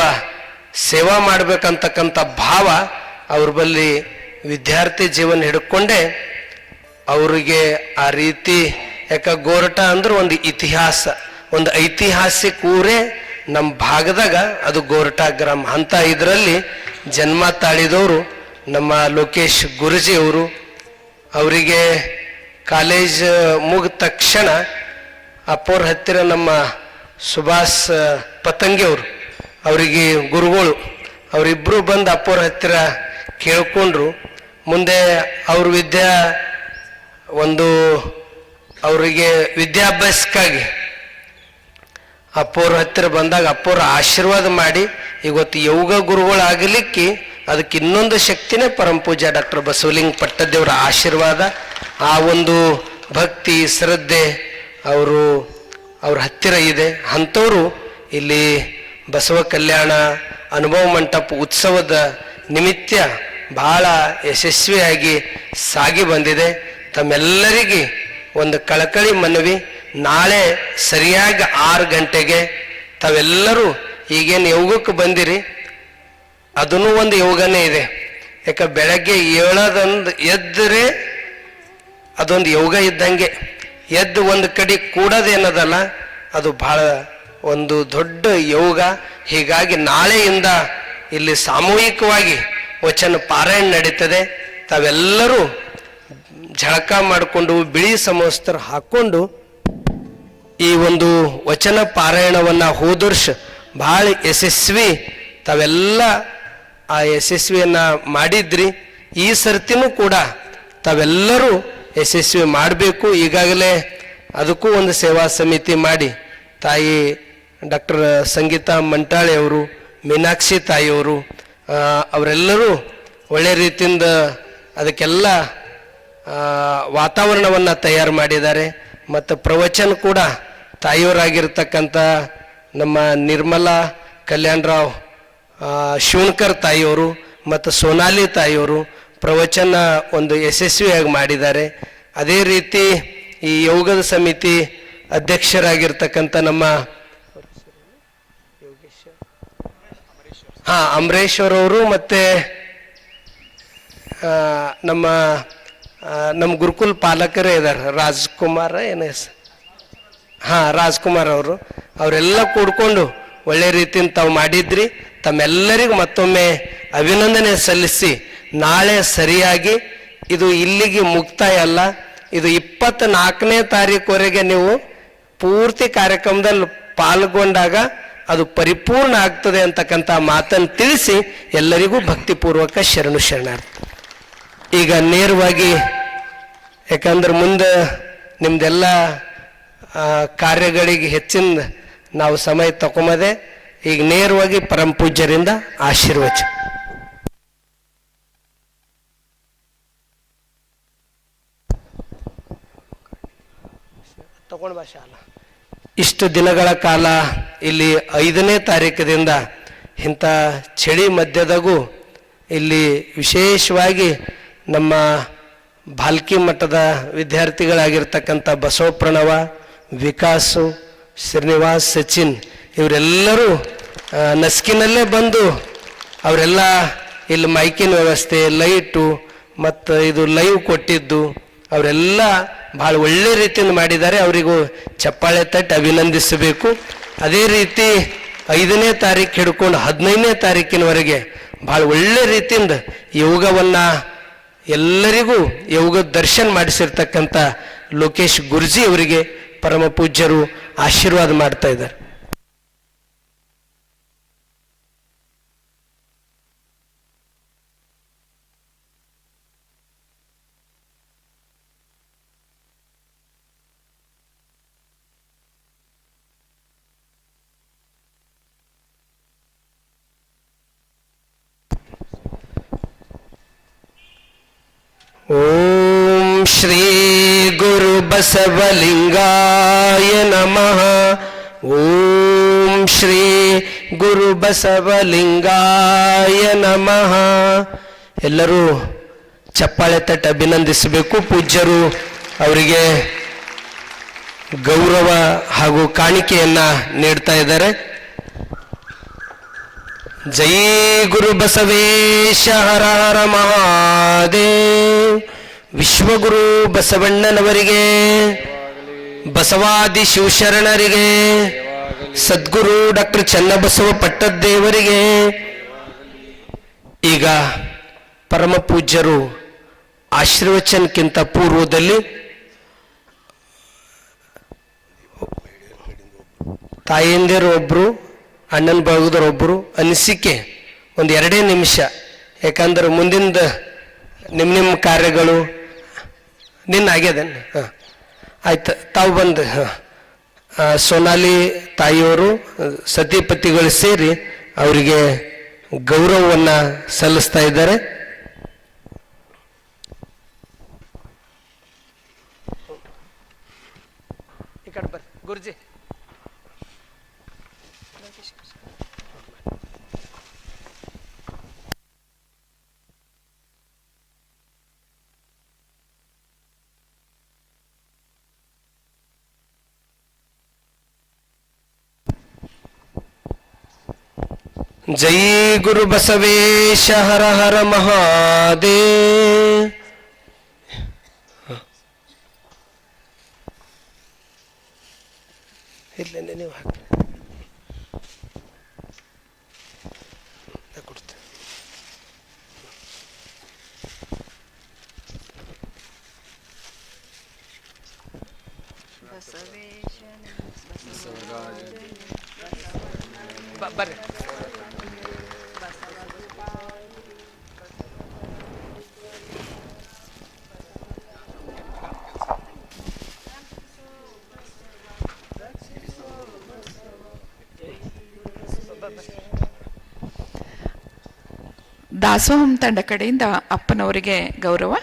ಸೇವಾ ಮಾಡ್ಬೇಕಂತಕ್ಕಂಥ ಭಾವ ಅವ್ರ ಬಳಿ ವಿದ್ಯಾರ್ಥಿ ಜೀವನ ಹಿಡ್ಕೊಂಡೆ ಅವರಿಗೆ ಆ ರೀತಿ. ಯಾಕ ಗೋರಟ ಅಂದ್ರೆ ಒಂದು ಇತಿಹಾಸ, ಒಂದು ಐತಿಹಾಸಿಕ ಊರೇ ನಮ್ಮ ಭಾಗದಾಗ ಅದು ಗೋರಟ ಗ್ರಾಮ ಅಂತ. ಇದರಲ್ಲಿ ಜನ್ಮ ತಾಳಿದವರು ನಮ್ಮ ಲೋಕೇಶ್ ಗುರುಜಿ ಅವರು. ಅವರಿಗೆ ಕಾಲೇಜ್ ಮುಗಿದ ತಕ್ಷಣ ಅಪ್ಪೋರ ಹತ್ತಿರ ನಮ್ಮ ಸುಭಾಷ್ ಪತಂಗಿ ಅವರು ಅವರಿಗೆ ಗುರುಗಳು ಅವರಿಬ್ಬರು ಬಂದು ಅಪ್ಪೋರ ಹತ್ತಿರ ಕೇಳ್ಕೊಂಡ್ರು. ಮುಂದೆ ಅವ್ರ ಅವರಿಗೆ ವಿದ್ಯಾಭ್ಯಾಸಕ್ಕಾಗಿ ಅಪ್ಪೋರ ಹತ್ತಿರ ಬಂದಾಗ ಅಪ್ಪೋರ ಆಶೀರ್ವಾದ ಮಾಡಿ ಇವತ್ತು ಯೋಗ ಗುರುಗಳಾಗಲಿಕ್ಕೆ ಅದಕ್ಕೆ ಇನ್ನೊಂದು ಶಕ್ತಿನೇ ಪರಮ ಪೂಜ್ಯ ಡಾಕ್ಟರ್ ಬಸವಲಿಂಗ ಪಟ್ಟದೇವರ ಆಶೀರ್ವಾದ. ಆ ಒಂದು ಭಕ್ತಿ ಶ್ರದ್ಧೆ ಅವ್ರ ಹತ್ತಿರ ಇದೆ. ಅಂಥವರು ಇಲ್ಲಿ ಬಸವ ಕಲ್ಯಾಣ ಅನುಭವ ಮಂಟಪ ಉತ್ಸವದ ನಿಮಿತ್ತ ಬಹಳ ಯಶಸ್ವಿಯಾಗಿ ಸಾಗಿ ಬಂದಿದೆ. ತಮ್ಮೆಲ್ಲರಿಗೆ ಒಂದು ಕಳಕಳಿ ಮನವಿ, ನಾಳೆ ಸರಿಯಾಗಿ 6 ಗಂಟೆಗೆ ತಾವೆಲ್ಲರೂ ಈಗೇನು ಯೋಗಕ್ಕೆ ಬಂದಿರಿ ಅದೂ ಒಂದು ಯೋಗನೇ ಇದೆ. ಯಾಕ ಬೆಳಗ್ಗೆ ಎದ್ದರೆ ಅದೊಂದು ಯೋಗ ಇದ್ದಂಗೆ. ಎದ್ದು ಒಂದು ಕಡೆ ಕೂಡೋದೇನದಲ್ಲ ಅದು ಬಹಳ ಒಂದು ದೊಡ್ಡ ಯೋಗ. ಹೀಗಾಗಿ ನಾಳೆಯಿಂದ ಇಲ್ಲಿ ಸಾಮೂಹಿಕವಾಗಿ ವಚನ ಪಾರಾಯಣ ನಡೀತದೆ. ತಾವೆಲ್ಲರೂ ಝಳಕ ಮಾಡಿಕೊಂಡು ಬಿಳಿ ಸಮವಸ್ತ್ರ ಹಾಕ್ಕೊಂಡು ಈ ಒಂದು ವಚನ ಪಾರಾಯಣವನ್ನು ಹೋದರ್ಷ ಬಹಳ ಯಶಸ್ವಿ ತಾವೆಲ್ಲ ಆ ಯಶಸ್ವಿಯನ್ನು ಮಾಡಿದ್ರಿ. ಈ ಸರ್ತಿನೂ ಕೂಡ ತಾವೆಲ್ಲರೂ ಯಶಸ್ವಿ ಮಾಡಬೇಕು. ಈಗಾಗಲೇ ಅದಕ್ಕೂ ಒಂದು ಸೇವಾ ಸಮಿತಿ ಮಾಡಿ ತಾಯಿ ಡಾಕ್ಟರ್ ಸಂಗೀತಾ ಮಂಟಾಳೆ ಅವರು, ಮೀನಾಕ್ಷಿ ತಾಯಿಯವರು ಅವರೆಲ್ಲರೂ ಒಳ್ಳೆ ರೀತಿಯಿಂದ ಅದಕ್ಕೆಲ್ಲ ವಾತಾವರಣವನ್ನು ತಯಾರು ಮಾಡಿದ್ದಾರೆ. ಮತ್ತು ಪ್ರವಚನ ಕೂಡ ತಾಯಿಯವರಾಗಿರ್ತಕ್ಕಂಥ ನಮ್ಮ ನಿರ್ಮಲಾ ಕಲ್ಯಾಣರಾವ್ ಶಿವಣ್ಕರ್ ತಾಯಿಯವರು ಮತ್ತು ಸೋನಾಲಿ ತಾಯಿಯವರು ಪ್ರವಚನ ಒಂದು ಯಶಸ್ವಿಯಾಗಿ ಮಾಡಿದ್ದಾರೆ. ಅದೇ ರೀತಿ ಈ ಯೋಗದ ಸಮಿತಿ ಅಧ್ಯಕ್ಷರಾಗಿರ್ತಕ್ಕಂಥ ನಮ್ಮ ಅಂಬರೀಶ್ವರ್ ಅವರು ಮತ್ತು ನಮ್ಮ ಗುರುಕುಲ್ ಪಾಲಕರೇ ಇದ್ದಾರೆ, ರಾಜ್ಕುಮಾರ್ ಏನು ರಾಜ್ಕುಮಾರ್ ಅವರು, ಅವರೆಲ್ಲ ಕೂಡ್ಕೊಂಡು ಒಳ್ಳೆ ರೀತಿಯಿಂದ ತಾವು ಮಾಡಿದ್ರಿ. ತಮ್ಮೆಲ್ಲರಿಗೂ ಮತ್ತೊಮ್ಮೆ ಅಭಿನಂದನೆ ಸಲ್ಲಿಸಿ ನಾಳೆ ಸರಿಯಾಗಿ ಇದು ಇಲ್ಲಿಗೆ ಮುಕ್ತಾಯ ಅಲ್ಲ, ಇದು 24ನೇ ತಾರೀಕುವರೆಗೆ ನೀವು ಪೂರ್ತಿ ಕಾರ್ಯಕ್ರಮದಲ್ಲಿ ಪಾಲ್ಗೊಂಡಾಗ ಅದು ಪರಿಪೂರ್ಣ ಆಗ್ತದೆ ಅಂತಕ್ಕಂಥ ಮಾತನ್ನು ತಿಳಿಸಿ ಎಲ್ಲರಿಗೂ ಭಕ್ತಿಪೂರ್ವಕ ಶರಣು ಶರಣಾರ್ಥಿ. ಈಗ ನೇರವಾಗಿ, ಯಾಕಂದ್ರೆ ಮುಂದೆ ನಿಮ್ದೆಲ್ಲ ಕಾರ್ಯಗಳಿಗೆ ಹೆಚ್ಚಿನ ನಾವು ಸಮಯ ತಗೊಂಬದೆ, ಈಗ ನೇರವಾಗಿ ಪರಮ ಪೂಜ್ಯರಿಂದ ಆಶೀರ್ವಚನ ತಗೊಂಡು ಬಾ ಶಾಲ. ಇಷ್ಟು ದಿನಗಳ ಕಾಲ ಇಲ್ಲಿ 5ನೇ ತಾರೀಕಿನಿಂದ ಇಂಥ ಚಳಿ ಮಧ್ಯದಾಗೂ ಇಲ್ಲಿ ವಿಶೇಷವಾಗಿ ನಮ್ಮ ಭಾಲ್ಕಿ ಮಠದ ವಿದ್ಯಾರ್ಥಿಗಳಾಗಿರ್ತಕ್ಕಂಥ ಬಸವಪ್ರಣವ, ವಿಕಾಸು, ಶ್ರೀನಿವಾಸ್, ಸಚಿನ್ ಇವರೆಲ್ಲರೂ ನಸ್ಕಿನಲ್ಲೇ ಬಂದು ಅವರೆಲ್ಲ ಇಲ್ಲಿ ಮೈಕಿನ ವ್ಯವಸ್ಥೆ, ಲೈಟು ಮತ್ತು ಇದು ಲೈವ್ ಕೊಟ್ಟಿದ್ದು ಅವರೆಲ್ಲ ಭಾಳ ಒಳ್ಳೆ ರೀತಿಯಿಂದ ಮಾಡಿದ್ದಾರೆ. ಅವರಿಗೂ ಚಪ್ಪಾಳೆ ತಟ್ಟಿ ಅಭಿನಂದಿಸಬೇಕು. ಅದೇ ರೀತಿ 5ನೇ ತಾರೀಕು ಹಿಡ್ಕೊಂಡು 15ನೇ ತಾರೀಕಿನವರೆಗೆ ಭಾಳ ಒಳ್ಳೆ ರೀತಿಯಿಂದ ಯೋಗವನ್ನು ಎಲ್ಲರಿಗೂ ಯೋಗ ದರ್ಶನ ಮಾಡಿಸಿರ್ತಕ್ಕಂಥ ಲೋಕೇಶ್ ಗುರುಜಿ ಅವರಿಗೆ ಪರಮ ಪೂಜ್ಯರು ಆಶೀರ್ವಾದ ಮಾಡ್ತಾ ಇದ್ದಾರೆ. ಓಂ ಶ್ರೀ ಗುರು ಬಸವಲಿಂಗಾಯ ನಮಃ. ಓಂ ಶ್ರೀ ಗುರು ಬಸವಲಿಂಗಾಯ ನಮಃ. ಎಲ್ಲರೂ ಚಪ್ಪಾಳೆ ತಟ್ಟಿ ಅಭಿನಂದಿಸಬೇಕು. ಪೂಜ್ಯರು ಅವರಿಗೆ ಗೌರವ ಹಾಗೂ ಕಾಣಿಕೆಯನ್ನ ನೀಡ್ತಾ ಇದ್ದಾರೆ. ಜೈ ಗುರು ಬಸವೇಶ ಹರ ಹರ ಮಹಾದೇವ್. ವಿಶ್ವಗುರು ಬಸವಣ್ಣನವರಿಗೆ, ಬಸವಾದಿ ಶಿವಶರಣರಿಗೆ, ಸದ್ಗುರು ಡಾಕ್ಟರ್ ಚನ್ನಬಸವ ಪಟ್ಟದ್ದೇವರಿಗೆ. ಈಗ ಪರಮ ಪೂಜ್ಯರು ಆಶೀರ್ವಚನಕ್ಕಿಂತ ಪೂರ್ವದಲ್ಲಿ ತಾಯಂದಿರು ಒಬ್ರು, ಅಣ್ಣನ ಬಳಗದವ್ರು ಒಬ್ರು ಅನಿಸಿಕೆ ಒಂದು 2 ನಿಮಿಷ. ಯಾಕಂದ್ರೆ ಮುಂದಿಂದ ನಿಮ್ಮ ಕಾರ್ಯಗಳು ಆಗ್ಯದೇನು? ಹಾಂ ಆಯ್ತು, ತಾವು ಬಂದು ಸೋನಾಲಿ ತಾಯಿಯವರು ಸತಿಪತಿಗಳು ಸೇರಿ ಅವರಿಗೆ ಗೌರವವನ್ನು ಸಲ್ಲಿಸ್ತಾ ಇದ್ದಾರೆ. ಈ ಕಡೆ ಬರ್ರಿ ಗುರುಜಿ. ಜೈ ಗುರು ಬಸವೇಶ ಹರ ಹರ ಮಹಾದೇವ್. ಇಲ್ಲ ನೀವು ಹಾಕಿ ಕೊಡ್ತೇನೆ. ಬರ್ರಿ. ದಾಸೋಹಂ ತಂಡ ಕಡೆಯಿಂದ ಅಪ್ಪನವರಿಗೆ ಗೌರವ.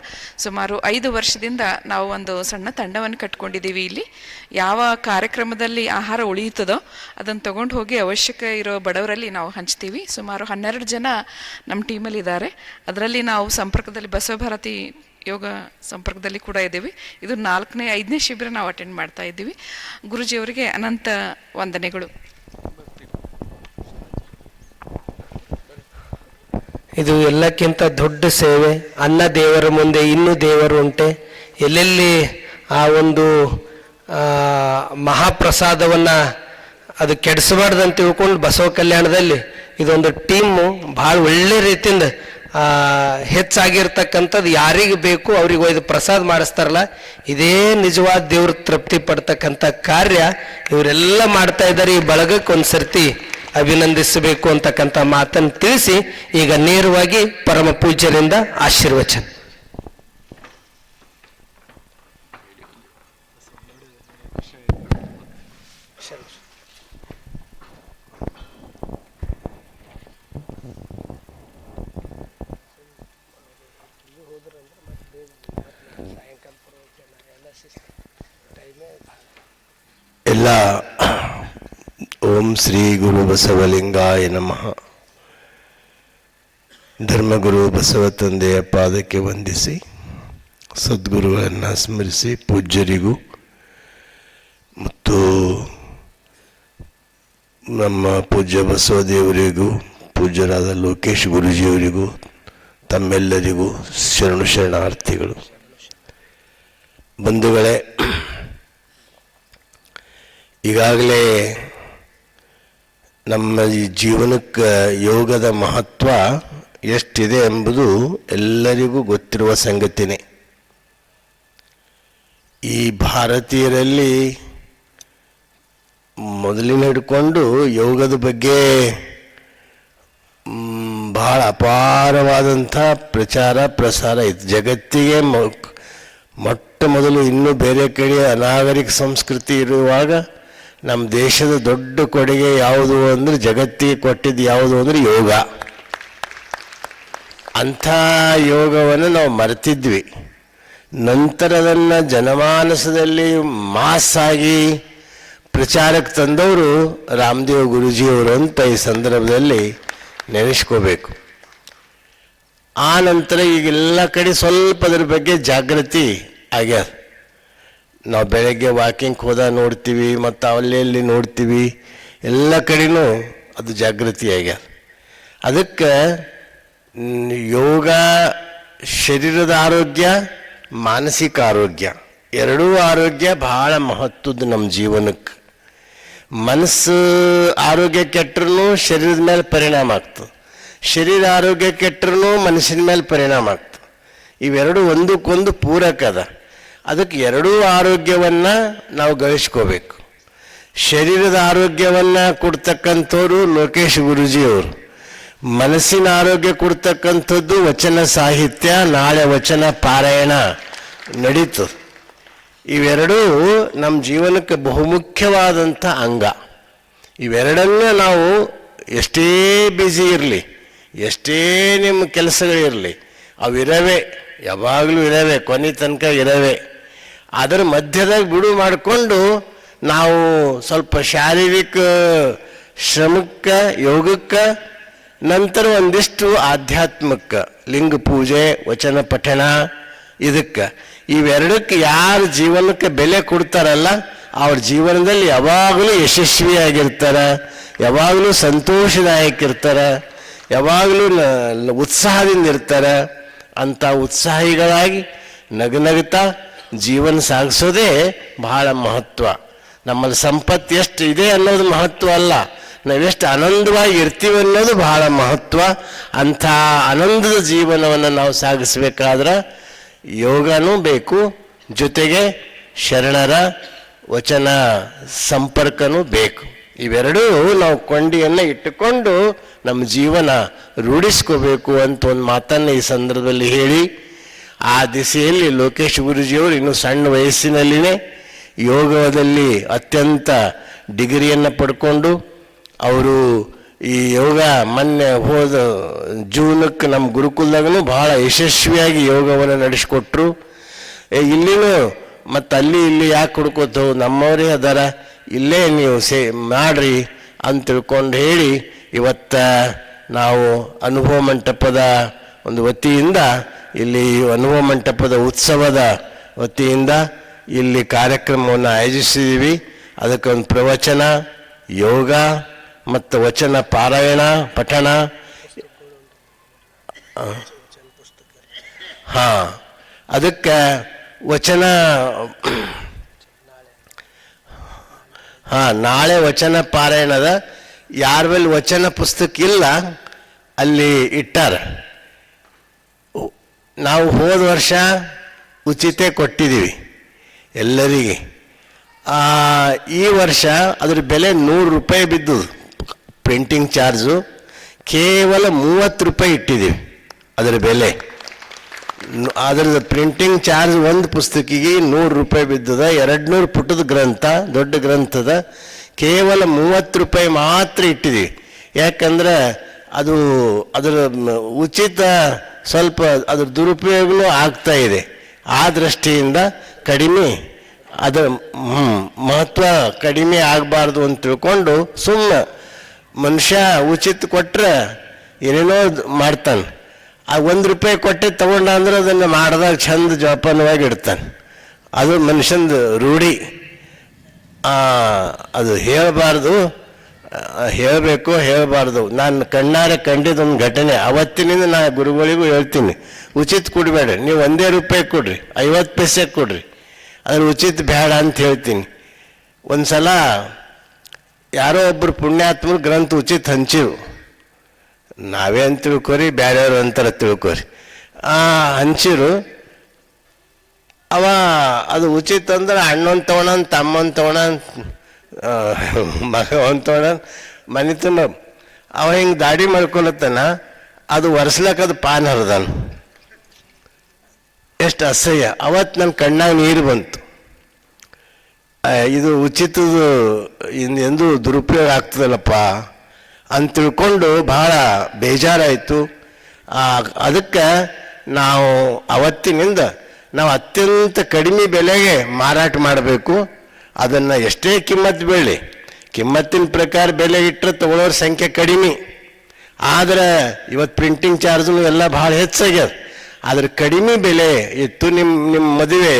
ಸುಮಾರು 5 ವರ್ಷದಿಂದ ನಾವು ಒಂದು ಸಣ್ಣ ತಂಡವನ್ನು ಕಟ್ಕೊಂಡಿದ್ದೀವಿ. ಇಲ್ಲಿ ಯಾವ ಕಾರ್ಯಕ್ರಮದಲ್ಲಿ ಆಹಾರ ಉಳಿಯುತ್ತದೋ ಅದನ್ನು ತಗೊಂಡು ಹೋಗಿ ಅವಶ್ಯಕ ಇರೋ ಬಡವರಲ್ಲಿ ನಾವು ಹಂಚ್ತೀವಿ. ಸುಮಾರು 12 ಜನ ನಮ್ಮ ಟೀಮಲ್ಲಿ ಇದ್ದಾರೆ. ಅದರಲ್ಲಿ ನಾವು ಸಂಪರ್ಕದಲ್ಲಿ ಬಸವಭಾರತಿ ಯೋಗ ಸಂಪರ್ಕದಲ್ಲಿ ಕೂಡ ಇದ್ದೀವಿ. ಇದು 4ನೇ 5ನೇ ಶಿಬಿರ ನಾವು ಅಟೆಂಡ್ ಮಾಡ್ತಾ ಇದ್ದೀವಿ. ಗುರುಜಿಯವರಿಗೆ ಅನಂತ ವಂದನೆಗಳು. ಇದು ಎಲ್ಲಕ್ಕಿಂತ ದೊಡ್ಡ ಸೇವೆ. ಅನ್ನ ದೇವರ ಮುಂದೆ ಇನ್ನೂ ದೇವರು ಉಂಟೆ. ಎಲ್ಲೆಲ್ಲಿ ಆ ಒಂದು ಮಹಾಪ್ರಸಾದವನ್ನು ಅದು ಕೆಡಿಸಬಾರ್ದಂತ ತಿಳ್ಕೊಂಡು ಬಸವ ಕಲ್ಯಾಣದಲ್ಲಿ ಇದೊಂದು ಟೀಮು ಭಾಳ ಒಳ್ಳೆ ರೀತಿಯಿಂದ ಹೆಚ್ಚಾಗಿರ್ತಕ್ಕಂಥದ್ದು ಯಾರಿಗೆ ಬೇಕು ಅವ್ರಿಗೆ ಒಯ್ದು ಪ್ರಸಾದ ಮಾಡಿಸ್ತಾರಲ್ಲ, ಇದೇ ನಿಜವಾದ ದೇವ್ರ ತೃಪ್ತಿ ಪಡ್ತಕ್ಕಂಥ ಕಾರ್ಯ ಇವರೆಲ್ಲ ಮಾಡ್ತಾ ಇದ್ದಾರೆ. ಈ ಬಳಗಕ್ಕೆ ಒಂದು ಸರ್ತಿ ಅಭಿನಂದಿಸಬೇಕು ಅಂತಕ್ಕಂಥ ಮಾತನ್ನು ತಿಳಿಸಿ ಈಗ ನೇರವಾಗಿ ಪರಮ ಪೂಜ್ಯರಿಂದ ಆಶೀರ್ವಚನ. ಎಲ್ಲ ಓಂ ಶ್ರೀ ಗುರು ಬಸವಲಿಂಗಾಯ ನಮಃ. ಧರ್ಮಗುರು ಬಸವ ತಂದೆಯ ಪಾದಕ್ಕೆ ವಂದಿಸಿ, ಸದ್ಗುರುಗಳನ್ನು ಸ್ಮರಿಸಿ, ಪೂಜ್ಯರಿಗೂ ಮತ್ತು ನಮ್ಮ ಪೂಜ್ಯ ಬಸವದೇವರಿಗೂ, ಪೂಜ್ಯರಾದ ಲೋಕೇಶ್ ಗುರುಜಿಯವರಿಗೂ, ತಮ್ಮೆಲ್ಲರಿಗೂ ಶರಣು ಶರಣಾರ್ಥಿಗಳು. ಬಂಧುಗಳೇ, ಈಗಾಗಲೇ ನಮ್ಮ ಈ ಜೀವನಕ್ಕೆ ಯೋಗದ ಮಹತ್ವ ಎಷ್ಟಿದೆ ಎಂಬುದು ಎಲ್ಲರಿಗೂ ಗೊತ್ತಿರುವ ಸಂಗತಿನೇ. ಈ ಭಾರತೀಯರಲ್ಲಿ ಮೊದಲಿನ ಹಿಡ್ಕೊಂಡು ಯೋಗದ ಬಗ್ಗೆ ಬಹಳ ಅಪಾರವಾದಂಥ ಪ್ರಚಾರ ಪ್ರಸಾರ ಇತ್ತು. ಜಗತ್ತಿಗೆ ಮೊಟ್ಟ ಮೊದಲು ಇನ್ನೂ ಬೇರೆ ಕಡೆ ಅನಾಗರಿಕ ಸಂಸ್ಕೃತಿ ಇರುವಾಗ ನಮ್ಮ ದೇಶದ ದೊಡ್ಡ ಕೊಡುಗೆ ಯಾವುದು ಅಂದರೆ, ಜಗತ್ತಿಗೆ ಕೊಟ್ಟಿದ್ದು ಯಾವುದು ಅಂದರೆ ಯೋಗ. ಅಂಥ ಯೋಗವನ್ನು ನಾವು ಮರೆತಿದ್ವಿ. ನಂತರ ಅದನ್ನು ಜನಮಾನಸದಲ್ಲಿ ಮಾಸ್ಸಾಗಿ ಪ್ರಚಾರಕ್ಕೆ ತಂದವರು ರಾಮದೇವ್ ಗುರುಜಿಯವರು ಅಂತ ಈ ಸಂದರ್ಭದಲ್ಲಿ ನೆನೆಸ್ಕೋಬೇಕು. ಆ ನಂತರ ಈಗೆಲ್ಲ ಕಡೆ ಸ್ವಲ್ಪ ಅದ್ರ ಬಗ್ಗೆ ಜಾಗೃತಿ ಆಗ್ಯದ. ನಾವು ಬೆಳಗ್ಗೆ ವಾಕಿಂಗ್ ಹೋದ ನೋಡ್ತೀವಿ, ಮತ್ತು ಅಲ್ಲಿ ನೋಡ್ತೀವಿ, ಎಲ್ಲ ಕಡೆನೂ ಅದು ಜಾಗೃತಿ ಆಗ್ಯದ. ಅದಕ್ಕೆ ಯೋಗ ಶರೀರದ ಆರೋಗ್ಯ, ಮಾನಸಿಕ ಆರೋಗ್ಯ ಎರಡೂ ಆರೋಗ್ಯ ಭಾಳ ಮಹತ್ವದ್ದು ನಮ್ಮ ಜೀವನಕ್ಕೆ. ಮನಸ್ಸು ಆರೋಗ್ಯ ಕೆಟ್ಟರೂ ಶರೀರದ ಮೇಲೆ ಪರಿಣಾಮ ಆಗ್ತದೆ, ಶರೀರ ಆರೋಗ್ಯ ಕೆಟ್ಟರೂ ಮನಸ್ಸಿನ ಮೇಲೆ ಪರಿಣಾಮ ಆಗ್ತದೆ. ಇವೆರಡು ಒಂದಕ್ಕೊಂದು ಪೂರಕ ಅದ. ಅದಕ್ಕೆ ಎರಡೂ ಆರೋಗ್ಯವನ್ನು ನಾವು ಗಳಿಸ್ಕೋಬೇಕು. ಶರೀರದ ಆರೋಗ್ಯವನ್ನು ಕೊಡ್ತಕ್ಕಂಥವ್ರು ಲೋಕೇಶ್ ಗುರೂಜಿಯವರು, ಮನಸ್ಸಿನ ಆರೋಗ್ಯ ಕೊಡ್ತಕ್ಕಂಥದ್ದು ವಚನ ಸಾಹಿತ್ಯ, ನಾಳೆ ವಚನ ಪಾರಾಯಣ ನಡೀತು. ಇವೆರಡೂ ನಮ್ಮ ಜೀವನಕ್ಕೆ ಬಹುಮುಖ್ಯವಾದಂಥ ಅಂಗ. ಇವೆರಡನ್ನ ನಾವು ಎಷ್ಟೇ ಬ್ಯುಸಿ ಇರಲಿ, ಎಷ್ಟೇ ನಿಮ್ಮ ಕೆಲಸಗಳಿರಲಿ, ಅವಿರವೇ, ಯಾವಾಗಲೂ ಇರವೆ, ಕೊನೆ ತನಕ ಇರವೆ. ಅದರ ಮಧ್ಯದಾಗ ಬಿಡು ಮಾಡಿಕೊಂಡು ನಾವು ಸ್ವಲ್ಪ ಶಾರೀರಿಕ ಶ್ರಮಕ್ಕೆ, ಯೋಗಕ್ಕೆ, ನಂತರ ಒಂದಿಷ್ಟು ಆಧ್ಯಾತ್ಮಕ್ಕೆ, ಲಿಂಗ ಪೂಜೆ, ವಚನ ಪಠಣ, ಇದಕ್ಕೆ ಇವೆರಡಕ್ಕೆ ಯಾರು ಜೀವನಕ್ಕೆ ಬೆಲೆ ಕೊಡ್ತಾರಲ್ಲ ಅವ್ರ ಜೀವನದಲ್ಲಿ ಯಾವಾಗಲೂ ಯಶಸ್ವಿಯಾಗಿರ್ತಾರೆ, ಯಾವಾಗಲೂ ಸಂತೋಷದಾಯಕಿರ್ತಾರೆ, ಯಾವಾಗಲೂ ಉತ್ಸಾಹದಿಂದ ಇರ್ತಾರೆ. ಅಂಥ ಉತ್ಸಾಹಿಗಳಾಗಿ ನಗುತ್ತಾ ಜೀವನ ಸಾಗಿಸೋದೇ ಬಹಳ ಮಹತ್ವ. ನಮ್ಮಲ್ಲಿ ಸಂಪತ್ತು ಎಷ್ಟು ಇದೆ ಅನ್ನೋದು ಮಹತ್ವ ಅಲ್ಲ, ನಾವೆಷ್ಟು ಆನಂದವಾಗಿ ಇರ್ತೀವಿ ಅನ್ನೋದು ಬಹಳ ಮಹತ್ವ. ಅಂಥ ಆನಂದದ ಜೀವನವನ್ನು ನಾವು ಸಾಗಿಸ್ಬೇಕಾದ್ರೆ ಯೋಗನೂ ಬೇಕು, ಜೊತೆಗೆ ಶರಣರ ವಚನ ಸಂಪರ್ಕನೂ ಬೇಕು. ಇವೆರಡೂ ನಾವು ಕೊಂಡಿಯನ್ನು ಇಟ್ಟುಕೊಂಡು ನಮ್ಮ ಜೀವನ ರೂಢಿಸ್ಕೋಬೇಕು ಅಂತ ಒಂದು ಮಾತನ್ನು ಈ ಸಂದರ್ಭದಲ್ಲಿ ಹೇಳಿ, ಆ ದಿಸೆಯಲ್ಲಿ ಲೋಕೇಶ್ ಗುರೂಜಿಯವರು ಇನ್ನೂ ಸಣ್ಣ ವಯಸ್ಸಿನಲ್ಲಿನೇ ಯೋಗದಲ್ಲಿ ಅತ್ಯಂತ ಡಿಗ್ರಿಯನ್ನು ಪಡ್ಕೊಂಡು ಅವರು ಈ ಯೋಗ ಮೊನ್ನೆ ಹೋದ ಜೂನಕ್ಕೆ ನಮ್ಮ ಗುರುಕುಲದಾಗೂ ಬಹಳ ಯಶಸ್ವಿಯಾಗಿ ಯೋಗವನ್ನು ನಡೆಸ್ಕೊಟ್ರು. ಇಲ್ಲಿನೂ ಮತ್ತು ಅಲ್ಲಿ ಇಲ್ಲಿ ಯಾಕೆ ಹುಡ್ಕೋತು, ನಮ್ಮವರೇ ಅದಾರ, ಇಲ್ಲೇ ನೀವು ಮಾಡ್ರಿ ಅಂತ ತಿಳ್ಕೊಂಡು ಹೇಳಿ ಇವತ್ತು ನಾವು ಅನುಭವ ಮಂಟಪದ ಒಂದು ವತಿಯಿಂದ ಇಲ್ಲಿ ಅನುಭವ ಮಂಟಪದ ಉತ್ಸವದ ವತಿಯಿಂದ ಇಲ್ಲಿ ಕಾರ್ಯಕ್ರಮವನ್ನು ಆಯೋಜಿಸಿದ್ದೀವಿ. ಅದಕ್ಕೊಂದು ಪ್ರವಚನ, ಯೋಗ ಮತ್ತು ವಚನ ಪಾರಾಯಣ ಪಠಣ, ಹಾಂ, ಅದಕ್ಕೆ ವಚನ, ಹಾಂ, ನಾಳೆ ವಚನ ಪಾರಾಯಣದ. ಯಾರ ಮೇಲೆ ವಚನ ಪುಸ್ತಕ ಇಲ್ಲ ಅಲ್ಲಿ ಇಟ್ಟಾರ. ನಾವು ಹೋದ ವರ್ಷ ಉಚಿತ ಕೊಟ್ಟಿದ್ದೀವಿ ಎಲ್ಲರಿಗೆ. ಈ ವರ್ಷ ಅದ್ರ ಬೆಲೆ 100 ರೂಪಾಯಿ ಬಿದ್ದು, ಪ್ರಿಂಟಿಂಗ್ ಚಾರ್ಜು ಕೇವಲ 30 ರೂಪಾಯಿ ಇಟ್ಟಿದ್ದೀವಿ ಅದರ ಬೆಲೆ. ಅದರದ್ದು ಪ್ರಿಂಟಿಂಗ್ ಚಾರ್ಜ್ ಒಂದು ಪುಸ್ತಕಿಗೆ 100 ರೂಪಾಯಿ ಬಿದ್ದದ. 200 ಪುಟದ ಗ್ರಂಥ, ದೊಡ್ಡ ಗ್ರಂಥದ, ಕೇವಲ 30 ರೂಪಾಯಿ ಮಾತ್ರ ಇಟ್ಟಿದ್ದೀವಿ. ಯಾಕಂದ್ರೆ ಅದು ಅದರ ಉಚಿತ ಸ್ವಲ್ಪ ಅದರ ದುರುಪಯೋಗನೂ ಆಗ್ತಾ ಇದೆ. ಆ ದೃಷ್ಟಿಯಿಂದ ಕಡಿಮೆ, ಅದರ ಮಹತ್ವ ಕಡಿಮೆ ಆಗಬಾರ್ದು ಅಂತ ತಿಳ್ಕೊಂಡು ಸುಮ್ಮನೆ ಮನುಷ್ಯ ಉಚಿತ ಕೊಟ್ಟರೆ ಏನೇನೋ ಮಾಡ್ತಾನೆ. ಆ 1 ರೂಪಾಯಿ ಕೊಟ್ಟೆ ತಗೊಂಡ ಅಂದ್ರೆ ಅದನ್ನು ಮಾಡಿದಾಗ ಚಂದ ಜೋಪಾನವಾಗಿ ಇಡ್ತಾನೆ. ಅದು ಮನುಷ್ಯಂದು ರೂಢಿ. ಅದು ಹೇಳಬಾರ್ದು, ಹೇಳಬೇಕು, ಹೇಳಬಾರ್ದು. ನಾನು ಕಣ್ಣಾರೆ ಕಂಡಿದ್ದೊಂದು ಘಟನೆ. ಅವತ್ತಿನಿಂದ ನಾ ಗುರುಗಳಿಗೂ ಹೇಳ್ತೀನಿ, ಉಚಿತ ಕೊಡಬೇಡ, ನೀವು 1 ರೂಪಾಯಿ ಕೊಡ್ರಿ, 50 ಪೈಸೆ ಕೊಡ್ರಿ, ಅದ್ರ ಉಚಿತ ಬೇಡ ಅಂತ ಹೇಳ್ತೀನಿ. ಒಂದು ಸಲ ಯಾರೋ ಒಬ್ಬರು ಪುಣ್ಯಾತ್ಮರು ಗ್ರಂಥ ಉಚಿತ ಹಂಚಿರು. ನಾವೇ ಅಂತ ತಿಳ್ಕೊರಿ, ಬೇರೆಯವರು ಅಂತಾರ ತಿಳ್ಕೊರಿ. ಹಂಚಿರು. ಅದು ಉಚಿತ ಅಂದ್ರೆ ಅಣ್ಣೊಂದು ತಗೋಣ, ತಮ್ಮೊಂದು ತಗೋಣ, ಮಗ ಒಂದು ತಗೋಣ, ಮನೆ ತುಂಬ ಹಿಂಗೆ ದಾಡಿ ಮಾಡ್ಕೊಳತ್ತಾನ. ಅದು ಒರೆಸ್ಲಕ್ಕ ಅದು ಪಾನ್ ಹರಿದಾನ. ಎಷ್ಟು ಅಸಹ್ಯ. ಅವತ್ತು ನನ್ನ ಕಣ್ಣಾಗ ನೀರು ಬಂತು. ಇದು ಉಚಿತದ ಎಂದು ದುರುಪಯೋಗ ಆಗ್ತದಲ್ಲಪ್ಪ ಅಂತ ತಿಳ್ಕೊಂಡು ಭಾಳ ಬೇಜಾರಾಯಿತು. ಅದಕ್ಕೆ ನಾವು ಅವತ್ತಿನಿಂದ ನಾವು ಅತ್ಯಂತ ಕಡಿಮೆ ಬೆಲೆಗೆ ಮಾರಾಟ ಮಾಡಬೇಕು. ಅದನ್ನು ಎಷ್ಟೇ ಕಿಮ್ಮತ್ತು ಬೀಳಿ, ಕಿಮ್ಮತ್ತಿನ ಪ್ರಕಾರ ಬೆಲೆ ಇಟ್ಟರೆ ತಗೊಳ್ಳೋರ ಸಂಖ್ಯೆ ಕಡಿಮೆ. ಆದರೆ ಇವತ್ತು ಪ್ರಿಂಟಿಂಗ್ ಚಾರ್ಜು ಎಲ್ಲ ಭಾಳ ಹೆಚ್ಚಾಗ್ಯದ. ಆದ್ರೆ ಕಡಿಮೆ ಬೆಲೆ ಇತ್ತು. ನಿಮ್ಮ ಮದುವೆ,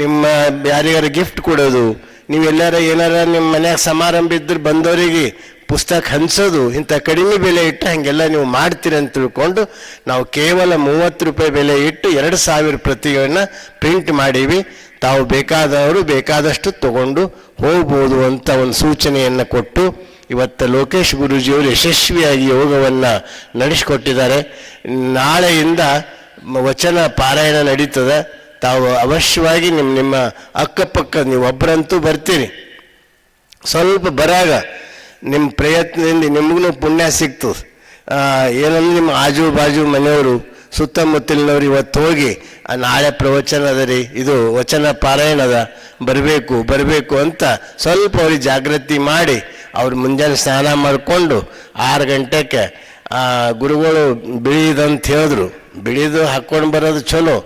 ನಿಮ್ಮ ಯಾರಿಗಾರ ಗಿಫ್ಟ್ ಕೊಡೋದು, ನೀವೆಲ್ಲರ ಏನಾರ ನಿಮ್ಮ ಮನ್ಯಾಗ ಸಮಾರಂಭ ಇದ್ರೆ ಬಂದವರಿಗೆ ಪುಸ್ತಕ ಹಂಚೋದು, ಇಂಥ ಕಡಿಮೆ ಬೆಲೆ ಇಟ್ಟು ಹಾಗೆಲ್ಲ ನೀವು ಮಾಡ್ತೀರಿ ಅಂತ ತಿಳ್ಕೊಂಡು ನಾವು ಕೇವಲ 30 ರೂಪಾಯಿ ಬೆಲೆ ಇಟ್ಟು 2000 ಪ್ರತಿಗಳನ್ನ ಪ್ರಿಂಟ್ ಮಾಡೀವಿ. ತಾವು ಬೇಕಾದವರು ಬೇಕಾದಷ್ಟು ತಗೊಂಡು ಹೋಗ್ಬೋದು ಅಂತ ಒಂದು ಸೂಚನೆಯನ್ನು ಕೊಟ್ಟು ಇವತ್ತು ಲೋಕೇಶ್ ಗುರೂಜಿಯವರು ಯಶಸ್ವಿಯಾಗಿ ಯೋಗವನ್ನು ನಡೆಸಿಕೊಟ್ಟಿದ್ದಾರೆ. ನಾಳೆಯಿಂದ ವಚನ ಪಾರಾಯಣ ನಡೀತದೆ. ತಾವು ಅವಶ್ಯವಾಗಿ ನಿಮ್ಮ ಅಕ್ಕಪಕ್ಕ ನೀವು ಒಬ್ಬರಂತೂ ಬರ್ತೀರಿ. ಸ್ವಲ್ಪ ಬರಾಗ ನಿಮ್ಮ ಪ್ರಯತ್ನದಿಂದ ನಿಮಗೂ ಪುಣ್ಯ ಸಿಗ್ತದೆ. ಏನಂದ್ರೆ ನಿಮ್ಮ ಆಜು ಬಾಜು ಮನೆಯವರು ಸುತ್ತಮುತ್ತಲಿನವ್ರು ಇವತ್ತು ಹೋಗಿ ನಾಳೆ ಪ್ರವಚನ ಅದ ರೀ, ಇದು ವಚನ ಪಾರಾಯಣ ಅದ, ಬರಬೇಕು ಅಂತ ಸ್ವಲ್ಪ ಅವ್ರಿಗೆ ಜಾಗೃತಿ ಮಾಡಿ ಅವ್ರು ಮುಂಜಾನೆ ಸ್ನಾನ ಮಾಡಿಕೊಂಡು 6 ಗಂಟೆಗೆ ಗುರುಗಳು ಬಿಳಿದಂತ ಹೇಳಿದ್ರು. ಬಿಳಿದು ಹಾಕ್ಕೊಂಡು ಬರೋದು ಚಲೋ.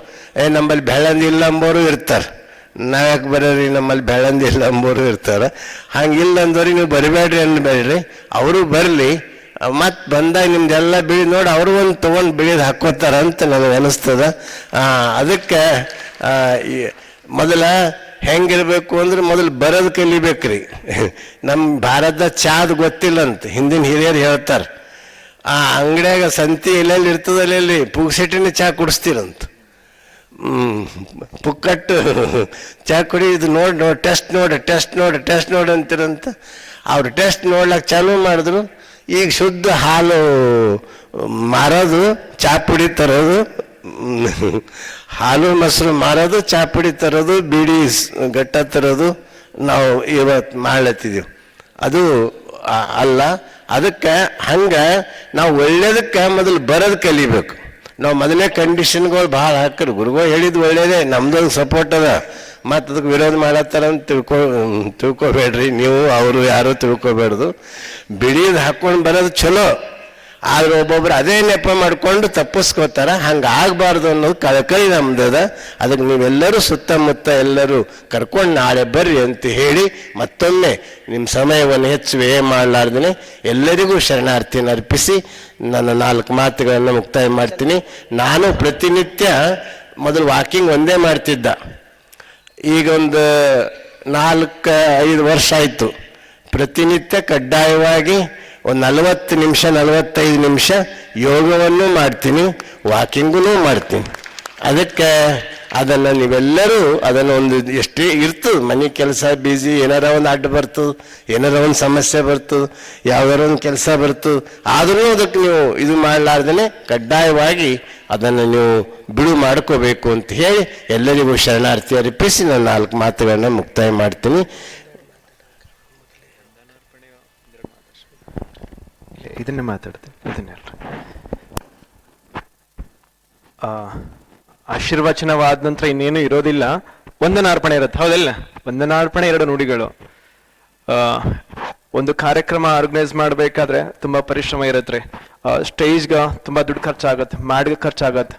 ನಮ್ಮಲ್ಲಿ ಬೆಳ್ಳಂದಿ ಇಲ್ಲ ಅಂಬೋರು ಇರ್ತಾರೆ. ನಾವ್ಯಾಕೆ ಬರೋರಿ, ನಮ್ಮಲ್ಲಿ ಬೆಳ್ಳಂದಿ ಇಲ್ಲ ಅಂಬೋರು ಇರ್ತಾರೆ. ಹಂಗಿಲ್ಲ ಅಂದವ್ರಿಗೆ ನೀವು ಬರಬೇಡ್ರಿ ಅನ್ಬೇಡ್ರಿ, ಅವರು ಬರಲಿ. ಮತ್ತು ಬಂದಾಗ ನಿಮ್ದೆಲ್ಲ ಬಿಳಿ ನೋಡಿ ಅವರು ಒಂದು ತೊಗೊಂಡು ಬಿಳಿದು ಹಾಕೋತಾರ ಅಂತ ನನಗೆ ಅನಿಸ್ತದ. ಅದಕ್ಕೆ ಮೊದಲ ಹೆಂಗಿರ್ಬೇಕು ಅಂದ್ರೆ ಮೊದಲು ಬರೋದು ಕಲಿಬೇಕ್ರಿ. ನಮ್ಮ ಭಾರತದ ಚಾದ್ ಗೊತ್ತಿಲ್ಲ ಅಂತ ಹಿಂದಿನ ಹಿರಿಯರು ಹೇಳ್ತಾರೆ. ಆ ಅಂಗಡಿಯಾಗ ಸಂತಿ ಎಲ್ಲೆಲ್ಲಿ ಇರ್ತದಲ್ಲಿ ಪುಗ್ಸೆಟ್ಟಿನ ಚಹಾ ಕುಡಿಸ್ತೀರಂತ. ಪುಕ್ಕಟ್ಟು ಚಹಾ ಕುಡಿ, ಇದು ನೋಡಿ ಟೆಸ್ಟ್ ನೋಡು ಅಂತೀರಂತ. ಅವ್ರು ಟೆಸ್ಟ್ ನೋಡ್ಲಿಕ್ಕೆ ಚಾಲೂ ಮಾಡಿದ್ರು. ಈಗ ಶುದ್ಧ ಹಾಲು ಮಾರೋದು, ಚಾ ಪುಡಿ ತರೋದು, ಹಾಲು ಮೊಸರು ಮಾರೋದು, ಚಾ ಪುಡಿ ತರೋದು, ಬೀಡಿ ಗಟ್ಟ ತರೋದು ನಾವು ಇವತ್ತು ಮಾಡ್ಲತ್ತಿದ್ದೀವಿ. ಅದು ಅಲ್ಲ. ಅದಕ್ಕೆ ಹಂಗೆ ನಾವು ಒಳ್ಳೇದಕ್ಕೆ ಮೊದಲು ಬರೋದು ಕಲಿಬೇಕು. ನಾವು ಮೊದಲೇ ಕಂಡೀಷನ್ಗಳು ಭಾಳ ಹಾಕ್ರಿ. ಗುರುಗಳು ಹೇಳಿದ್ದು ಒಳ್ಳೇದೇ, ನಮ್ದೊಂದು ಸಪೋರ್ಟ್ ಅದ. ಮತ್ತು ಅದಕ್ಕೆ ವಿರೋಧ ಮಾಡತ್ತಾರ ಅಂತ ತಿಳ್ಕೊಬೇಡ್ರಿ ನೀವು, ಅವರು ಯಾರು ತಿಳ್ಕೊಬೇಡ್ದು. ಬಿಳಿದು ಹಾಕ್ಕೊಂಡು ಬರೋದು ಚಲೋ. ಆದ್ರೆ ಒಬ್ಬೊಬ್ರು ಅದೇ ನೆಪ ಮಾಡಿಕೊಂಡು ತಪ್ಪಿಸ್ಕೋತಾರ. ಹಂಗೆ ಆಗಬಾರ್ದು ಅನ್ನೋದು ಕಳಕಳಿ ನಮ್ದದ. ಅದಕ್ಕೆ ನೀವೆಲ್ಲರೂ ಸುತ್ತಮುತ್ತ ಎಲ್ಲರೂ ಕರ್ಕೊಂಡು ನಾಳೆ ಬರ್ರಿ ಅಂತ ಹೇಳಿ ಮತ್ತೊಮ್ಮೆ ನಿಮ್ಮ ಸಮಯವನ್ನು ಹೆಚ್ಚು ವ್ಯಯ ಮಾಡಲಾರ್ದೇ ಎಲ್ಲರಿಗೂ ಶರಣಾರ್ಥಿಯನ್ನು ಅರ್ಪಿಸಿ ನನ್ನ 4 ಮಾತುಗಳನ್ನು ಮುಕ್ತಾಯ ಮಾಡ್ತೀನಿ. ನಾನು ಪ್ರತಿನಿತ್ಯ ಮೊದಲು ವಾಕಿಂಗ್ ಒಂದೇ ಮಾಡ್ತಿದ್ದ. ಈಗ ಒಂದು 4-5 ವರ್ಷ ಆಯಿತು. ಪ್ರತಿನಿತ್ಯ ಕಡ್ಡಾಯವಾಗಿ ಒಂದು 40 ನಿಮಿಷ 45 ನಿಮಿಷ ಯೋಗವನ್ನು ಮಾಡ್ತೀನಿ, ವಾಕಿಂಗೂ ಮಾಡ್ತೀನಿ. ಅದಕ್ಕೆ ಅದನ್ನು ನೀವೆಲ್ಲರೂ ಅದನ್ನು ಒಂದು ಎಷ್ಟೇ ಇರ್ತದೆ, ಮನೆ ಕೆಲಸ ಬಿಸಿ, ಏನಾರ ಒಂದು ಅಡ್ಡ ಬರ್ತದೆ, ಏನಾರ ಒಂದು ಸಮಸ್ಯೆ ಬರ್ತದೆ, ಯಾವ್ದಾರ ಒಂದು ಕೆಲಸ ಬರ್ತದೆ. ಆದರೂ ಅದಕ್ಕೆ ನೀವು ಇದು ಮಾಡಲಾರ್ದೇ ಕಡ್ಡಾಯವಾಗಿ ಅದನ್ನು ನೀವು ಬಿಡು ಮಾಡ್ಕೋಬೇಕು ಅಂತ ಹೇಳಿ ಎಲ್ಲರಿಗೂ ಶರಣಾರ್ಥಿ ಅರ್ಪಿಸಿ ನಾನು 4 ಮಾತುಗಳನ್ನು ಮುಕ್ತಾಯ ಮಾಡ್ತೀನಿ. ಇದನ್ನೇ ಮಾತಾಡ್ತೀನಿ, ಇದನ್ನೇ ಆಶೀರ್ವಚನವಾದ ನಂತರ ಇನ್ನೇನು ಇರೋದಿಲ್ಲ. ವಂದನಾರ್ಪಣೆ ಇರುತ್ತೆ, ಹೌದಲ್ಲ? ವಂದನಾರ್ಪಣೆ 2 ನುಡಿಗಳು. ಒಂದು ಕಾರ್ಯಕ್ರಮ ಆರ್ಗನೈಸ್ ಮಾಡಬೇಕಾದ್ರೆ ತುಂಬಾ ಪರಿಶ್ರಮ ಇರುತ್ತೆ. ಸ್ಟೇಜ್ಗೆ ತುಂಬಾ ದುಡ್ಡು ಖರ್ಚಾಗತ್ತೆ, ಮಾಡಿಗೆ ಖರ್ಚಾಗತ್ತೆ.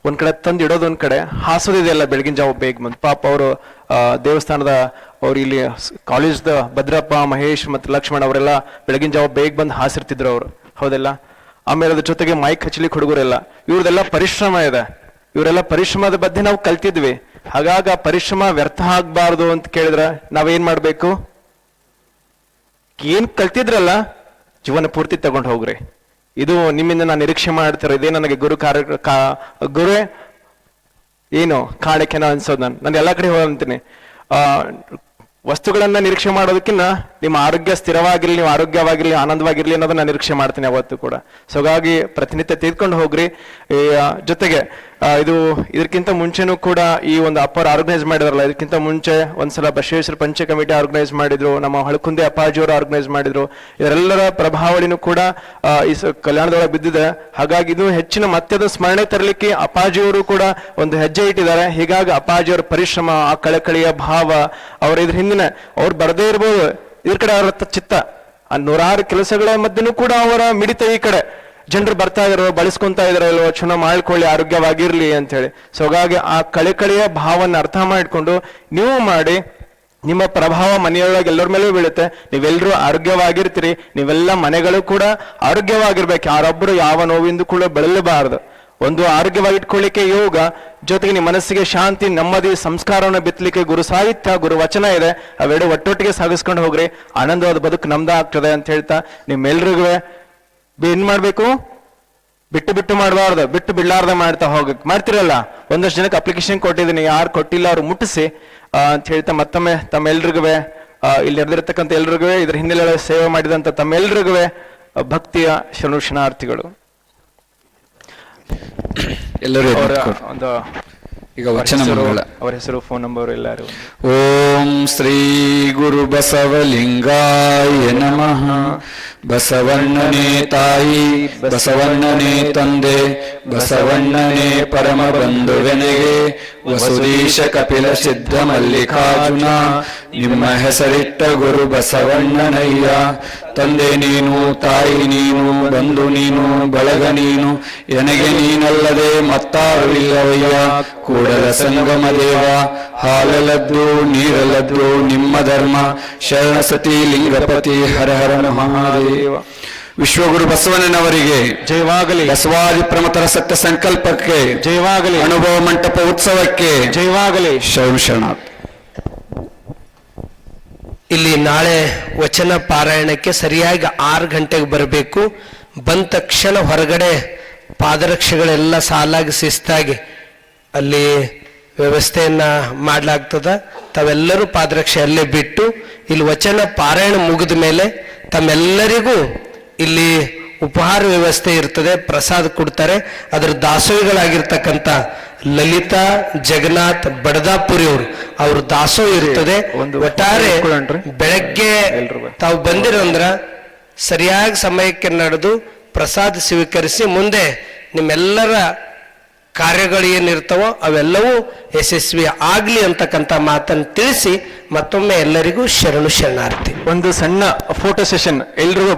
ಒಂದ್ ಕಡೆ ತಂದು ಇಡೋದು, ಒಂದ್ ಕಡೆ ಹಾಸೋದಿದೆಯಲ್ಲ ಬೆಳಗಿನ ಜಾವ ಬೇಗ ಬಂದು. ಪಾಪ ಅವರು ದೇವಸ್ಥಾನದ ಅವ್ರು ಇಲ್ಲಿ ಕಾಲೇಜ್ದ ಭದ್ರಪ್ಪ, ಮಹೇಶ್ ಮತ್ತು ಲಕ್ಷ್ಮಣ್ ಅವರೆಲ್ಲ ಬೆಳಗಿನ ಜಾವ ಬೇಗ ಬಂದು ಹಾಸಿರ್ತಿದ್ರು ಅವರು, ಹೌದಲ್ಲ? ಆಮೇಲೆ ಅದ್ರ ಜೊತೆಗೆ ಮೈಕ್ ಹಚ್ಚಲಿಕ್ಕೆ ಹುಡುಗರೆಲ್ಲ, ಇವ್ರದೆಲ್ಲ ಪರಿಶ್ರಮ ಇದೆ. ಇವರೆಲ್ಲ ಪರಿಶ್ರಮದ ಬಗ್ಗೆ ನಾವು ಕಲ್ತಿದ್ವಿ. ಹಾಗಾಗಿ ಆ ಪರಿಶ್ರಮ ವ್ಯರ್ಥ ಆಗ್ಬಾರ್ದು ಅಂತ ಕೇಳಿದ್ರೆ ನಾವೇನ್ ಮಾಡ್ಬೇಕು? ಏನ್ ಕಲ್ತಿದ್ರಲ್ಲ ಜೀವನ ಪೂರ್ತಿ ತಗೊಂಡು ಹೋಗ್ರಿ. ಇದು ನಿಮ್ಮಿಂದ ನಾನು ನಿರೀಕ್ಷೆ ಮಾಡ್ತಾರೆ. ಇದೇ ನನಗೆ ಗುರುವೇ ಏನು ಕಾಣಿಕೆನ ಅನ್ಸೋದು. ನಾನು ಎಲ್ಲಾ ಕಡೆ ಹೋಗ್ತೀನಿ. ವಸ್ತುಗಳನ್ನ ನಿರೀಕ್ಷೆ ಮಾಡೋದಕ್ಕಿಂತ ನಿಮ್ಮ ಆರೋಗ್ಯ ಸ್ಥಿರವಾಗಿರ್ಲಿ, ನೀವು ಆರೋಗ್ಯವಾಗಿರ್ಲಿ, ಆನಂದವಾಗಿರ್ಲಿ ಅನ್ನೋದನ್ನ ನಿರೀಕ್ಷೆ ಮಾಡ್ತೀನಿ ಯಾವತ್ತೂ ಕೂಡ. ಸೊ ಹಾಗಾಗಿ ಪ್ರತಿನಿತ್ಯ ತೆಗೆದುಕೊಂಡು ಹೋಗ್ರಿ. ಜೊತೆಗೆ ಇದಕ್ಕಿಂತ ಮುಂಚೆನೂ ಕೂಡ ಈ ಒಂದು ಅಪ್ಪರ್ ಆರ್ಗನೈಸ್ ಮಾಡಿದ್ರಲ್ಲ, ಇದಕ್ಕಿಂತ ಮುಂಚೆ ಒಂದ್ಸಲ ಬಸವೇಶ್ವರ ಪಂಚ ಕಮಿಟಿ ಆರ್ಗನೈಸ್ ಮಾಡಿದ್ರು, ನಮ್ಮ ಹಳಕುಂದೆ ಅಪ್ಪಾಜಿಯವರು ಆರ್ಗನೈಸ್ ಮಾಡಿದ್ರು. ಇದರೆಲ್ಲರ ಪ್ರಭಾವಳಿನೂ ಕೂಡ ಈ ಕಲ್ಯಾಣದೊಳಗೆ ಬಿದ್ದಿದೆ. ಹಾಗಾಗಿ ಇದು ಹೆಚ್ಚಿನ ಮತ್ಯದ ಸ್ಮರಣೆ ತರಲಿಕ್ಕೆ ಅಪ್ಪಾಜಿಯವರು ಕೂಡ ಒಂದು ಹೆಜ್ಜೆ ಇಟ್ಟಿದ್ದಾರೆ. ಹೀಗಾಗಿ ಅಪ್ಪಾಜಿಯವರ ಪರಿಶ್ರಮ, ಆ ಕಳಕಳಿಯ ಭಾವ, ಅವ್ರ ಇದ್ರ ಹಿಂದಿನ ಅವ್ರು ಬರದೇ ಇರ್ಬೋದು, ಇದ್ರ ಕಡೆ ಅವರ ಚಿತ್ತ, 100 ಕೆಲಸಗಳ ಮಧ್ಯನೂ ಕೂಡ ಅವರ ಮಿಡಿತ ಈ ಕಡೆ. ಜನರು ಬರ್ತಾ ಇದಾರೋ ಬಳಸ್ಕೊಂತಾ ಇದಾರೋ ಇಲ್ವೋ ಚುನಾವ ಮಾಡ್ಕೊಳ್ಳಿ ಆರೋಗ್ಯವಾಗಿರ್ಲಿ ಅಂತ ಹೇಳಿ. ಸೊ ಹಾಗಾಗಿ ಆ ಕಳೆಕಳೆಯ ಭಾವನ ಅರ್ಥ ಮಾಡಿಕೊಂಡು ನೀವು ಮಾಡಿ, ನಿಮ್ಮ ಪ್ರಭಾವ ಮನೆಯೊಳಗೆ ಎಲ್ಲರ ಮೇಲೂ ಬೀಳುತ್ತೆ. ನೀವೆಲ್ಲರೂ ಆರೋಗ್ಯವಾಗಿರ್ತೀರಿ, ನೀವೆಲ್ಲ ಮನೆಗಳು ಕೂಡ ಆರೋಗ್ಯವಾಗಿರ್ಬೇಕು. ಯಾರೊಬ್ಬರು ಯಾವ ನೋವಿಂದ ಕೂಡ ಬಳಲಬಾರದು. ಒಂದು ಆರೋಗ್ಯವಾಗಿಟ್ಕೊಳ್ಳಿಕ್ಕೆ ಯೋಗ, ಜೊತೆಗೆ ನಿಮ್ಮ ಮನಸ್ಸಿಗೆ ಶಾಂತಿ, ನೆಮ್ಮದಿ, ಸಂಸ್ಕಾರವನ್ನು ಬಿತ್ತಲಿಕ್ಕೆ ಗುರು ಸಾಹಿತ್ಯ, ಗುರು ವಚನ ಇದೆ. ಅವೆರಡು ಒಟ್ಟೊಟ್ಟಿಗೆ ಸಾಗಿಸ್ಕೊಂಡು ಹೋಗ್ರಿ, ಆನಂದವಾದ ಬದುಕು ನಮ್ದ ಆಗ್ತದೆ ಅಂತ ಹೇಳ್ತಾ ನಿಮ್ಮೆಲ್ರಿಗೂ ಏನ್ ಮಾಡ್ಬೇಕು, ಬಿಟ್ಟು ಮಾಡಬಾರ್ದು, ಬಿಟ್ಟು ಬಿಡ್ಲಾರ್ದ ಮಾಡ್ತಾ ಮಾಡ್ತಿರಲ್ಲ. ಒಂದಷ್ಟು ಜನಕ್ಕೆ ಅಪ್ಲಿಕೇಶನ್ ಕೊಟ್ಟಿದ್ದೀನಿ, ಯಾರು ಕೊಟ್ಟಿಲ್ಲ ಅವ್ರು ಮುಟ್ಟಿಸಿ ಅಂತ ಹೇಳ್ತಾ ಮತ್ತೊಮ್ಮೆ ತಮ್ಮೆಲ್ರಿಗೂ ಇಲ್ಲಿ ನಡೆದಿರ್ತಕ್ಕಂಥ ಎಲ್ರಿಗೂ ಇದ್ರ ಹಿನ್ನೆಲೆ ಸೇವೆ ಮಾಡಿದಂತ ತಮ್ಮೆಲ್ರಿಗೂ ಭಕ್ತಿಯ ಶರಣಾರ್ಥಿಗಳು. ಎಲ್ಲರೂ ಒಂದು ಈಗ ವಚನ ಮಂಗಳ. ಅವರ ಹೆಸರು, ಫೋನ್ ನಂಬರ್ ಎಲ್ಲರೂ. ಓಂ ಶ್ರೀ ಗುರು ಬಸವಲಿಂಗಾಯ ನಮಃ. ಬಸವಣ್ಣನೇ ತಾಯಿ, ಬಸವಣ್ಣನೇ ತಂದೆ, ಬಸವಣ್ಣನೇ ಪರಮ ಬಂಧುವೆನೆಗೆ, ವಸುದೀಶ ಕಪಿಲ ಸಿದ್ಧ ಮಲ್ಲಿಕಾರ್ಜುನ, ನಿಮ್ಮ ಹೆಸರಿಟ್ಟ ಗುರು ಬಸವಣ್ಣನಯ್ಯ. ತಂದೆ ನೀನು, ತಾಯಿ ನೀನು, ಬಂಧು ನೀನು, ಬಳಗ ನೀನು, ಎನಗೆ ನೀನಲ್ಲದೆ ಮತ್ತಾರು ಇಲ್ಲವಯ್ಯ. ಕೂಡಲ ಸಂಗಮ ದೇವ, ಹಾಲಲದ್ದು ನೀರಲದ್ದು ನಿಮ್ಮ ಧರ್ಮ, ಶರಣ ಸತಿ ಲಿಂಗಪತಿ ಹರ ಹರ ಮಹಾದೇವ. ವಿಶ್ವಗುರು ಬಸವಣ್ಣನವರಿಗೆ ಜಯವಾಗಲಿ. ಬಸವಾದಿ ಪ್ರಮುಖರ ಸತ್ಯ ಸಂಕಲ್ಪಕ್ಕೆ ಜಯವಾಗಲಿ. ಅನುಭವ ಮಂಟಪ ಉತ್ಸವಕ್ಕೆ ಜಯವಾಗಲಿ. ಶರಣ. ಇಲ್ಲಿ ನಾಳೆ ವಚನ ಪಾರಾಯಣಕ್ಕೆ ಸರಿಯಾಗಿ 6 ಗಂಟೆಗೆ ಬರಬೇಕು. ಬಂದ ತಕ್ಷಣ ಹೊರಗಡೆ ಪಾದರಕ್ಷೆಗಳೆಲ್ಲ ಸಾಲಾಗಿ ಶಿಸ್ತಾಗಿ ಅಲ್ಲಿ ವ್ಯವಸ್ಥೆಯನ್ನ ಮಾಡಲಾಗ್ತದ. ತಾವೆಲ್ಲರೂ ಪಾದರಕ್ಷೆ ಅಲ್ಲೇ ಬಿಟ್ಟು ಇಲ್ಲಿ ವಚನ ಪಾರಾಯಣ ಮುಗಿದ ಮೇಲೆ ತಮ್ಮೆಲ್ಲರಿಗೂ ಇಲ್ಲಿ ಉಪಹಾರ ವ್ಯವಸ್ಥೆ ಇರ್ತದೆ, ಪ್ರಸಾದ ಕೊಡ್ತಾರೆ. ಅದರ ದಾಸೋಹಿಗಳಾಗಿರ್ತಕ್ಕಂಥ ಲಲಿತಾ ಜಗನ್ನಾಥ್ ಬಡದಾಪುರಿ ಅವ್ರ ದಾಸೋಹ ಇರ್ತದೆ. ಒಟ್ಟಾರೆ ಬೆಳಗ್ಗೆ ತಾವು ಬಂದಿರಂದ್ರ ಸರಿಯಾಗಿ ಸಮಯಕ್ಕೆ ನಡೆದು ಪ್ರಸಾದ ಸ್ವೀಕರಿಸಿ ಮುಂದೆ ನಿಮ್ಮೆಲ್ಲರ ಕಾರ್ಯಗಳು ಏನಿರ್ತಾವೋ ಅವೆಲ್ಲವೂ ಯಶಸ್ವಿ ಆಗ್ಲಿ ಅಂತಕ್ಕಂಥ ಮಾತನ್ನು ತಿಳಿಸಿ ಮತ್ತೊಮ್ಮೆ ಎಲ್ಲರಿಗೂ ಶರಣಾರ್ಥಿ. ಒಂದು ಸಣ್ಣ ಫೋಟೋ ಸೆಷನ್ ಎಲ್ರಿಗೂ